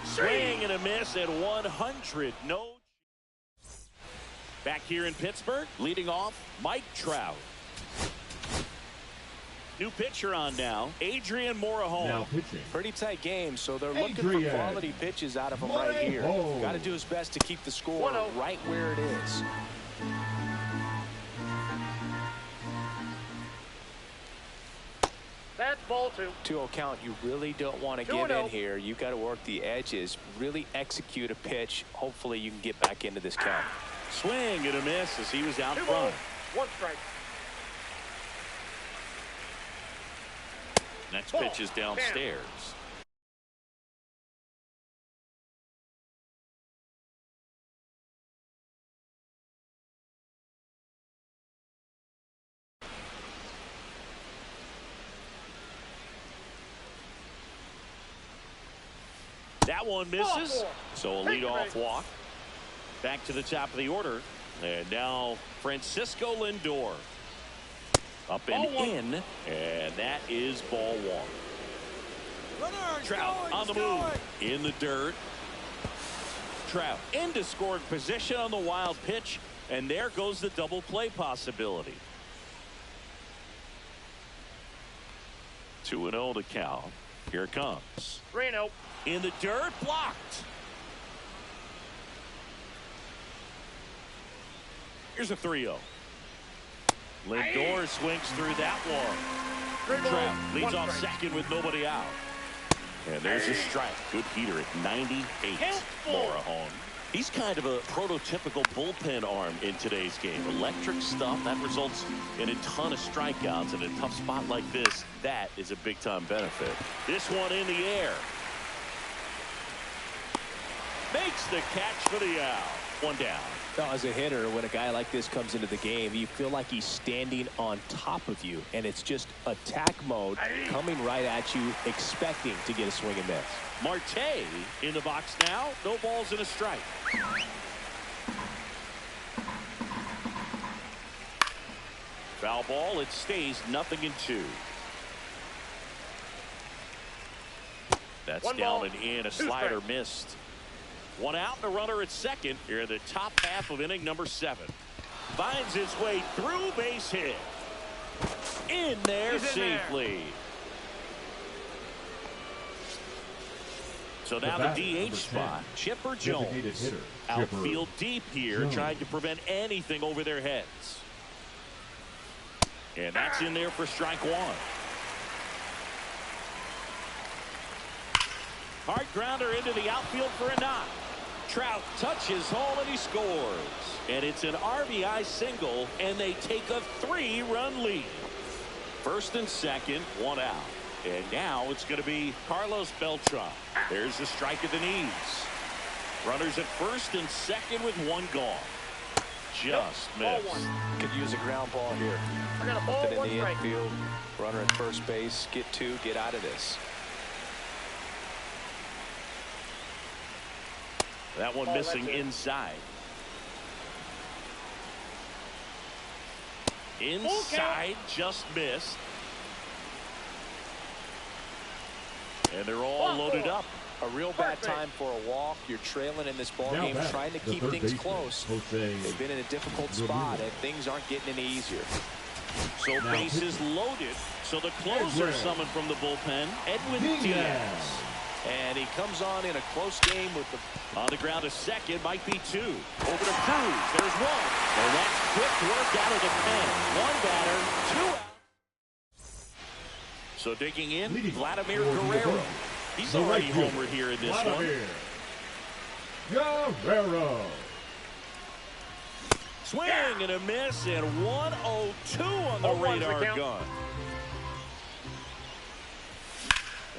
[SPEAKER 1] Swing and a miss at 100. No. Back here in Pittsburgh, leading off, Mike Trout. New pitcher on now, Adrian Morejon.
[SPEAKER 5] Now pitching.
[SPEAKER 6] Pretty tight game, so they're looking for
[SPEAKER 5] Adrian
[SPEAKER 6] quality pitches out of him right here.
[SPEAKER 5] Morejon.
[SPEAKER 6] Got to do his best to keep the score
[SPEAKER 4] 1-0.
[SPEAKER 6] right where it is.
[SPEAKER 4] That's ball 2.
[SPEAKER 6] 2-0 count. You really don't want to give
[SPEAKER 4] 2-0.
[SPEAKER 6] in here. You've got to work the edges, really execute a pitch. Hopefully you can get back into this count.
[SPEAKER 1] Swing and a miss as he was out
[SPEAKER 4] 2
[SPEAKER 1] front.
[SPEAKER 4] balls, 1 strike.
[SPEAKER 1] Next
[SPEAKER 4] Ball.
[SPEAKER 1] pitch is downstairs. That one misses. So a leadoff walk. Back to the top of the order. And now Francisco Lindor. Up and
[SPEAKER 4] Ball 1.
[SPEAKER 1] in. And that is ball 1. Trout on the move. In the dirt. Trout into scoring position on the wild pitch. And there goes the double play possibility. 2-0 to count. Here it comes.
[SPEAKER 4] 3-0.
[SPEAKER 1] In the dirt, blocked. Here's a 3-0. Lindor swings through that one.
[SPEAKER 4] 3 balls,
[SPEAKER 1] Trout leads
[SPEAKER 4] 1
[SPEAKER 1] off
[SPEAKER 4] strike.
[SPEAKER 1] second with nobody out. And there's a strike. Good heater at 98. Morejon. He's kind of a prototypical bullpen arm in today's game. Electric stuff that results in a ton of strikeouts. In a tough spot like this, that is a big-time benefit. This one in the air. Makes the catch for the out. 1 down.
[SPEAKER 6] Now, as a hitter, when a guy like this comes into the game, you feel like he's standing on top of you, and it's just attack mode coming right at you, expecting to get a swing and miss.
[SPEAKER 1] Marte in the box now. No balls and a strike. Foul ball. It stays 0-2. That's
[SPEAKER 4] 1
[SPEAKER 1] down
[SPEAKER 4] ball,
[SPEAKER 1] and in. A
[SPEAKER 4] 2
[SPEAKER 1] slider
[SPEAKER 4] strikes.
[SPEAKER 1] missed. 1 out and a runner at second here in the top half of inning number 7. Finds his way through, base hit. In there
[SPEAKER 4] He's in there.
[SPEAKER 1] safely. So now
[SPEAKER 5] batter,
[SPEAKER 1] the
[SPEAKER 5] number
[SPEAKER 1] DH spot,
[SPEAKER 5] 10,
[SPEAKER 1] Chipper
[SPEAKER 5] designated
[SPEAKER 1] Jones.
[SPEAKER 5] hitter,
[SPEAKER 1] Outfield
[SPEAKER 5] Chipper
[SPEAKER 1] deep here,
[SPEAKER 5] Jones.
[SPEAKER 1] trying to prevent anything over their heads. And that's in there for strike 1. Hard grounder into the outfield for a knock. Trout touches home and he scores. And it's an RBI single, and they take a 3-run lead. First and second, 1 out. And now it's going to be Carlos Beltran. There's a strike at the knees. Runners at first and second with 1 gone. Just
[SPEAKER 4] Ball
[SPEAKER 1] missed.
[SPEAKER 4] 1.
[SPEAKER 6] Could use a ground ball here.
[SPEAKER 4] I got a ball,
[SPEAKER 6] Put it
[SPEAKER 4] 1
[SPEAKER 6] in the
[SPEAKER 4] strike.
[SPEAKER 6] infield. Runner at first base. Get 2. Get out of this.
[SPEAKER 1] That one
[SPEAKER 4] Oh,
[SPEAKER 1] missing
[SPEAKER 4] that's it.
[SPEAKER 1] inside.
[SPEAKER 4] Full
[SPEAKER 1] Inside, just missed. And they're all
[SPEAKER 4] Ball
[SPEAKER 1] loaded
[SPEAKER 4] 4.
[SPEAKER 1] up.
[SPEAKER 6] A real bad
[SPEAKER 4] Perfect.
[SPEAKER 6] time for a walk. You're trailing in this ball
[SPEAKER 5] Now
[SPEAKER 6] game,
[SPEAKER 5] back,
[SPEAKER 6] trying to
[SPEAKER 5] the
[SPEAKER 6] keep
[SPEAKER 5] third
[SPEAKER 6] things
[SPEAKER 5] baseman,
[SPEAKER 6] close.
[SPEAKER 5] Jose
[SPEAKER 6] They've been in a difficult
[SPEAKER 5] Ramirez.
[SPEAKER 6] spot, and things aren't getting any easier.
[SPEAKER 1] So
[SPEAKER 5] Now
[SPEAKER 1] bases loaded. So the closer
[SPEAKER 5] Edwin
[SPEAKER 1] summoned from the bullpen, Edwin
[SPEAKER 5] Diaz.
[SPEAKER 1] Diaz.
[SPEAKER 6] And he comes on in a close game with the
[SPEAKER 1] On the ground to second, might be 2. Over to Cruz. There's 1. And that's quick work out of the pen. 1 batter, 2 out. So digging in,
[SPEAKER 5] Leading
[SPEAKER 1] Vladimir
[SPEAKER 5] for the
[SPEAKER 1] Guerrero.
[SPEAKER 5] Dodgers,
[SPEAKER 1] He's
[SPEAKER 5] the
[SPEAKER 1] already
[SPEAKER 5] right fielder,
[SPEAKER 1] homered here in this one.
[SPEAKER 5] Vladimir Guerrero.
[SPEAKER 1] Swing and a miss, and 102 on the
[SPEAKER 4] 0-1's the
[SPEAKER 1] radar
[SPEAKER 4] count.
[SPEAKER 1] gun.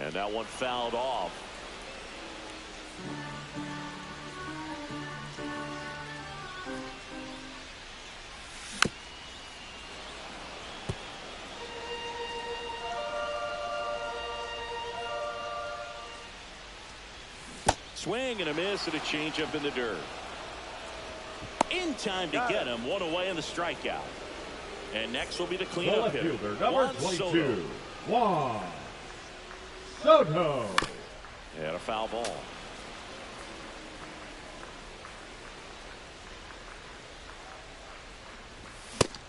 [SPEAKER 1] And that one fouled off. Swing and a miss and a changeup in the dirt. In time to get him. One away in the strikeout. And next will be the
[SPEAKER 5] The
[SPEAKER 1] cleanup
[SPEAKER 5] left
[SPEAKER 1] hitter.
[SPEAKER 5] fielder, number
[SPEAKER 1] Juan
[SPEAKER 5] 22,
[SPEAKER 1] Soto.
[SPEAKER 5] Juan Soto.
[SPEAKER 1] And a foul ball.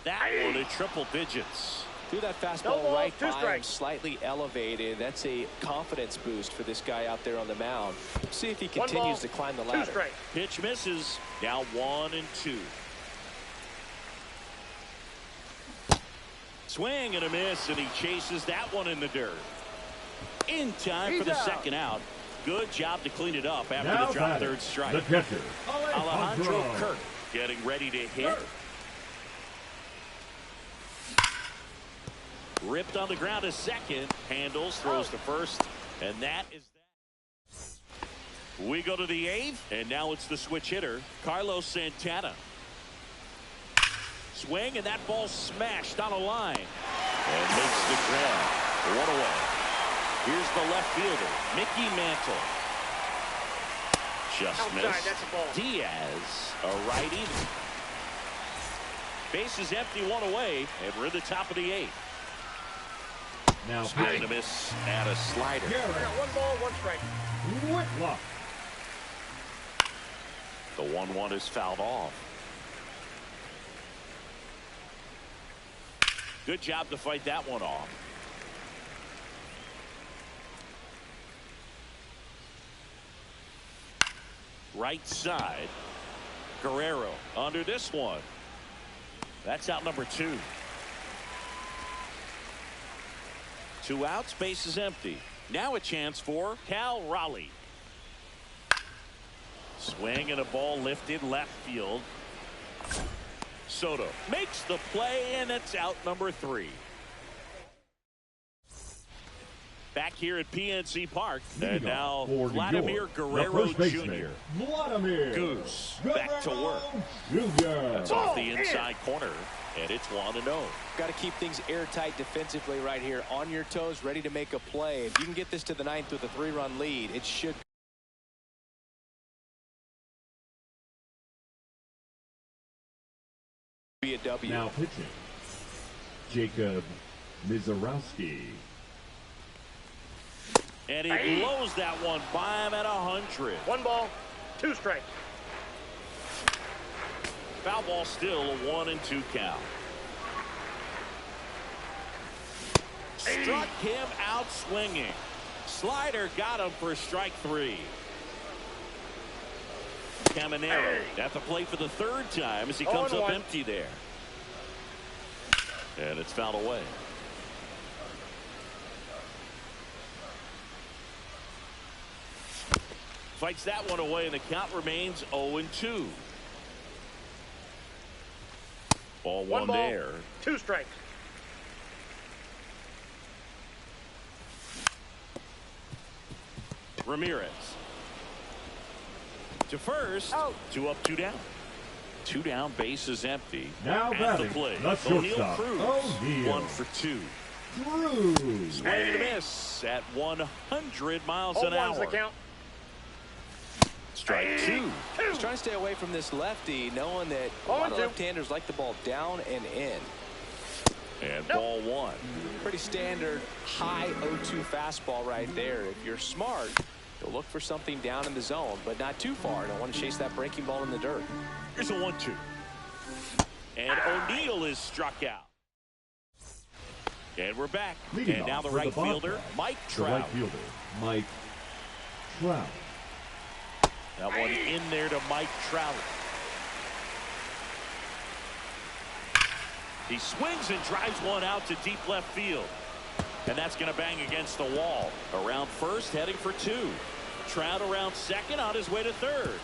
[SPEAKER 1] That one at triple digits.
[SPEAKER 6] Threw that fastball
[SPEAKER 4] No ball,
[SPEAKER 6] right
[SPEAKER 4] 2
[SPEAKER 6] by him,
[SPEAKER 4] strikes.
[SPEAKER 6] slightly elevated. That's a confidence boost for this guy out there on the mound. See if he
[SPEAKER 4] 1
[SPEAKER 6] continues
[SPEAKER 4] ball,
[SPEAKER 6] to climb the
[SPEAKER 4] 2
[SPEAKER 6] ladder.
[SPEAKER 4] strikes.
[SPEAKER 1] Pitch misses. Now 1-2. Swing and a miss, and he chases that one in the dirt. In time for
[SPEAKER 4] He's
[SPEAKER 1] the
[SPEAKER 4] out.
[SPEAKER 1] second out. Good job to clean it up after
[SPEAKER 5] Now
[SPEAKER 1] the drop
[SPEAKER 5] batting,
[SPEAKER 1] third strike.
[SPEAKER 5] the catcher,
[SPEAKER 1] Alejandro
[SPEAKER 5] Alejandro
[SPEAKER 1] Kirk getting ready to hit. Ripped on the ground to second. Handles, throws to first. And that is that. We go to the 8th. And now it's the switch hitter, Carlos Santana. Swing, and that ball smashed on a line. And makes the grab. One away. Here's the left fielder, Mickey Mantle. Just
[SPEAKER 4] Outside,
[SPEAKER 1] missed.
[SPEAKER 4] that's a ball.
[SPEAKER 1] Diaz, a righty. Bases empty, one away, and we're in the top of the 8th.
[SPEAKER 5] now
[SPEAKER 1] Swing
[SPEAKER 5] pitching,
[SPEAKER 1] and a miss and a slider.
[SPEAKER 4] I
[SPEAKER 5] Garrett
[SPEAKER 4] got 1 ball, 1 strike.
[SPEAKER 5] Whitlock.
[SPEAKER 1] The 1-1 is fouled off. Good job to fight that one off. Right side. Guerrero under this one. That's out number 2. 2 outs, base is empty. Now a chance for Cal Raleigh. Swing and a ball lifted left field. Soto makes the play, and it's out number 3. Back here at PNC Park, and
[SPEAKER 5] Leading
[SPEAKER 1] now
[SPEAKER 5] off for New
[SPEAKER 1] Vladimir
[SPEAKER 5] York, the
[SPEAKER 1] Guerrero
[SPEAKER 5] first baseman,
[SPEAKER 1] Jr.
[SPEAKER 5] Vladimir
[SPEAKER 1] Goose back to work.
[SPEAKER 5] Jr.
[SPEAKER 1] That's off the inside corner, and it's 1-0.
[SPEAKER 6] Got to keep things airtight defensively right here. On your toes, ready to make a play. If you can get this to the 9th with a 3-run lead, it should be a W.
[SPEAKER 5] Now pitching, Jacob Mizorowski.
[SPEAKER 1] And he blows that one by him at 100.
[SPEAKER 4] 1 ball, 2 strikes.
[SPEAKER 1] Foul ball still a 1-2 count. Struck him out swinging. Slider got him for strike 3. Caminero at the plate for the 3rd time as he comes up
[SPEAKER 4] 0-1.
[SPEAKER 1] empty there. And it's fouled away. Fights that one away, and the count remains 0-2. Ball
[SPEAKER 4] 1
[SPEAKER 1] one
[SPEAKER 4] ball,
[SPEAKER 1] there.
[SPEAKER 4] 2 strikes.
[SPEAKER 1] Ramirez. To first.
[SPEAKER 4] Out.
[SPEAKER 1] 2 up, 2 down. 2 down, base is empty.
[SPEAKER 5] Now
[SPEAKER 1] At the
[SPEAKER 5] batting,
[SPEAKER 1] plate,
[SPEAKER 5] the
[SPEAKER 1] O'Neal
[SPEAKER 5] shortstop,
[SPEAKER 1] Cruz.
[SPEAKER 5] O'Neal
[SPEAKER 1] 1 for 2.
[SPEAKER 5] Cruz.
[SPEAKER 1] Swing and a miss at 100 miles an
[SPEAKER 4] 0-1's the
[SPEAKER 1] hour.
[SPEAKER 4] count.
[SPEAKER 1] Strike 2.
[SPEAKER 6] He's trying to stay away from this lefty, knowing that a lot of
[SPEAKER 4] 0-2.
[SPEAKER 6] left-handers like the ball down and in.
[SPEAKER 1] And ball 1.
[SPEAKER 6] Pretty standard high 0-2 fastball right there. If you're smart, you'll look for something down in the zone, but not too far. Don't want to chase that breaking ball in the dirt.
[SPEAKER 1] Here's a 1-2. And O'Neal is struck out. And we're back.
[SPEAKER 5] Leading
[SPEAKER 1] And now
[SPEAKER 5] off
[SPEAKER 1] the
[SPEAKER 5] for
[SPEAKER 1] right
[SPEAKER 5] Bobcats,
[SPEAKER 1] fielder, Mike
[SPEAKER 5] The right
[SPEAKER 1] Trout.
[SPEAKER 5] fielder, Mike Trout.
[SPEAKER 1] That one in there to Mike Trout. He swings and drives one out to deep left field. And that's going to bang against the wall. Around first, heading for 2. Trout around second, on his way to third.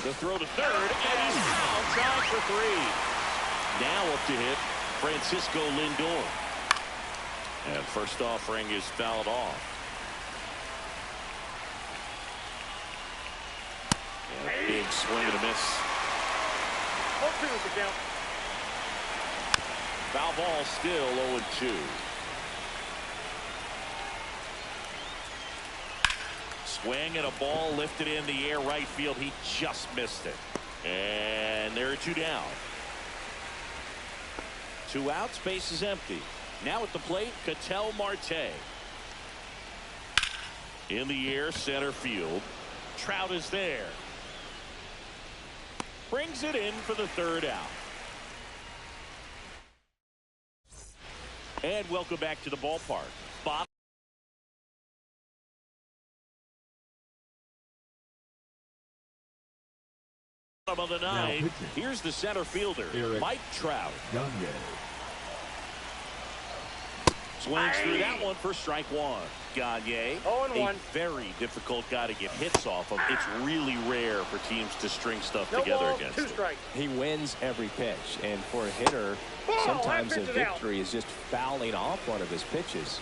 [SPEAKER 1] The throw to third, and he's fouled, trying for 3. Now up to hit, Francisco Lindor. And first offering is fouled off. And a big swing and a miss.
[SPEAKER 4] 0-2 is the count.
[SPEAKER 1] Foul ball still 0-2. swing and a ball lifted in the air right field. He just missed it. And there are 2 down. 2 outs, base is empty. Now at the plate, Ketel Marte. In the air, center field. Trout is there. Brings it in for the 3rd out. And welcome back to the ballpark. Bob. Bottom of the 9th. Here's the center fielder, Mike Trout.
[SPEAKER 5] Gagne.
[SPEAKER 1] Swings through that one for strike 1. Gagne, a very difficult guy to get hits off of. It's really rare for teams to string stuff together against him.
[SPEAKER 6] He wins every pitch, and for a hitter, sometimes a victory is just fouling off one of his pitches.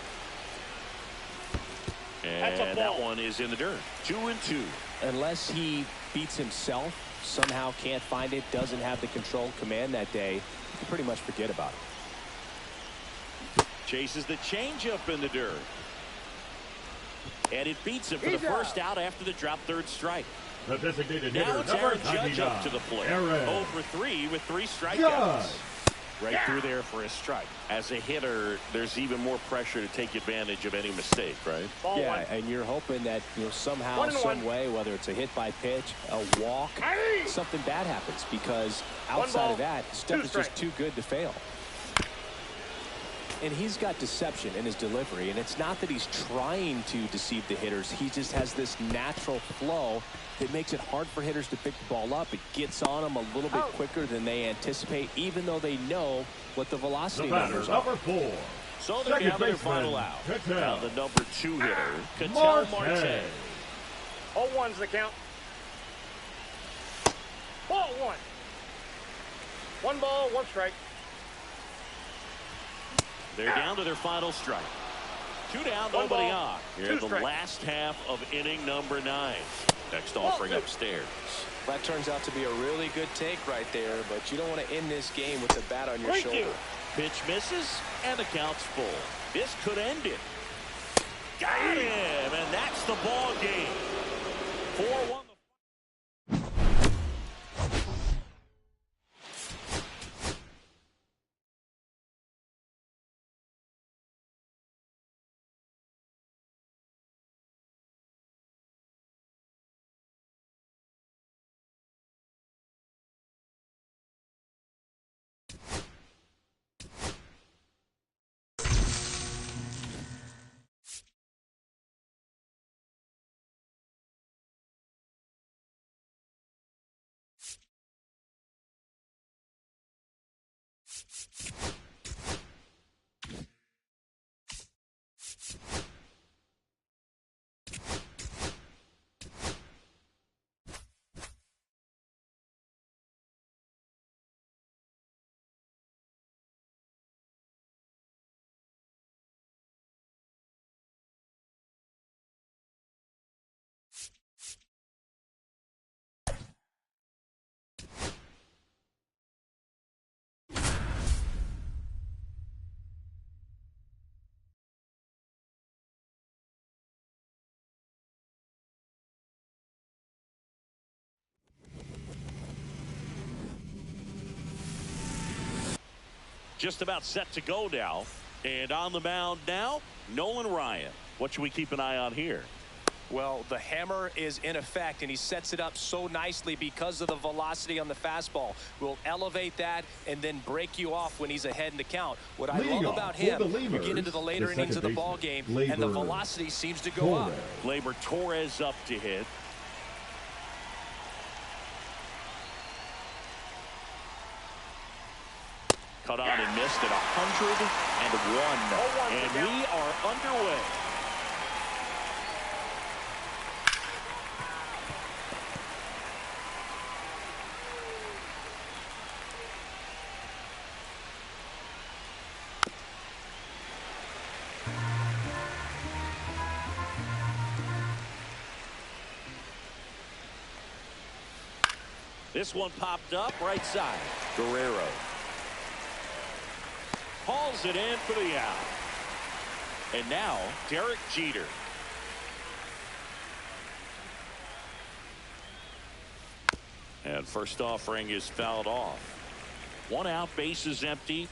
[SPEAKER 1] And that one is in the dirt. 2-2.
[SPEAKER 6] Unless he beats himself, somehow can't find it, doesn't have the control command that day, you can pretty much forget about it.
[SPEAKER 1] Chases the changeup in the dirt. And it beats him for the first out after the drop 3rd strike.
[SPEAKER 5] The designated
[SPEAKER 1] Now
[SPEAKER 5] hitter,
[SPEAKER 1] it's
[SPEAKER 5] number
[SPEAKER 1] Aaron Judge
[SPEAKER 5] 99,
[SPEAKER 1] up to the plate.
[SPEAKER 5] Aaron
[SPEAKER 1] 0 for 3 with 3 strikeouts.
[SPEAKER 5] Judge.
[SPEAKER 1] Right through there for a strike. As a hitter, there's even more pressure to take advantage of any mistake, right?
[SPEAKER 6] Yeah, and you're hoping that somehow, some way, whether it's a hit by pitch, a walk, something bad happens, because outside of that, stuff is just too good to fail. And he's got deception in his delivery, and it's not that he's trying to deceive the hitters. He just has this natural flow that makes it hard for hitters to pick the ball up. It gets on them a little bit quicker than they anticipate, even though they know what the velocity numbers are.
[SPEAKER 5] Number 4.
[SPEAKER 1] So they're down to their final out. Now the number 2 hitter, Ketel Marte.
[SPEAKER 4] 0-1's the count. Ball 1. 1 ball, 1 strike.
[SPEAKER 1] They're down to their final strike. 2 down, nobody on. Here in the last half of inning number 9. Next offering upstairs.
[SPEAKER 6] That turns out to be a really good take right there, but you don't want to end this game with the bat on your shoulder.
[SPEAKER 1] Pitch misses, and the count's full. This could end it. Got him, and that's the ball game. 4-1. Just about set to go now. And on the mound now, Nolan Ryan. What should we keep an eye on here?
[SPEAKER 6] Well, the hammer is in effect, and he sets it up so nicely because of the velocity on the fastball. Will elevate that and then break you off when he's ahead in the count. What I love about him, you get into the later innings of the ball game, and the velocity seems to go up.
[SPEAKER 1] Gleyber Torres up to hit. Cut on and missed at 101. And we are underway. This one popped up right side. Guerrero hauls it in for the out. And now Derek Jeter. And first offering is fouled off. 1 out, bases empty.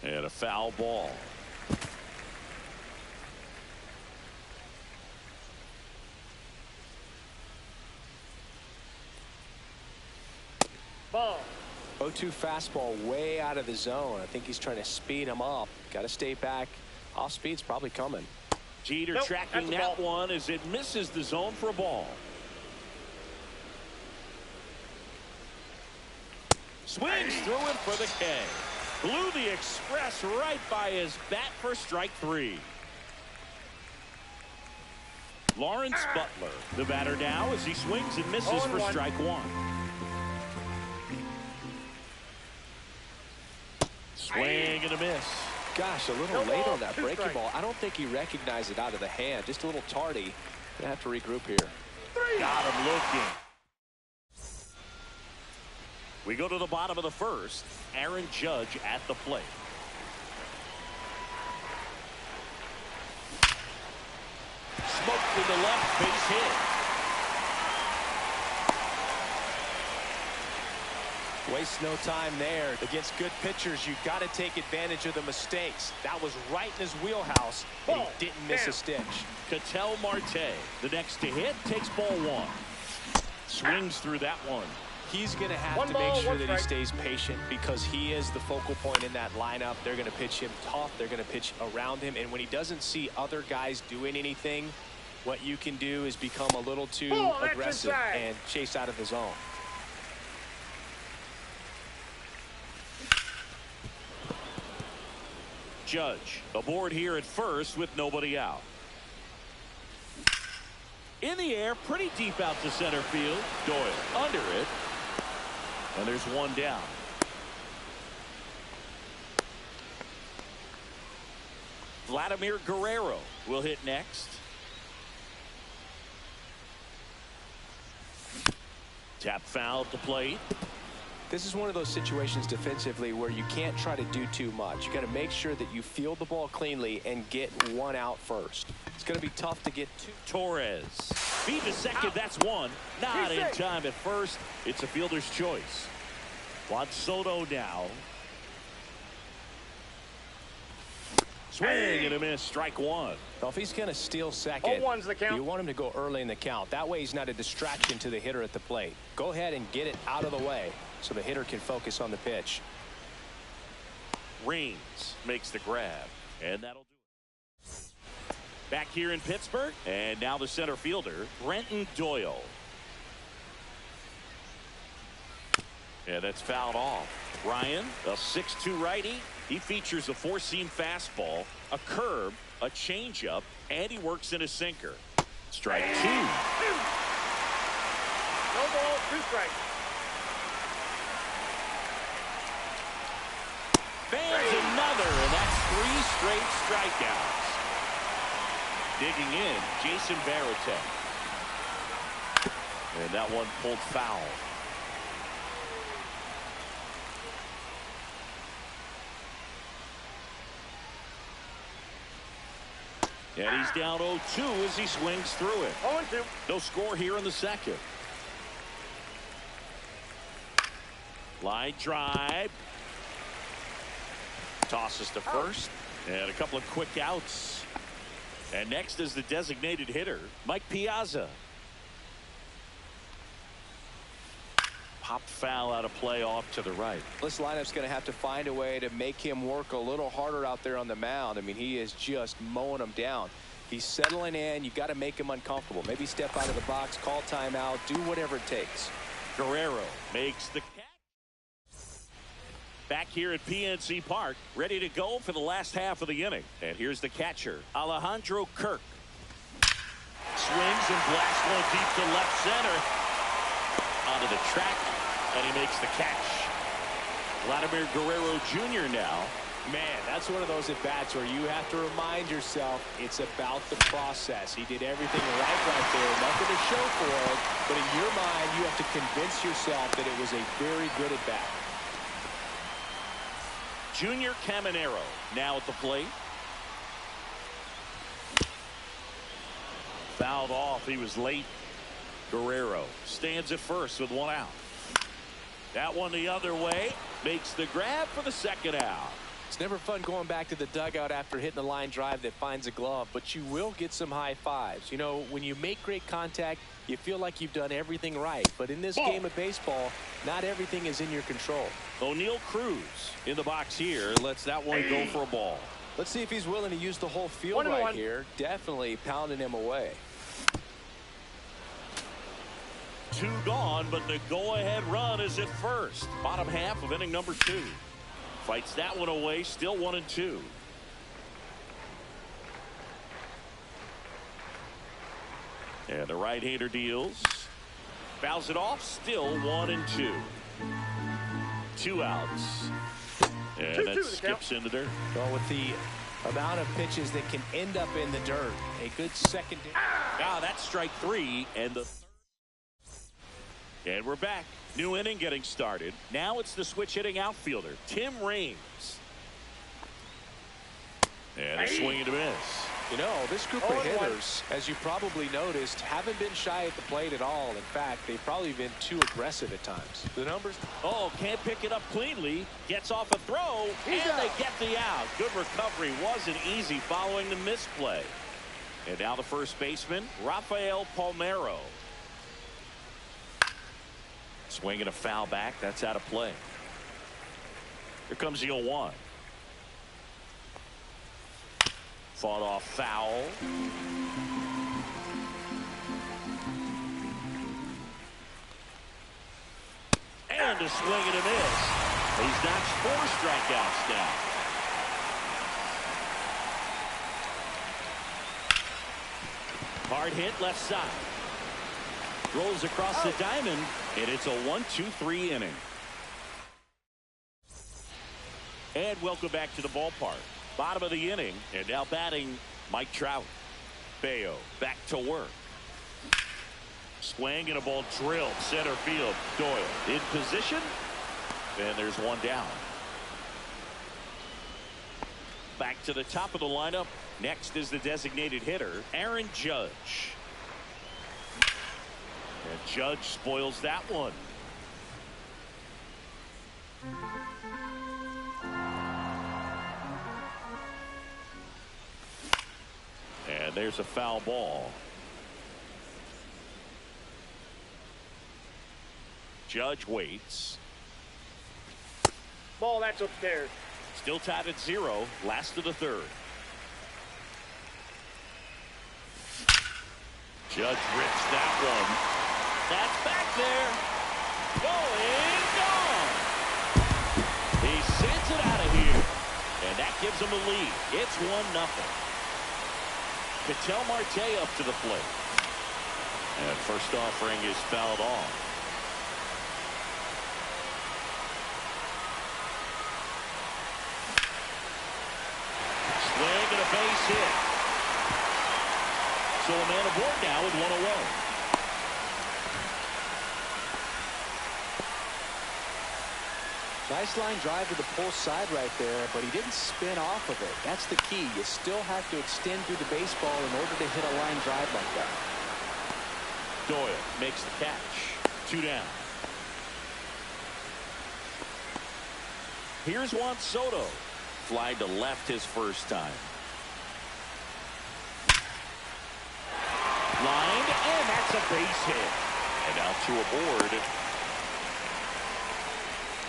[SPEAKER 1] And a foul ball.
[SPEAKER 4] Ball.
[SPEAKER 6] 0-2 fastball way out of the zone. I think he's trying to speed him up. Got to stay back. Off speed's probably coming.
[SPEAKER 1] Jeter
[SPEAKER 4] Nope,
[SPEAKER 1] tracking
[SPEAKER 4] that's a
[SPEAKER 1] that
[SPEAKER 4] ball.
[SPEAKER 1] one as it misses the zone for a ball. Swings through him for the K. Blew the express right by his bat for strike 3. Lawrence Butler, the batter now, as he swings and misses for
[SPEAKER 4] 0-1.
[SPEAKER 1] strike 1. Swing and a miss.
[SPEAKER 6] Gosh, a little
[SPEAKER 4] No
[SPEAKER 6] late
[SPEAKER 4] ball,
[SPEAKER 6] on that
[SPEAKER 4] 2
[SPEAKER 6] breaking
[SPEAKER 4] strikes.
[SPEAKER 6] ball. I don't think he recognized it out of the hand. Just a little tardy. Gonna have to regroup here.
[SPEAKER 1] Got him looking. We go to the bottom of the first. Aaron Judge at the plate. Smoked to the left, base hit.
[SPEAKER 6] Waste no time there. Against good pitchers, you've got to take advantage of the mistakes. That was right in his wheelhouse, and he
[SPEAKER 4] Ball.
[SPEAKER 6] didn't miss a
[SPEAKER 4] Down.
[SPEAKER 6] stitch.
[SPEAKER 1] Ketel Marte, the next to hit, takes ball 1. Swings through that one.
[SPEAKER 6] He's going to have
[SPEAKER 4] One
[SPEAKER 6] to
[SPEAKER 4] ball,
[SPEAKER 6] make sure
[SPEAKER 4] one
[SPEAKER 6] that he
[SPEAKER 4] strike.
[SPEAKER 6] stays patient because he is the focal point in that lineup. They're going to pitch him tough. They're going to pitch around him. And when he doesn't see other guys doing anything, what you can do is become a little too
[SPEAKER 4] Ball, that's
[SPEAKER 6] aggressive
[SPEAKER 4] inside.
[SPEAKER 6] and chase out of the zone.
[SPEAKER 1] Judge aboard here at first with nobody out. In the air, pretty deep out to center field. Doyle under it. And there's one down. Vladimir Guerrero will hit next. Tap foul at the plate.
[SPEAKER 6] This is one of those situations defensively where you can't try to do too much. You got to make sure that you field the ball cleanly and get one out first. It's going to be tough to get two.
[SPEAKER 1] Torres feed to second. That's one. Not in time at first. It's a fielder's choice. Juan Soto now. Swing and a miss. Strike 1.
[SPEAKER 6] Well, if he's going to steal second,
[SPEAKER 4] 0-1's the count.
[SPEAKER 6] you want him to go early in the count. That way he's not a distraction to the hitter at the plate. Go ahead and get it out of the way so the hitter can focus on the pitch.
[SPEAKER 1] Raines makes the grab, and that'll do it. Back here in Pittsburgh, and now the center fielder, Brenton Doyle. And that's fouled off. Ryan, a 6'2 righty. He features a 4-seam fastball, a curve, a changeup, and he works in a sinker. Strike 2.
[SPEAKER 4] No ball, 2 strikes.
[SPEAKER 1] Fans another, and that's 3 straight strikeouts. Digging in, Jason Varitek. And that one pulled foul. And he's down 0-2 as he swings through it.
[SPEAKER 4] 0-2.
[SPEAKER 1] No score here in the second. Line drive. Tosses to first. And a couple of quick outs. And next is the designated hitter, Mike Piazza. Popped foul out of play off to the right.
[SPEAKER 6] This lineup's going to have to find a way to make him work a little harder out there on the mound. I mean, he is just mowing them down. He's settling in. You've got to make him uncomfortable. Maybe step out of the box, call timeout, do whatever it takes.
[SPEAKER 1] Guerrero makes the catch. Back here at PNC Park, ready to go for the last half of the inning. And here's the catcher, Alejandro Kirk. Swings and blasts one deep to left center. Onto the track, and he makes the catch. Vladimir Guerrero Jr. now.
[SPEAKER 6] Man, that's one of those at-bats where you have to remind yourself it's about the process. He did everything right there. Nothing to show for it, but in your mind, you have to convince yourself that it was a very good at-bat.
[SPEAKER 1] Junior Caminero now at the plate. Fouled off. He was late. Guerrero stands at first with one out. That one the other way. Makes the grab for the second out.
[SPEAKER 6] It's never fun going back to the dugout after hitting a line drive that finds a glove, but you will get some high fives. You know, when you make great contact, you feel like you've done everything right. But in this game of baseball, not everything is in your control.
[SPEAKER 1] O'Neal Cruz in the box here. Lets that one go for a ball.
[SPEAKER 6] Let's see if he's willing to use the whole field right here. Definitely pounding him away.
[SPEAKER 1] 2 gone, but the go-ahead run is at first. Bottom half of inning number 2. Fights that one away. Still 1-2. And the right-hander deals. Fouls it off. Still 1-2. 2 outs. And that skips in the dirt.
[SPEAKER 6] Well, with the amount of pitches that can end up in the dirt, a good second.
[SPEAKER 1] That's strike 3 and the third. And we're back. New inning getting started. Now it's the switch hitting outfielder, Tim Raines. And a swing and a miss.
[SPEAKER 6] You know, this group of hitters, as you probably noticed, haven't been shy at the plate at all. In fact, they've probably been too aggressive at times. The numbers.
[SPEAKER 1] Oh, can't pick it up cleanly. Gets off a throw, and they get the out. Good recovery. Wasn't easy following the misplay. And now the first baseman, Rafael Palmeiro. Swinging a foul back. That's out of play. Here comes the 0-1. Fought off foul. And a swing and a miss. He's notched 4 strikeouts now. Hard hit left side. Rolls across the diamond, and it's a 1-2-3 inning. And welcome back to the ballpark. Bottom of the inning, and now batting Mike Trout. Bayo back to work. Swing and a ball drilled center field. Doyle in position, and there's one down. Back to the top of the lineup. Next is the designated hitter, Aaron Judge. And Judge spoils that one. And there's a foul ball. Judge waits.
[SPEAKER 4] Ball, that's upstairs.
[SPEAKER 1] Still tied at 0. Last of the 3rd. Judge rips that one. That's back there. Going, gone. He sends it out of here. And that gives him a lead. It's 1-0. Ketel Marte up to the plate. And first offering is fouled off. Swing and a base hit. So a man aboard now with 1 away.
[SPEAKER 6] Nice line drive to the pull side right there, but he didn't spin off of it. That's the key. You still have to extend through the baseball in order to hit a line drive like that.
[SPEAKER 1] Doyle makes the catch. 2 down. Here's Juan Soto. Fly to left his first time. Lined, and that's a base hit. And now 2 aboard.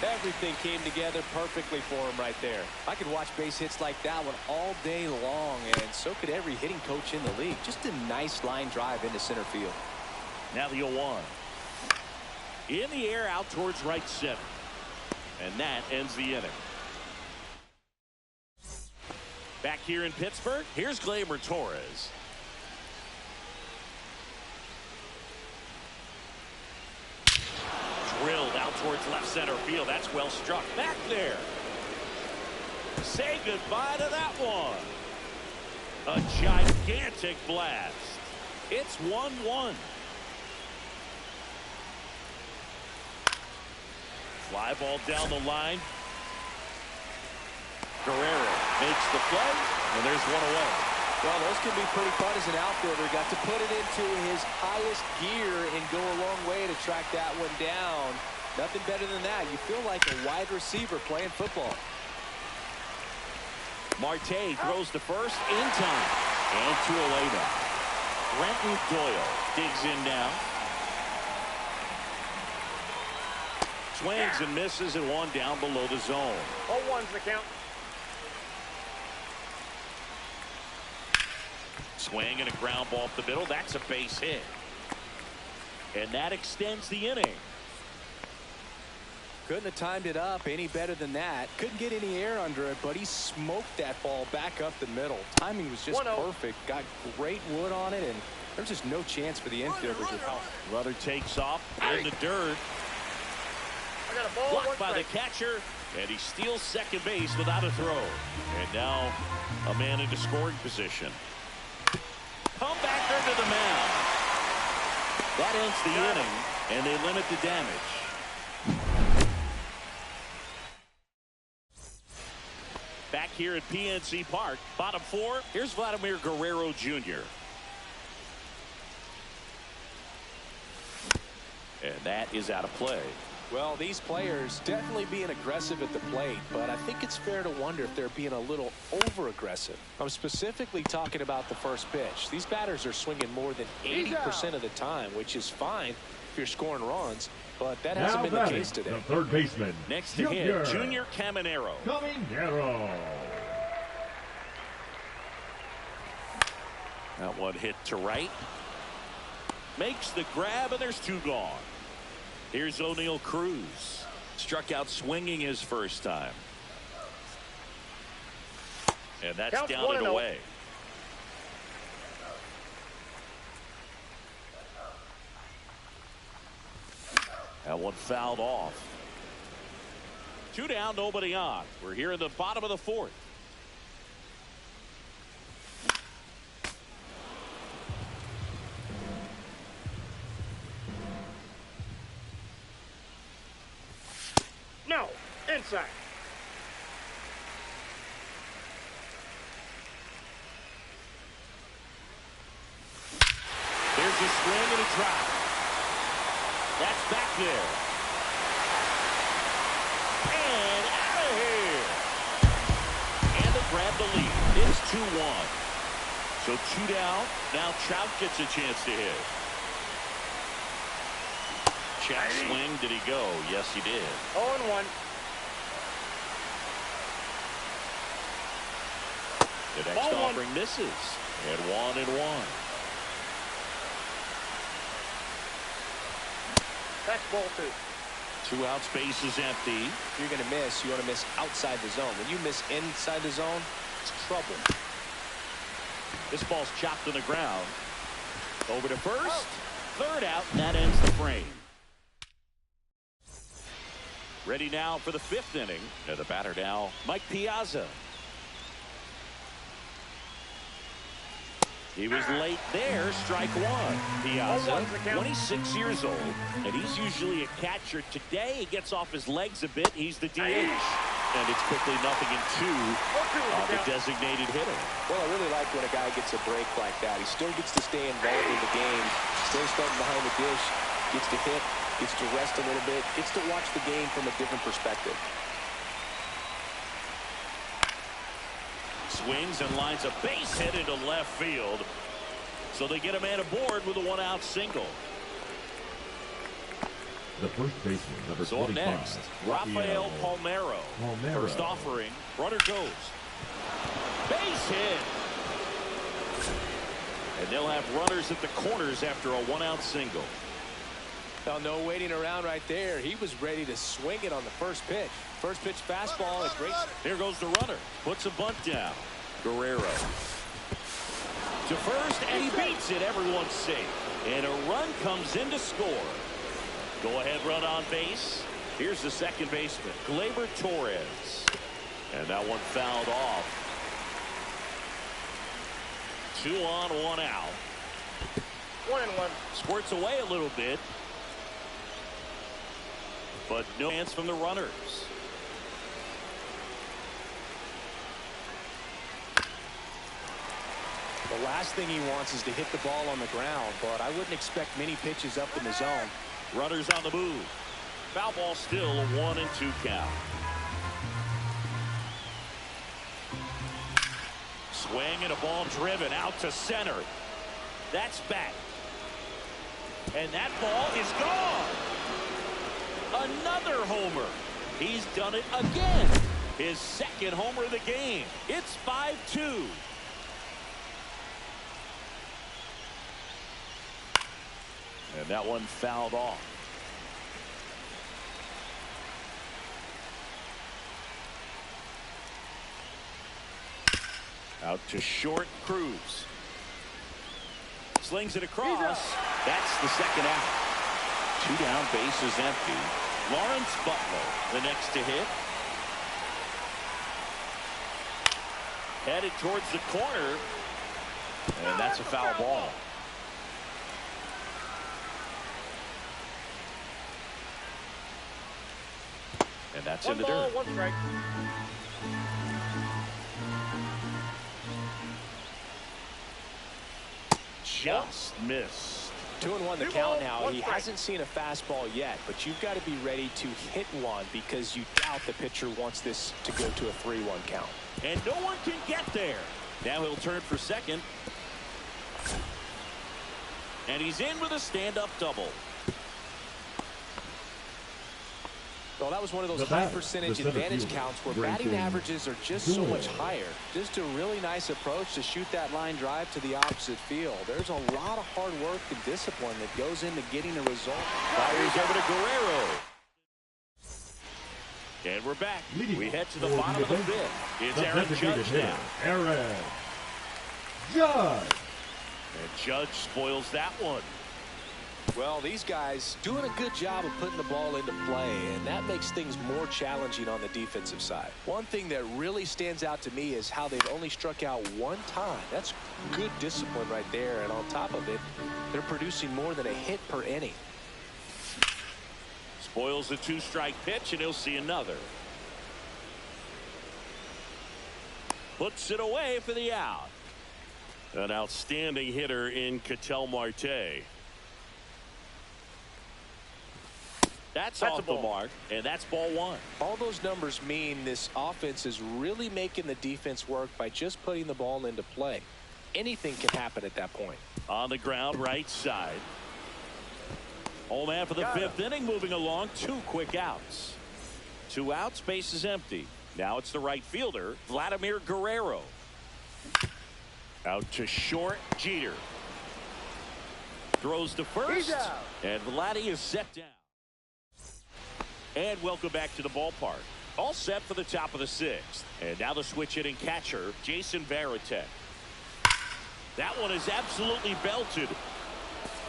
[SPEAKER 6] Everything came together perfectly for him right there. I could watch base hits like that one all day long, and so could every hitting coach in the league. Just a nice line drive into center field.
[SPEAKER 1] Now the 0-1. In the air out towards right center. And that ends the inning. Back here in Pittsburgh, here's Gleyber Torres. Drilled out towards left center field. That's well struck. Back there. Say goodbye to that one. A gigantic blast. It's 1-1. Fly ball down the line. Guerrero makes the play, and there's 1 away.
[SPEAKER 6] Well, those can be pretty fun as an outfielder. Got to put it into his highest gear and go a long way to track that one down. Nothing better than that. You feel like a wide receiver playing football.
[SPEAKER 1] Marte throws to first in time. And to a layup. Brenton Doyle digs in now. Swings and misses and one down below the zone.
[SPEAKER 4] 0-1's the count.
[SPEAKER 1] Swing and a ground ball up the middle. That's a base hit. And that extends the inning.
[SPEAKER 6] Couldn't have timed it up any better than that. Couldn't get any air under it, but he smoked that ball back up the middle. Timing was just perfect. Got great wood on it, and there's just no chance for the infielder to help.
[SPEAKER 1] Runner takes off in the dirt.
[SPEAKER 4] I got a ball.
[SPEAKER 1] Blocked by the catcher, and he steals second base without a throw. And now a man into scoring position. Comebacker to the mound. That ends the inning, and they limit the damage. Back here at PNC Park, bottom four, here's Vladimir Guerrero Jr. And that is out of play.
[SPEAKER 6] Well, these players definitely being aggressive at the plate, but I think it's fair to wonder if they're being a little over-aggressive. I'm specifically talking about the first pitch. These batters are swinging more than 80% of the time, which is fine if you're scoring runs, but that hasn't been the case today.
[SPEAKER 5] The third baseman.
[SPEAKER 1] Next to him, Junior Caminero. That one hit to right. Makes the grab, and there's two gone. Here's O'Neal Cruz. Struck out swinging his first time. And that's
[SPEAKER 4] Counts
[SPEAKER 1] down and away. That one fouled off. Two down, nobody on. We're here in the bottom of the fourth.
[SPEAKER 4] No, inside.
[SPEAKER 1] There's a swing and a drop. That's back there. And out of here. And they grab the lead. It's 2-1. So two down. Now Trout gets a chance to hit. Check swing. Did he go? Yes, he did.
[SPEAKER 4] 0-1.
[SPEAKER 1] The next offering misses. And 1-1.
[SPEAKER 4] That's ball two.
[SPEAKER 1] 2 outs, base is empty.
[SPEAKER 6] If you're going to miss, you want to miss outside the zone. When you miss inside the zone, it's trouble.
[SPEAKER 1] This ball's chopped to the ground. Over to first. Third out. And that ends the frame. Ready now for the 5th inning. And the batter now, Mike Piazza. He was late there, strike one. Piazza, 26 years old, and he's usually a catcher. Today, he gets off his legs a bit. He's the DH. And it's quickly 0-2 on the designated hitter.
[SPEAKER 6] Well, I really like when a guy gets a break like that. He still gets to stay involved in the game, still starting behind the dish, gets to hit, gets to rest a little bit, gets to watch the game from a different perspective.
[SPEAKER 1] Swings and lines a base hit into left field. So they get a man aboard with a 1-out single.
[SPEAKER 5] The first baseman, number 25.
[SPEAKER 1] So up next, Rafael Palmeiro. First offering, runner goes. Base hit. And they'll have runners at the corners after a 1-out single.
[SPEAKER 6] Well, no waiting around right there. He was ready to swing it on the first pitch. First pitch fastball. A great.
[SPEAKER 1] Here goes the runner. Puts a bunt down. Guerrero. To first, and he beats it. Everyone's safe. And a run comes in to score. Go-ahead run on base. Here's the second baseman, Gleyber Torres. And that one fouled off. 2 on, 1 out.
[SPEAKER 4] 1-1.
[SPEAKER 1] Squirts away a little bit. But no chance from the runners.
[SPEAKER 6] The last thing he wants is to hit the ball on the ground, but I wouldn't expect many pitches up in the zone.
[SPEAKER 1] Runners on the move. Foul ball still a 1-2 count. Swing and a ball driven out to center. That's back. And that ball is gone. Another homer. He's done it again. His second homer of the game. It's 5-2. And that one fouled off. Out to short, Cruz. Slings it across. That's the second out. 2 down, bases empty. Lawrence Butler, the next to hit. Headed towards the corner. And that's a foul ball. And that's in the dirt.
[SPEAKER 4] 1 strike.
[SPEAKER 1] Just missed.
[SPEAKER 6] 2-1 the count now. He hasn't seen a fastball yet, but you've got to be ready to hit one because you doubt the pitcher wants this to go to a 3-1 count.
[SPEAKER 1] And no one can get there. Now he'll turn for second. And he's in with a stand-up double.
[SPEAKER 6] Well, that was one of those high percentage advantage counts where batting averages are just so much higher. Just a really nice approach to shoot that line drive to the opposite field. There's a lot of hard work and discipline that goes into getting a result.
[SPEAKER 1] Fires over to Guerrero. And we're back. We head to the bottom of the 5th. It's Aaron Judge now.
[SPEAKER 5] Aaron Judge.
[SPEAKER 1] And Judge spoils that one.
[SPEAKER 6] Well, these guys doing a good job of putting the ball into play, and that makes things more challenging on the defensive side. One thing that really stands out to me is how they've only struck out 1 time. That's good discipline right there, and on top of it, they're producing more than a hit per inning.
[SPEAKER 1] Spoils the 2-strike pitch, and he'll see another. Puts it away for the out. An outstanding hitter in Ketel Marte. That's off the mark, and that's ball 1.
[SPEAKER 6] All those numbers mean this offense is really making the defense work by just putting the ball into play. Anything can happen at that point.
[SPEAKER 1] On the ground, right side. Old man for the 5th inning, moving along. 2 quick outs. 2 outs, base is empty. Now it's the right fielder, Vladimir Guerrero. Out to short, Jeter. Throws to first, and Vladdy is set down. And welcome back to the ballpark. All set for the top of the 6th. And now the switch hitting catcher, Jason Varitek. That one is absolutely belted.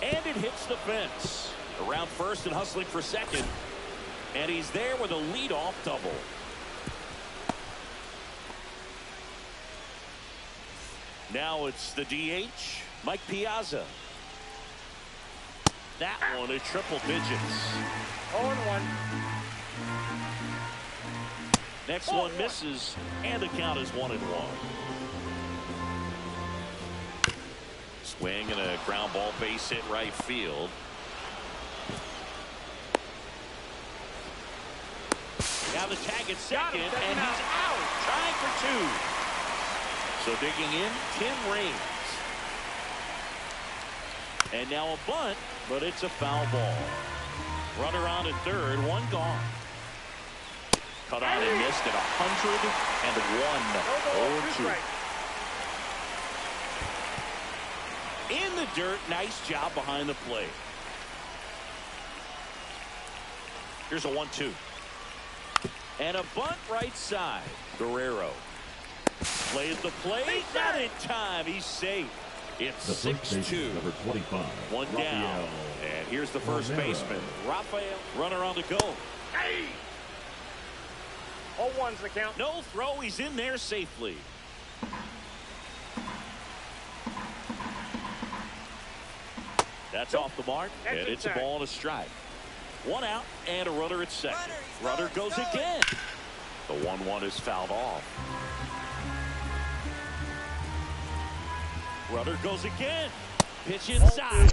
[SPEAKER 1] And it hits the fence. Around first and hustling for second. And he's there with a leadoff double. Now it's the DH, Mike Piazza. That one is triple digits.
[SPEAKER 4] 0-1.
[SPEAKER 1] Next one misses, and the count is 1-1. Swing and a ground ball, base hit right field. Now the tag at second, and he's out, trying for 2. So digging in, Tim Raines. And now a bunt, but it's a foul ball. Runner on at third, 1 gone. Cut on and missed at 101. 0-2. In the dirt, nice job behind the plate. Here's a 1-2. And a bunt right side. Guerrero plays the plate, not in time. He's safe. It's 6-2.
[SPEAKER 5] Number 25.
[SPEAKER 1] 1 down. And here's the first baseman, Rafael. Runner on the go.
[SPEAKER 4] Hey! 0-1's the count.
[SPEAKER 1] No throw. He's in there safely. That's off the mark, and it's a ball and a strike. 1 out and a runner at second. Runner goes again. The 1-1 is fouled off. Runner goes again. Pitch inside.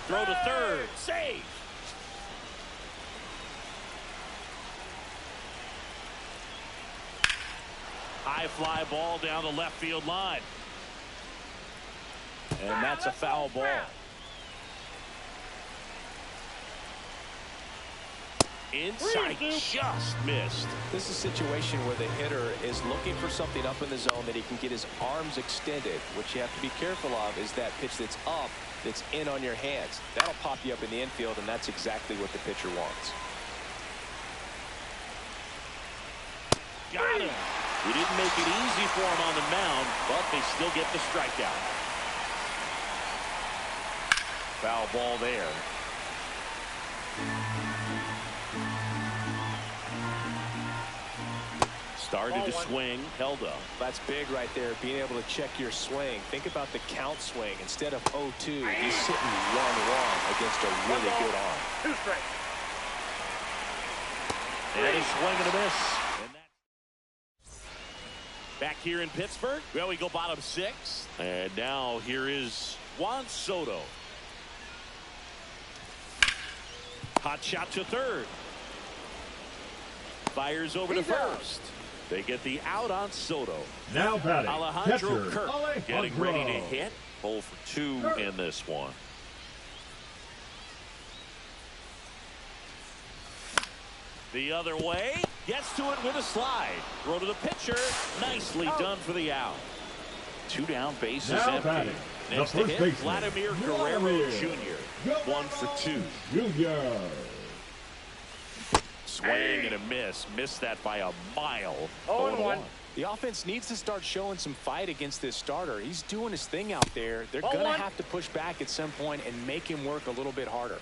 [SPEAKER 1] Throw to third. Save. High fly ball down the left field line. And that's a foul ball. Inside, just missed.
[SPEAKER 6] This is a situation where the hitter is looking for something up in the zone that he can get his arms extended. What you have to be careful of is that pitch that's up, that's in on your hands. That'll pop you up in the infield, and that's exactly what the pitcher wants.
[SPEAKER 1] Got him. He didn't make it easy for him on the mound, but they still get the strikeout. Foul ball there. Started to swing, held up.
[SPEAKER 6] That's big right there, being able to check your swing. Think about the count swing. Instead of 0-2, he's sitting 1-1 against a really good arm.
[SPEAKER 4] 2 strikes.
[SPEAKER 1] And a swing and a miss. And back here in Pittsburgh, well, we go bottom 6. And now here is Juan Soto. Hot shot to third. Fires over to first. They get the out on Soto.
[SPEAKER 5] Now batting,
[SPEAKER 1] Alejandro
[SPEAKER 5] catcher,
[SPEAKER 1] Kirk
[SPEAKER 5] Alejandro.
[SPEAKER 1] getting ready to hit. 0 for 2 in this one. The other way. Gets to it with a slide. Throw to the pitcher. Nicely done for the out. 2 down, bases
[SPEAKER 5] Now
[SPEAKER 1] empty.
[SPEAKER 5] batting,
[SPEAKER 1] Next
[SPEAKER 5] the
[SPEAKER 1] to
[SPEAKER 5] first
[SPEAKER 1] hit,
[SPEAKER 5] baseman,
[SPEAKER 1] Vladimir Guerrero Jr. 1 for 2.
[SPEAKER 5] Junior.
[SPEAKER 1] Swing and a miss. Missed that by a mile.
[SPEAKER 4] 0-1.
[SPEAKER 6] The offense needs to start showing some fight against this starter. He's doing his thing out there. They're going to have to push back at some point and make him work a little bit harder.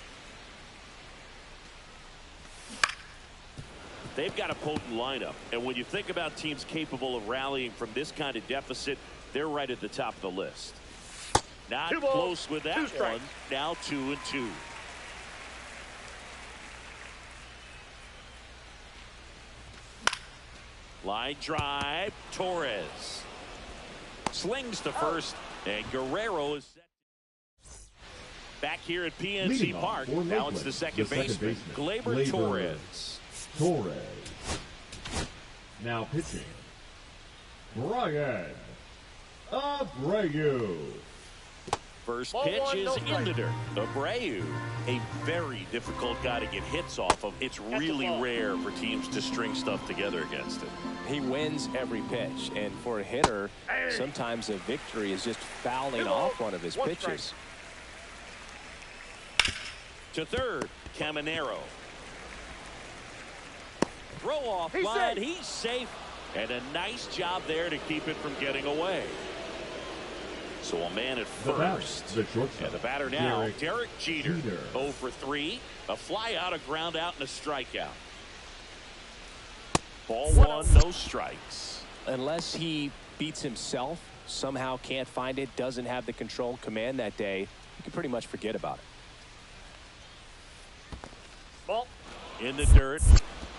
[SPEAKER 1] They've got a potent lineup. And when you think about teams capable of rallying from this kind of deficit, they're right at the top of the list. Not close with that one. Now 2-2. Line drive. Torres slings to first, and Guerrero is set. Back here at PNC Park. Now it's the second baseman, Gleyber Torres.
[SPEAKER 5] Now pitching, Brian Abreu.
[SPEAKER 1] First pitch is in the dirt. Abreu, a very difficult guy to get hits off of. It's really rare for teams to string stuff together against him.
[SPEAKER 6] He wins every pitch, and for a hitter, sometimes a victory is just fouling off one of his pitches.
[SPEAKER 1] To third, Caminero. Throw off line. He's safe. And a nice job there to keep it from getting away. So a man at first. And the batter now, Derek Jeter. 0 for 3. A fly out, a ground out, and a strikeout. Ball 1, no strikes.
[SPEAKER 6] Unless he beats himself, somehow can't find it, doesn't have the control command that day, you can pretty much forget about it.
[SPEAKER 4] Ball.
[SPEAKER 1] In the dirt.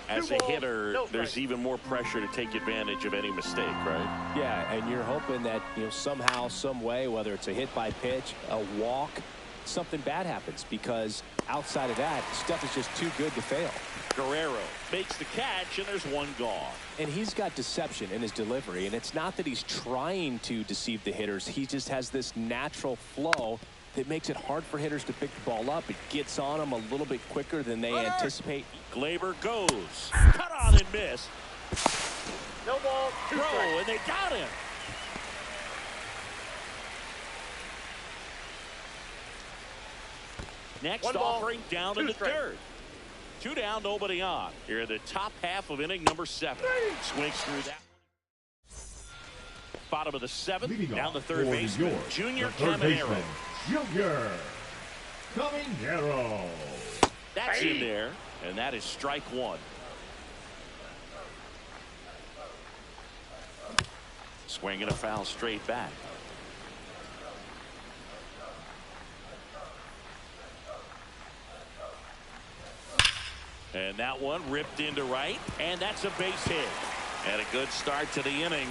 [SPEAKER 1] As a hitter, there's even more pressure to take advantage of any mistake, right?
[SPEAKER 6] Yeah, and you're hoping that, somehow, some way, whether it's a hit by pitch, a walk, something bad happens, because outside of that, stuff is just too good to fail.
[SPEAKER 1] Guerrero makes the catch, and there's 1 gone.
[SPEAKER 6] And he's got deception in his delivery, and it's not that he's trying to deceive the hitters. He just has this natural flow that makes it hard for hitters to pick the ball up. It gets on them a little bit quicker than they anticipate.
[SPEAKER 1] Gleyber goes. Cut on and miss.
[SPEAKER 4] No ball.
[SPEAKER 1] Throw, and they got him. Next offering down in the dirt. 2 down, nobody on. Here in the top half of inning number 7. Swings through that. Bottom of the 7th, down the third baseman, Junior Caminero.
[SPEAKER 5] Junior Caminero.
[SPEAKER 1] That's in there, and that is strike 1. Swing and a foul straight back. And that one ripped into right, and that's a base hit. And a good start to the inning.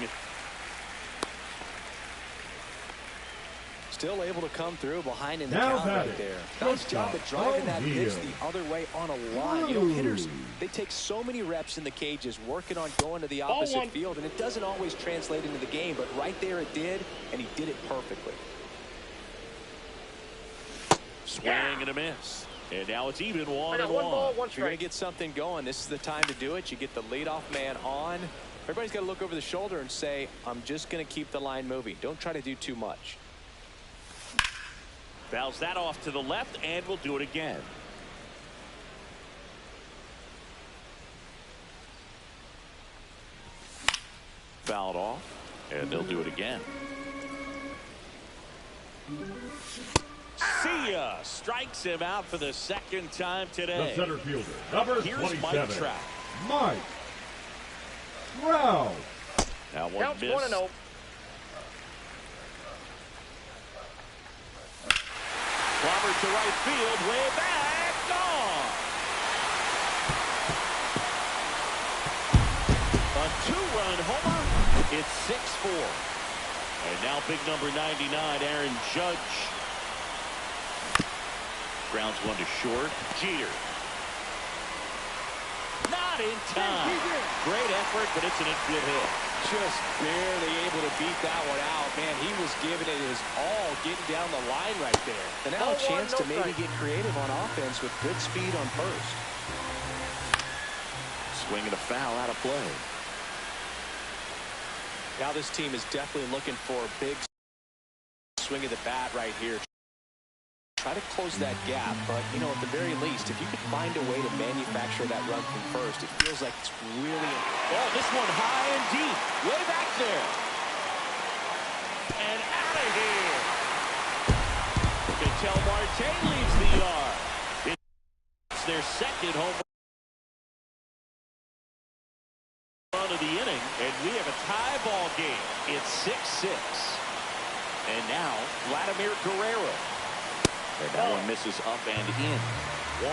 [SPEAKER 7] still able to come through behind in the
[SPEAKER 5] Now
[SPEAKER 7] count
[SPEAKER 5] batting,
[SPEAKER 7] right there. Nice job at driving that pitch the other way on a line. You know, hitters, they take so many reps in the cages working on going to the opposite field, and it doesn't always translate into the game, but right there it did, and he did it perfectly.
[SPEAKER 1] Swing and a miss. And now it's even 1-1.
[SPEAKER 4] One ball, one
[SPEAKER 6] If you're going
[SPEAKER 4] strike.
[SPEAKER 6] to get something going, this is the time to do it. You get the leadoff man on. Everybody's got to look over the shoulder and say, I'm just going to keep the line moving. Don't try to do too much.
[SPEAKER 1] Fouls that off to the left, and we'll do it again. Fouled off, and they'll do it again. See ya! Strikes him out for the second time today.
[SPEAKER 5] The center fielder, number
[SPEAKER 1] Here's
[SPEAKER 5] 27,
[SPEAKER 1] Mike Trout.
[SPEAKER 5] Mike Trout.
[SPEAKER 1] Now one
[SPEAKER 4] Counts
[SPEAKER 1] miss.
[SPEAKER 4] 1-0.
[SPEAKER 1] Clobbered to right field, way back, gone. A two-run homer. It's 6-4. And now big number 99, Aaron Judge. Grounds one to short. Jeter. Not in time. Great effort, but it's an infield hit.
[SPEAKER 6] Just barely able to beat that one out. Man, he was giving it his all, getting down the line right there. And now a chance to maybe get creative on offense with good speed on first.
[SPEAKER 1] Swinging a foul out of play.
[SPEAKER 6] Now this team is definitely looking for a big swing of the bat right here. Try to close that gap, but, you know, at the very least, if you could find a way to manufacture that run from first, it feels like it's really...
[SPEAKER 1] Oh, this one high and deep. Way back there. And out of here. Ketel Marte leaves the yard. It's their second home run of the inning, and we have a tie ball game. It's 6-6. And now, Vladimir Guerrero. And that one misses up and in. 1-0.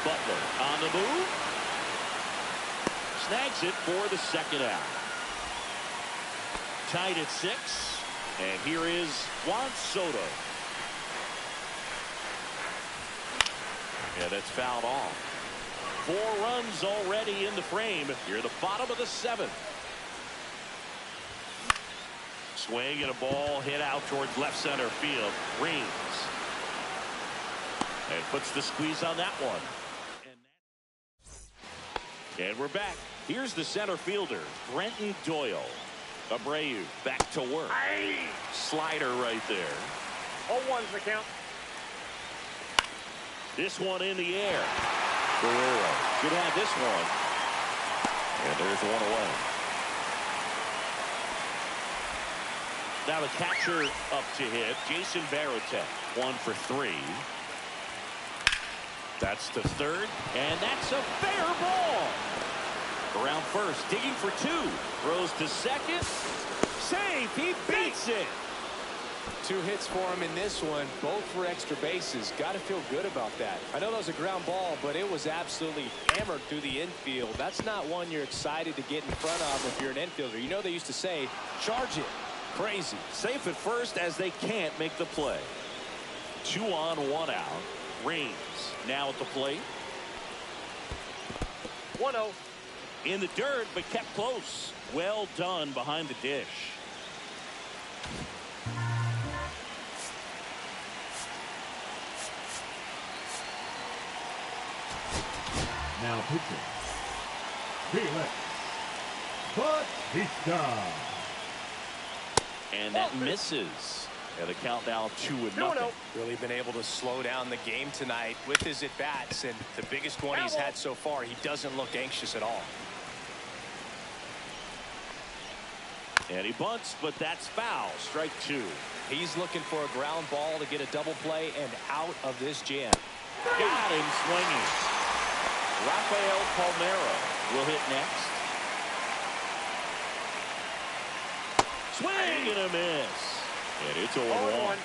[SPEAKER 1] Butler on the move. Snags it for the second out. Tied at 6. And here is Juan Soto. Yeah, that's fouled off. 4 runs already in the frame. Here at the bottom of the 7th. Swing and a ball hit out towards left center field. Reigns. And puts the squeeze on that one. And we're back. Here's the center fielder, Brenton Doyle. Abreu back to work. Slider right there.
[SPEAKER 4] 0-1's the count.
[SPEAKER 1] This one in the air. Guerrero should have this one. And there's one away. Now the catcher up to hit, Jason Varitek, 1 for 3. That's the third, and that's a fair ball. Around first, digging for 2. Throws to second. Save, he beats it.
[SPEAKER 6] 2 hits for him in this one, both for extra bases. Got to feel good about that. I know that was a ground ball, but it was absolutely hammered through the infield. That's not one you're excited to get in front of if you're an infielder. You know they used to say, charge it. Crazy.
[SPEAKER 1] Safe at first as they can't make the play. 2 on, 1 out. Reigns now at the plate.
[SPEAKER 4] 1-0.
[SPEAKER 1] In the dirt, but kept close. Well done behind the dish.
[SPEAKER 5] Now pitching, Felix Bautista.
[SPEAKER 1] And that misses. And the count now 2-0.
[SPEAKER 6] Really been able to slow down the game tonight with his at-bats, and the biggest one he's had so far, he doesn't look anxious at all.
[SPEAKER 1] And he bunts, but that's foul. Strike 2.
[SPEAKER 6] He's looking for a ground ball to get a double play and out of this jam.
[SPEAKER 1] Got him swinging. Rafael Palmeiro will hit next. Swing and a miss. And it's 0-1.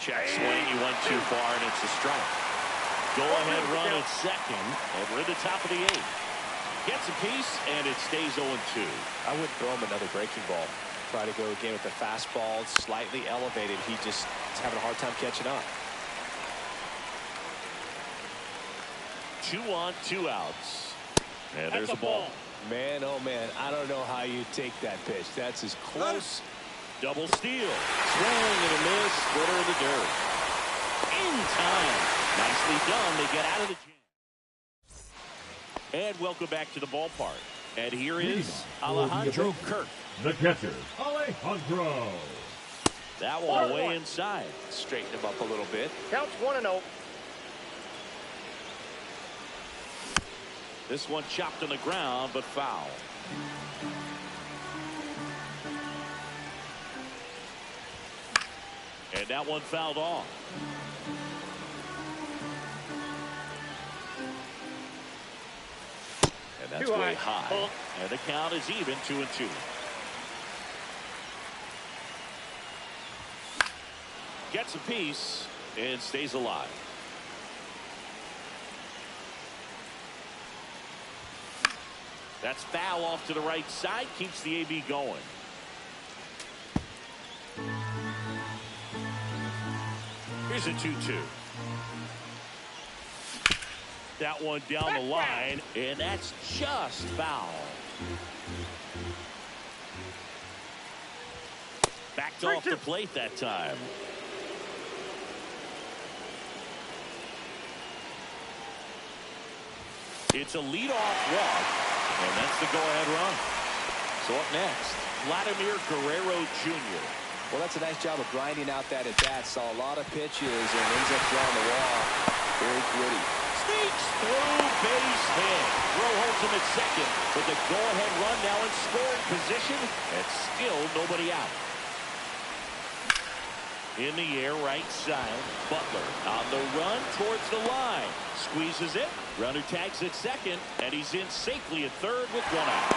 [SPEAKER 1] Check swing. He went too far, and it's a strike. Go-ahead run at second, and we're at the top of the 8th. Gets a piece, and it stays 0-2.
[SPEAKER 6] I wouldn't throw him another breaking ball. Try to go again with the fastball, slightly elevated. He just is having a hard time catching up.
[SPEAKER 1] 2 on, 2 outs. And there's a ball.
[SPEAKER 6] Man, oh man, I don't know how you take that pitch. That's as close.
[SPEAKER 1] Double steal. Swing and a miss. Splitter in the dirt. In time. Nicely done. They get out of the jam. And welcome back to the ballpark. And here is Alejandro Kirk.
[SPEAKER 5] The catcher, Alejandro.
[SPEAKER 1] That one away inside.
[SPEAKER 6] Straighten him up a little bit.
[SPEAKER 4] Counts 1-0.
[SPEAKER 1] This one chopped on the ground, but foul. And that one fouled off. And that's
[SPEAKER 4] Too
[SPEAKER 1] way
[SPEAKER 4] high.
[SPEAKER 1] high. And the count is even, 2-2. Gets a piece and stays alive. That's foul off to the right side. Keeps the AB going. Here's a 2-2. That one down the line, and that's just foul. Backed off the plate that time. It's a leadoff walk, and that's the go-ahead run. So up next, Vladimir Guerrero Jr.
[SPEAKER 6] Well, that's a nice job of grinding out that at-bat. Saw a lot of pitches and ends up drawing the wall. Very gritty.
[SPEAKER 1] Sneaks through, base hit. Throw holds him at second, but the go-ahead run now in scoring position, and still nobody out. In the air, right side. Butler on the run towards the line. Squeezes it. Runner tags at second, and he's in safely at third with 1 out.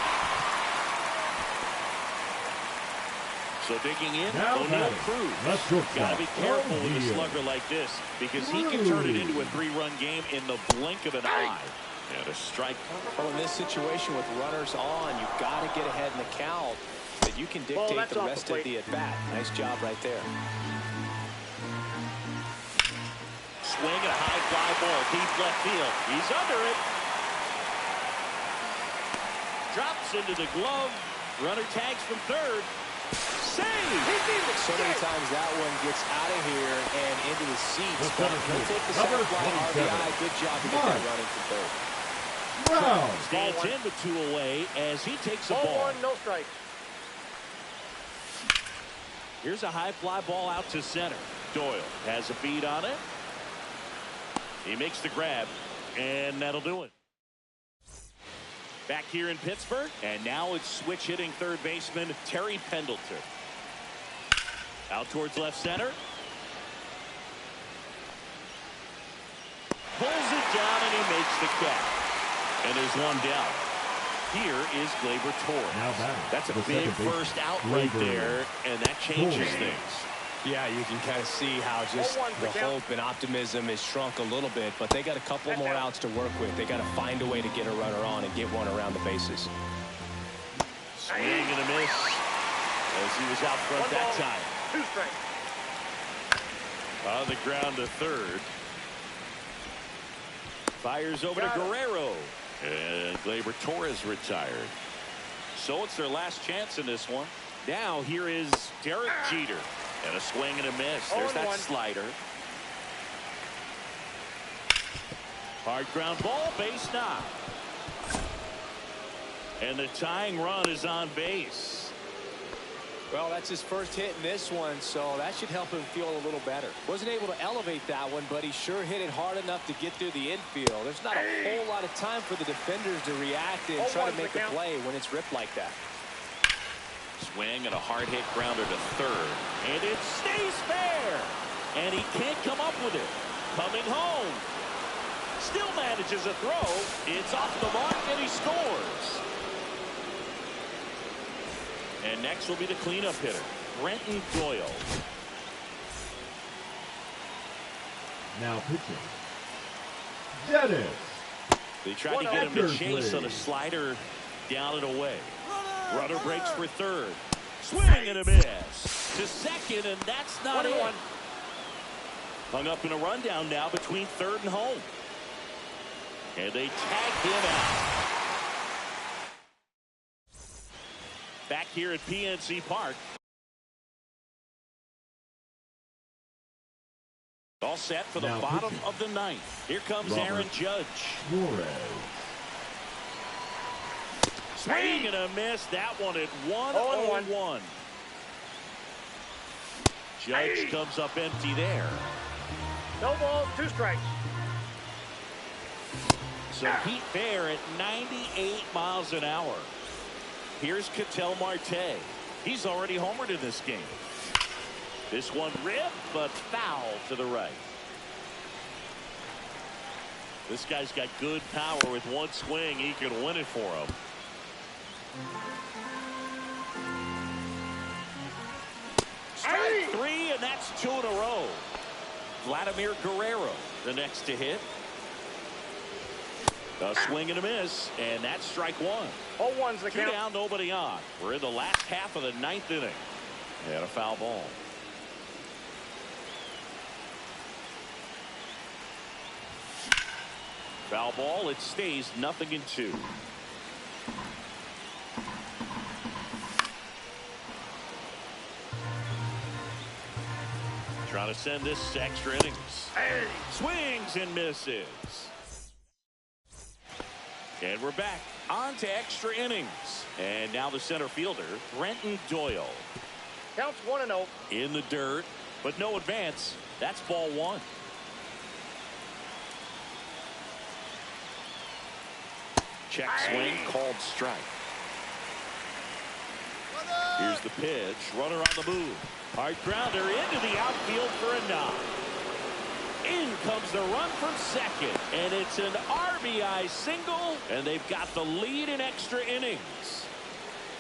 [SPEAKER 1] So digging in, O'Neill Cruz. Got to be careful with a slugger like this because he can turn it into a 3-run game in the blink of an eye. And a strike.
[SPEAKER 6] Well, in this situation with runners on, you've got to get ahead in the count that you can dictate the rest of the at-bat. Nice job right there.
[SPEAKER 1] Swing and a high fly ball deep left field. He's under it. Drops into the glove. Runner tags from third. Save!
[SPEAKER 6] So many times that one gets out of here and into the seats. But he'll take the center fly RBI. Good job to get that running from third.
[SPEAKER 1] Stands in with 2 away as he takes a ball.
[SPEAKER 4] 0-1, no strike.
[SPEAKER 1] Here's a high fly ball out to center. Doyle has a beat on it. He makes the grab, and that'll do it. Back here in Pittsburgh, and now it's switch hitting third baseman Terry Pendleton. Out towards left center. Pulls it down, and he makes the catch. And there's one down. Here is Gleyber Torres. That's a big first out right there, and that changes things.
[SPEAKER 6] Yeah, you can kind of see how just the hope and optimism is shrunk a little bit, but they got a couple more outs to work with. They got to find a way to get a runner on and get one around the bases.
[SPEAKER 1] Swing and a miss as he was out front that time.
[SPEAKER 4] 2 strikes.
[SPEAKER 1] On the ground to third. Fires over to Guerrero. And Gleyber Torres retired. So it's their last chance in this one. Now here is Derek Jeter. And a swing and a miss. There's that slider. Hard ground ball, base knock. And the tying run is on base.
[SPEAKER 6] Well, that's his first hit in this one, so that should help him feel a little better. Wasn't able to elevate that one, but he sure hit it hard enough to get through the infield. There's not a whole lot of time for the defenders to react and try to make a play when it's ripped like that.
[SPEAKER 1] Swing and a hard hit grounder to third. And it stays fair. And he can't come up with it. Coming home. Still manages a throw. It's off the mark and he scores. And next will be the cleanup hitter, Brenton Doyle.
[SPEAKER 5] Now pitching Dennis.
[SPEAKER 1] They tried to get him to chase on a slider down and away. Runner breaks for third. Swing and a miss. To second, and that's not it. Hung up in a rundown now between third and home. And they tag him out. Back here at PNC Park. All set for the bottom of the ninth. Here comes Aaron Judge.
[SPEAKER 5] Suarez.
[SPEAKER 1] Swing and a miss. That one at 1-0-1. Judge comes up empty there.
[SPEAKER 4] No balls, 2 strikes.
[SPEAKER 1] So Pete Fair at 98 miles an hour. Here's Ketel Marte. He's already homered in this game. This one ripped, but foul to the right. This guy's got good power. With one swing, he can win it for him. Strike 3, and that's 2 in a row. Vladimir Guerrero, the next to hit. A swing and a miss, and that's strike 1.
[SPEAKER 4] 0-1's the count.
[SPEAKER 1] 2 down, nobody on. We're in the last half of the 9th inning. And a foul ball. Foul ball. It stays 0-2. Trying to send this to extra innings. Swings and misses. And we're back on to extra innings. And now the center fielder, Brenton Doyle.
[SPEAKER 4] Counts 1-0.
[SPEAKER 1] In the dirt, but no advance. That's ball 1. Check swing, called strike. Here's the pitch. Runner on the move. Hard grounder into the outfield for a knock. In comes the run from second, and it's an RBI single, and they've got the lead in extra innings.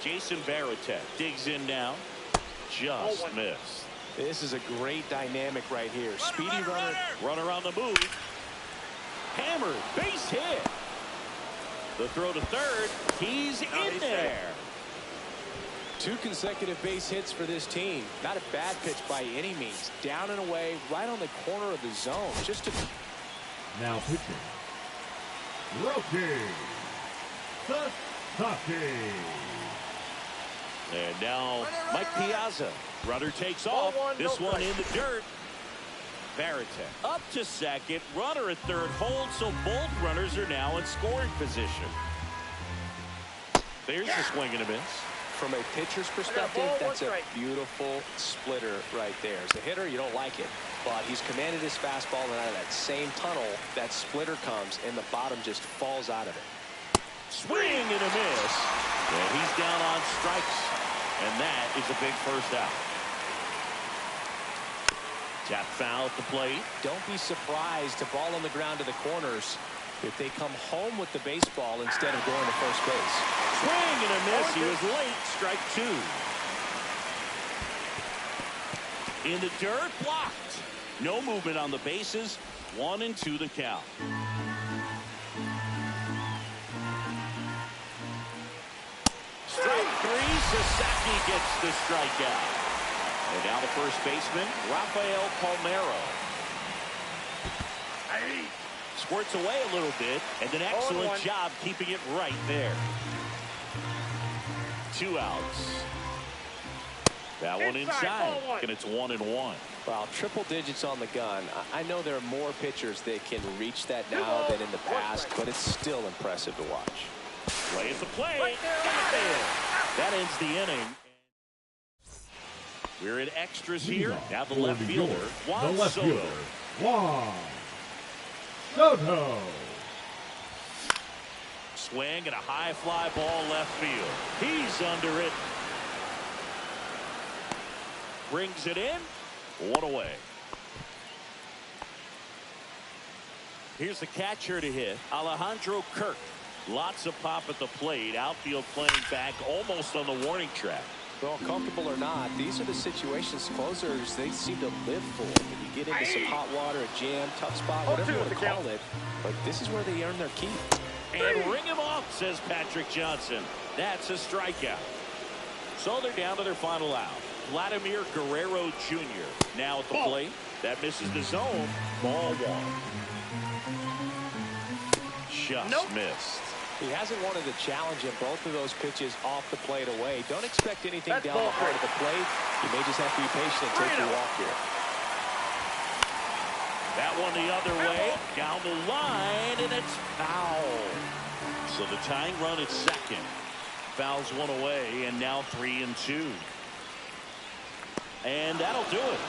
[SPEAKER 1] Jason Varitek digs in now. Just missed.
[SPEAKER 6] This is a great dynamic right here. Speedy runner.
[SPEAKER 1] Runner on the move. Hammered, base hit. The throw to third. He's in there.
[SPEAKER 6] 2 consecutive base hits for this team. Not a bad pitch by any means. Down and away, right on the corner of the zone. Just to...
[SPEAKER 5] Now pitching. Roki Sasaki.
[SPEAKER 1] And now Mike Piazza. Runner takes off. This one in the dirt. Varitek up to second. Runner at third holds, so both runners are now in scoring position. There's the swing and a miss.
[SPEAKER 6] From a pitcher's perspective, that's a beautiful splitter right there. As a hitter, you don't like it, but he's commanded his fastball, and out of that same tunnel, that splitter comes, and the bottom just falls out of it.
[SPEAKER 1] Swing and a miss. And he's down on strikes, and that is a big first out. Tap foul at the plate.
[SPEAKER 6] Don't be surprised to ball on the ground to the corners if they come home with the baseball instead of going to first base.
[SPEAKER 1] Swing and a miss. He was late. Strike 2. In the dirt, blocked. No movement on the bases. 1-2 the count. Strike 3. Sasaki gets the strikeout. And now the first baseman, Rafael Palmeiro. Squirts away a little bit, and an excellent job keeping it right there. 2 outs. That one inside, and it's 1-1.
[SPEAKER 6] Well, triple digits on the gun. I know there are more pitchers that can reach that now than in the past, but it's still impressive to watch.
[SPEAKER 1] Play at the plate. Got it. That ends the inning. We're in extras here. Now the left fielder, Juan Soto.
[SPEAKER 5] Juan Soto.
[SPEAKER 1] Swing and a high fly ball left field. He's under it. Brings it in. 1 away. Here's the catcher to hit, Alejandro Kirk. Lots of pop at the plate. Outfield playing back almost on the warning track.
[SPEAKER 7] Well, comfortable or not, these are the situations closers, they seem to live for. When you get into some hot water, a jam, tough spot, whatever you want to call it. But this is where they earn their keep.
[SPEAKER 1] And ring him off, says Patrick Johnson. That's a strikeout. So they're down to their final out. Vladimir Guerrero Jr. now at the plate. That misses the zone. Ball one. Just missed.
[SPEAKER 7] He hasn't wanted to challenge him. Both of those pitches off the plate away. Don't expect anything down the heart of the plate. You may just have to be patient and take your walk here.
[SPEAKER 1] That one the other way. Down the line, and it's foul. So the tying run at second. Fouls one away, and now 3-2. And that'll do it.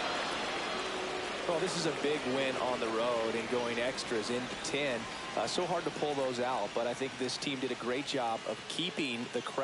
[SPEAKER 7] Well, this is a big win on the road and going extras into 10. So hard to pull those out, but I think this team did a great job of keeping the crowd.